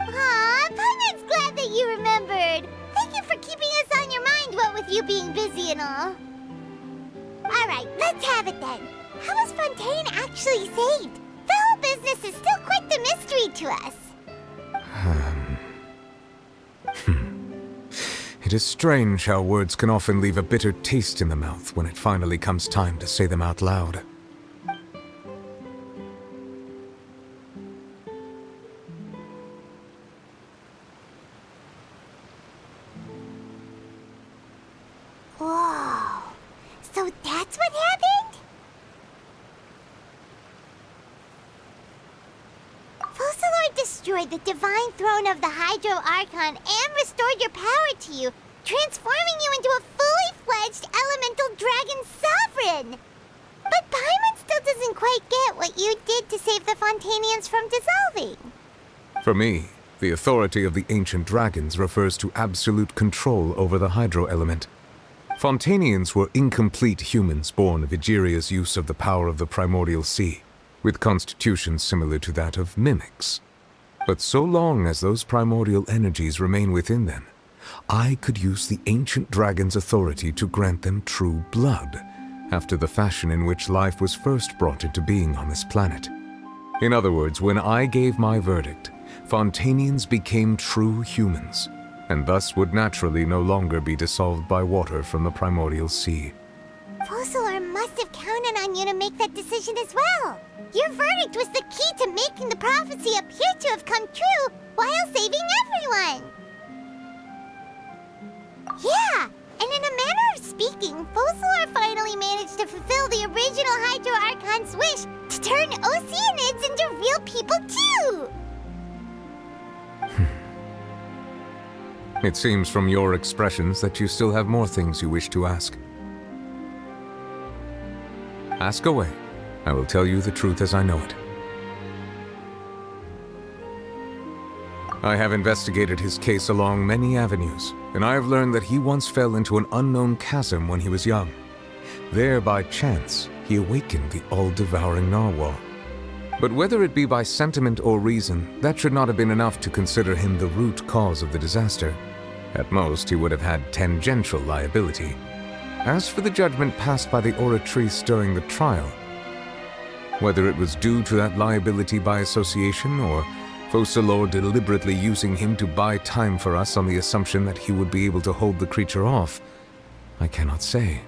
Aw, Paimon's glad that you remembered. Thank you for keeping us on your mind, what with you being busy and all. Alright, let's have it then. How was Fontaine actually saved? The whole business is still quite the mystery to us. It is strange how words can often leave a bitter taste in the mouth when it finally comes time to say them out loud. Whoa. So that's what happened? Focalord destroyed the divine throne of the Hydro Archon and restored your power to you, transforming you into a fully fledged elemental dragon sovereign. But Paimon still still doesn't quite get what you did to save the Fontanians from dissolving. For me, the authority of the ancient dragons refers to absolute control over the hydro element. Fontanians were incomplete humans born of Egeria's use of the power of the primordial sea, with constitutions similar to that of mimics. But so long as those primordial energies remain within them, I could use the ancient dragon's authority to grant them true blood, after the fashion in which life was first brought into being on this planet. In other words, when I gave my verdict, Fontanians became true humans, and thus would naturally no longer be dissolved by water from the primordial sea. Focalor must have counted on you to make that decision as well. Your verdict was the key to making the prophecy appear to have come true while saving everyone. Yeah, and in a manner of speaking, Focalor finally managed to fulfill the original Hydro Archon's wish to turn Oceanids into real people too! It seems from your expressions that you still have more things you wish to ask. Ask away. I will tell you the truth as I know it. I have investigated his case along many avenues, and I have learned that he once fell into an unknown chasm when he was young. There, by chance, he awakened the all-devouring narwhal. But whether it be by sentiment or reason, that should not have been enough to consider him the root cause of the disaster. At most, he would have had tangential liability. As for the judgment passed by the Oratrice during the trial, whether it was due to that liability by association or Focalor deliberately using him to buy time for us on the assumption that he would be able to hold the creature off, I cannot say.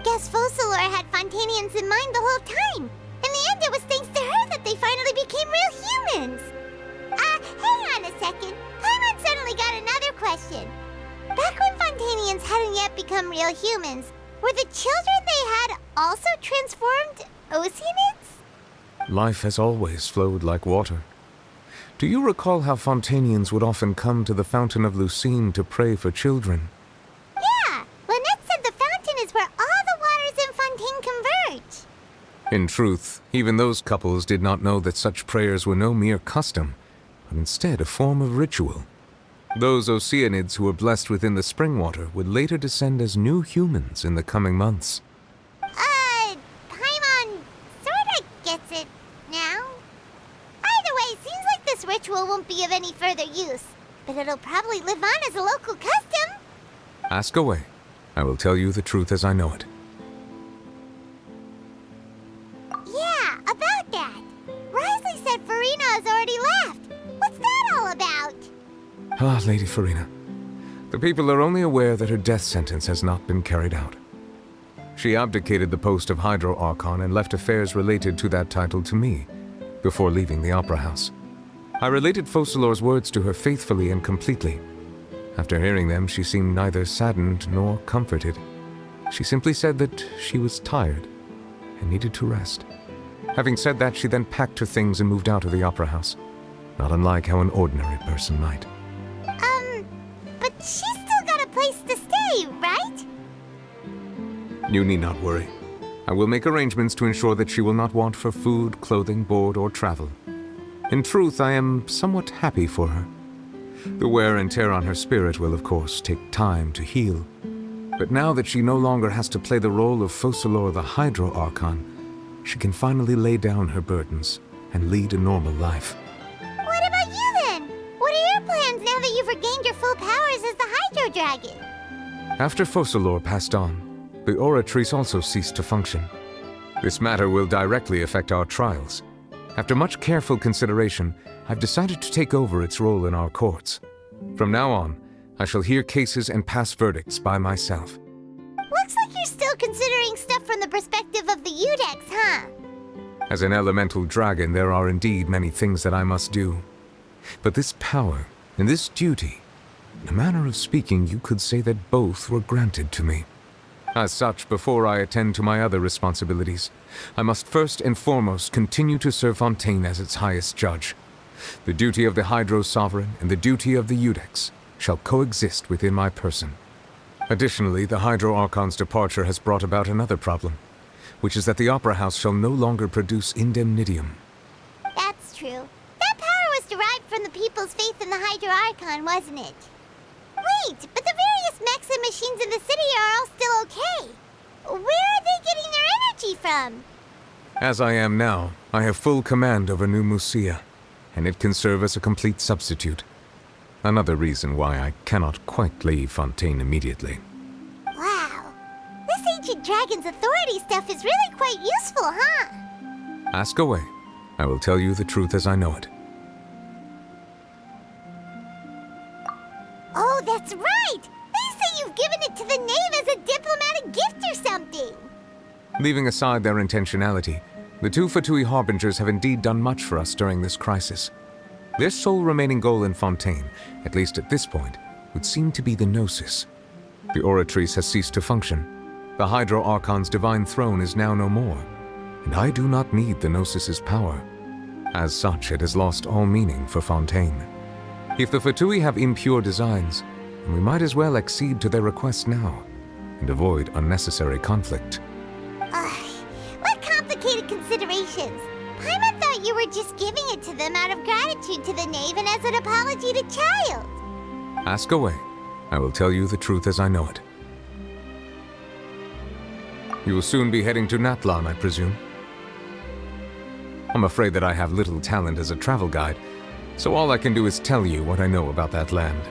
Guess Focalor had Fontanians in mind the whole time. In the end, it was thanks to her that they finally became real humans. Hang on a second. Paimon suddenly got another question. Back when Fontanians hadn't yet become real humans, were the children they had also transformed Oceanids? Life has always flowed like water. Do you recall how Fontanians would often come to the Fountain of Lucine to pray for children? Yeah, Lynette said the fountain is where all the waters in Fontaine converge. In truth, even those couples did not know that such prayers were no mere custom, but instead a form of ritual. Those Oceanids who were blessed within the spring water would later descend as new humans in the coming months. Paimon sorta gets it now. Either way, seems like this ritual won't be of any further use, but it'll probably live on as a local custom. Ask away. I will tell you the truth as I know it. Yeah, about that. Risley said Farina has already left. What's that all about? Ah, Lady Farina. The people are only aware that her death sentence has not been carried out. She abdicated the post of Hydro Archon and left affairs related to that title to me, before leaving the Opera House. I related Focalor's words to her faithfully and completely. After hearing them, she seemed neither saddened nor comforted. She simply said that she was tired and needed to rest. Having said that, she then packed her things and moved out of the Opera House, not unlike how an ordinary person might. But she's still got a place to stay, right? You need not worry. I will make arrangements to ensure that she will not want for food, clothing, board, or travel. In truth, I am somewhat happy for her. The wear and tear on her spirit will, of course, take time to heal. But now that she no longer has to play the role of Focalor the Hydro Archon, she can finally lay down her burdens and lead a normal life. What about you then? What are your plans now that you've regained your full powers as the Hydro Dragon? After Focalor passed on, the Oratrice also ceased to function. This matter will directly affect our trials. After much careful consideration, I've decided to take over its role in our courts. From now on, I shall hear cases and pass verdicts by myself. Looks like you're still considering stuff from the perspective of the Udex, huh? As an elemental dragon, there are indeed many things that I must do. But this power and this duty, in a manner of speaking, you could say that both were granted to me. As such, before I attend to my other responsibilities, I must first and foremost continue to serve Fontaine as its highest judge. The duty of the Hydro Sovereign and the duty of the Udex shall coexist within my person. Additionally, the Hydro Archon's departure has brought about another problem. which is that the Opera House shall no longer produce indemnitium. That's true. That power was derived from the people's faith in the Hydro Archon, wasn't it? Wait, but the various mechs and machines in the city are all still okay. Where are they getting their energy from? As I am now, I have full command over New Musia, and it can serve as a complete substitute. Another reason why I cannot quite leave Fontaine immediately. Wow. This ancient dragon's authority stuff is really quite useful, huh? Ask away. I will tell you the truth as I know it. Oh, that's right! They say you've given it to the knave as a diplomatic gift or something! Leaving aside their intentionality, the two Fatui Harbingers have indeed done much for us during this crisis. Their sole remaining goal in Fontaine, at least at this point, would seem to be the Gnosis. The Oratrice has ceased to function. The Hydro Archon's divine throne is now no more, and I do not need the Gnosis's power. As such, it has lost all meaning for Fontaine. If the Fatui have impure designs, then we might as well accede to their request now, and avoid unnecessary conflict. What complicated considerations! Paimon thought you were just giving it to them out of gratitude to the knave and as an apology to Child. Ask away. I will tell you the truth as I know it. You will soon be heading to Natlan, I presume? I'm afraid that I have little talent as a travel guide, so all I can do is tell you what I know about that land.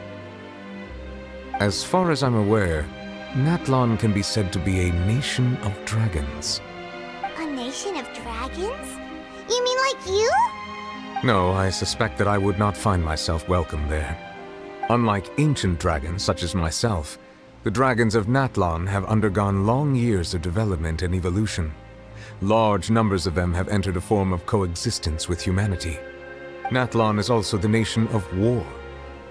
As far as I'm aware, Natlan can be said to be a nation of dragons. A nation of dragons? You mean like you? No, I suspect that I would not find myself welcome there. Unlike ancient dragons such as myself, the dragons of Natlan have undergone long years of development and evolution. Large numbers of them have entered a form of coexistence with humanity. Natlan is also the nation of war.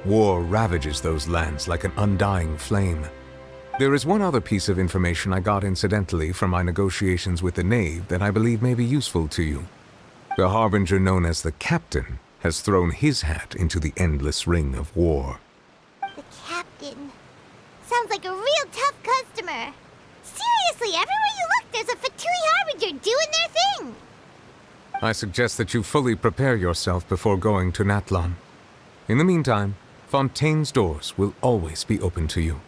War ravages those lands like an undying flame. There is one other piece of information I got incidentally from my negotiations with the knave that I believe may be useful to you. The Harbinger known as the Captain has thrown his hat into the endless ring of war. The Captain. Sounds like a real tough customer. Seriously, everywhere you look, there's a Fatui Harbinger doing their thing. I suggest that you fully prepare yourself before going to Natlan. In the meantime, Fontaine's doors will always be open to you.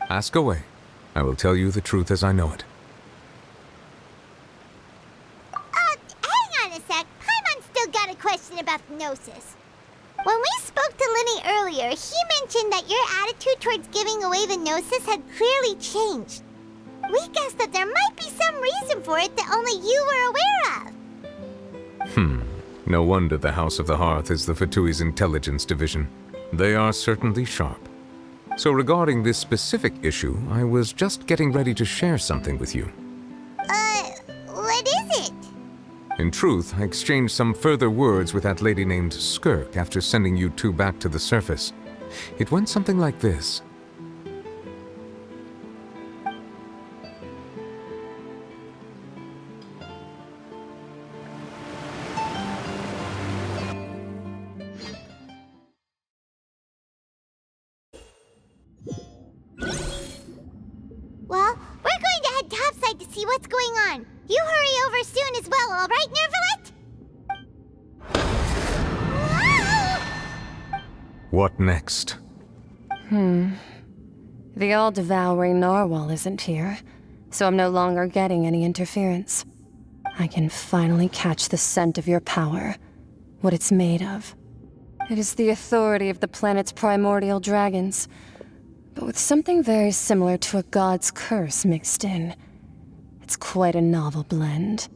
Ask away. I will tell you the truth as I know it. Hang on a sec. Paimon's still got a question about the Gnosis. When we spoke to Linny earlier, he mentioned that your attitude towards giving away the Gnosis had clearly changed. We guessed that there might be some reason for it that only you were aware of. No wonder the House of the Hearth is the Fatui's intelligence division. They are certainly sharp. So regarding this specific issue, I was just getting ready to share something with you. What is it? In truth, I exchanged some further words with that lady named Skirk after sending you two back to the surface. It went something like this. Well, we're going to head topside to see what's going on. You hurry over soon as well, all right, Nervalet? What next? The all-devouring narwhal isn't here, so I'm no longer getting any interference. I can finally catch the scent of your power, what it's made of. It is the authority of the planet's primordial dragons, but with something very similar to a god's curse mixed in. It's quite a novel blend.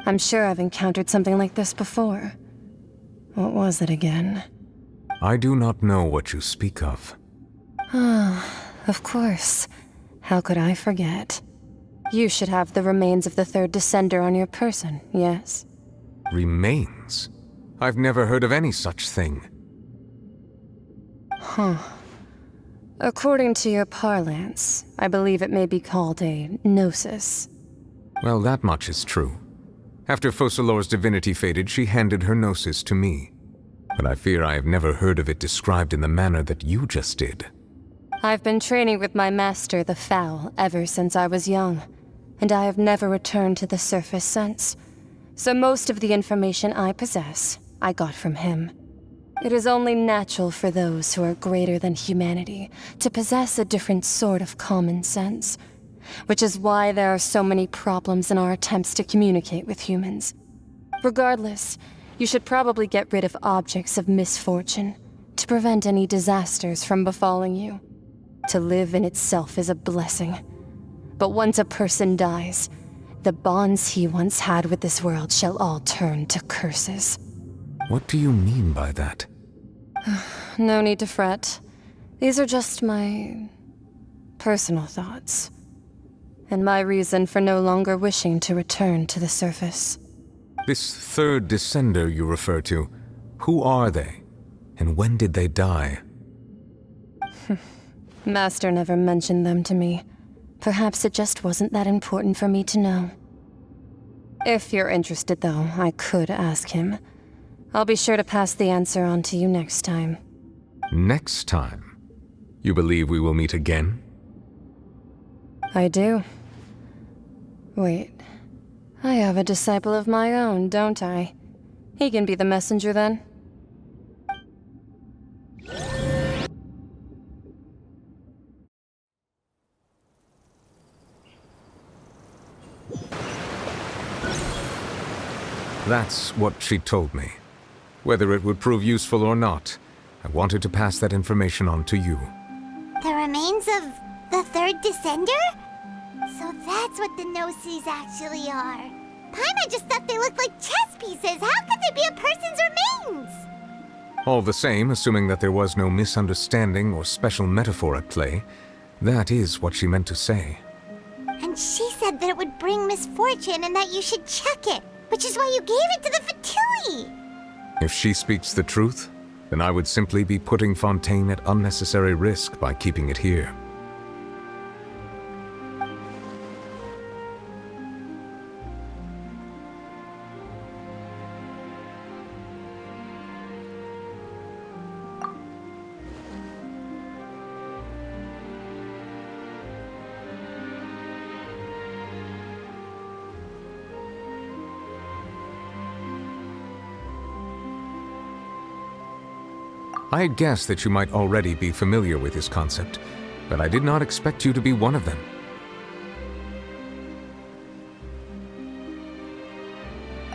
I'm sure I've encountered something like this before. What was it again? I do not know what you speak of. Of course. How could I forget? You should have the remains of the third descender on your person, yes? Remains? I've never heard of any such thing. According to your parlance, I believe it may be called a gnosis. Well, that much is true. After Focalor's divinity faded, she handed her gnosis to me. But I fear I have never heard of it described in the manner that you just did. I've been training with my master, the Fowl, ever since I was young, and I have never returned to the surface since. So most of the information I possess, I got from him. It is only natural for those who are greater than humanity to possess a different sort of common sense, which is why there are so many problems in our attempts to communicate with humans. Regardless, you should probably get rid of objects of misfortune to prevent any disasters from befalling you. To live in itself is a blessing. But once a person dies, the bonds he once had with this world shall all turn to curses. What do you mean by that? No need to fret. These are just my personal thoughts, and my reason for no longer wishing to return to the surface. This third descender you refer to, who are they? And when did they die? Master never mentioned them to me. Perhaps it just wasn't that important for me to know. If you're interested, though, I could ask him. I'll be sure to pass the answer on to you next time. Next time? You believe we will meet again? I do. Wait. I have a disciple of my own, don't I? He can be the messenger then. That's what she told me. Whether it would prove useful or not, I wanted to pass that information on to you. The remains of the third descender? So that's what the Gnosis actually are. Paimon just thought they looked like chess pieces. How could they be a person's remains? All the same, assuming that there was no misunderstanding or special metaphor at play, that is what she meant to say. And she said that it would bring misfortune and that you should check it, which is why you gave it to the Fatui. If she speaks the truth, then I would simply be putting Fontaine at unnecessary risk by keeping it here. I had guessed that you might already be familiar with this concept, but I did not expect you to be one of them.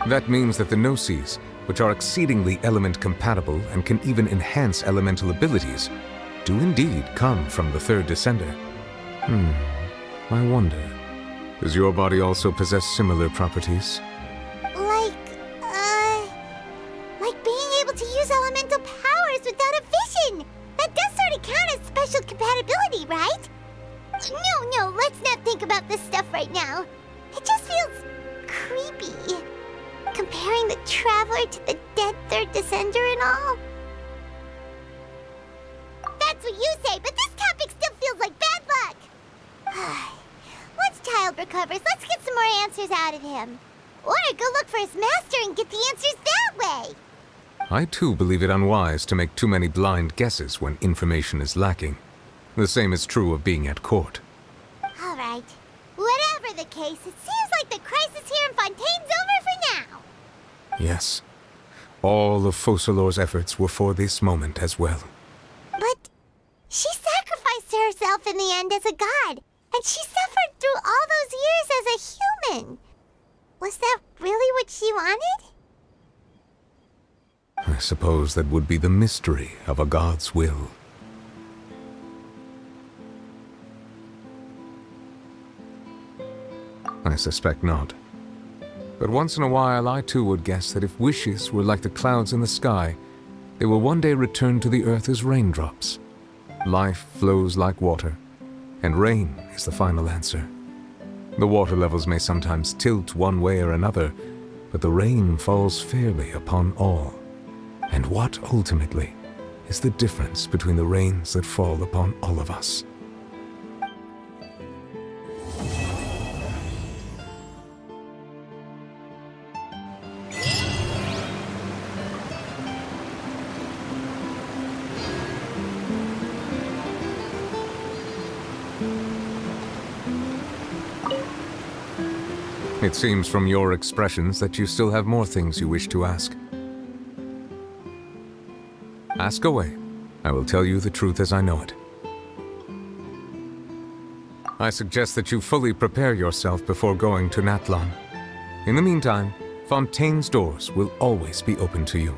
That means that the Gnosis, which are exceedingly element-compatible and can even enhance elemental abilities, do indeed come from the third descender. I wonder, does your body also possess similar properties? Like being able to use elemental powers without a vision. That does sort of count as special compatibility, right? No, let's not think about this stuff right now. It just feels creepy. Comparing the Traveler to the dead third descender and all. That's what you say, but this topic still feels like bad luck. Once Child recovers, let's get some more answers out of him. Or go look for his master and get the answers that way. I too believe it unwise to make too many blind guesses when information is lacking. The same is true of being at court. All right. Whatever the case, it seems like the crisis here in Fontaine's over for now. Yes. All of Focalor's efforts were for this moment as well. But she sacrificed herself in the end as a god, and she suffered through all those years as a human. Was that really what she wanted? I suppose that would be the mystery of a god's will. I suspect not. But once in a while, I too would guess that if wishes were like the clouds in the sky, they will one day return to the earth as raindrops. Life flows like water, and rain is the final answer. The water levels may sometimes tilt one way or another, but the rain falls fairly upon all. And what, ultimately, is the difference between the rains that fall upon all of us? It seems from your expressions that you still have more things you wish to ask. Ask away. I will tell you the truth as I know it. I suggest that you fully prepare yourself before going to Natlan. In the meantime, Fontaine's doors will always be open to you.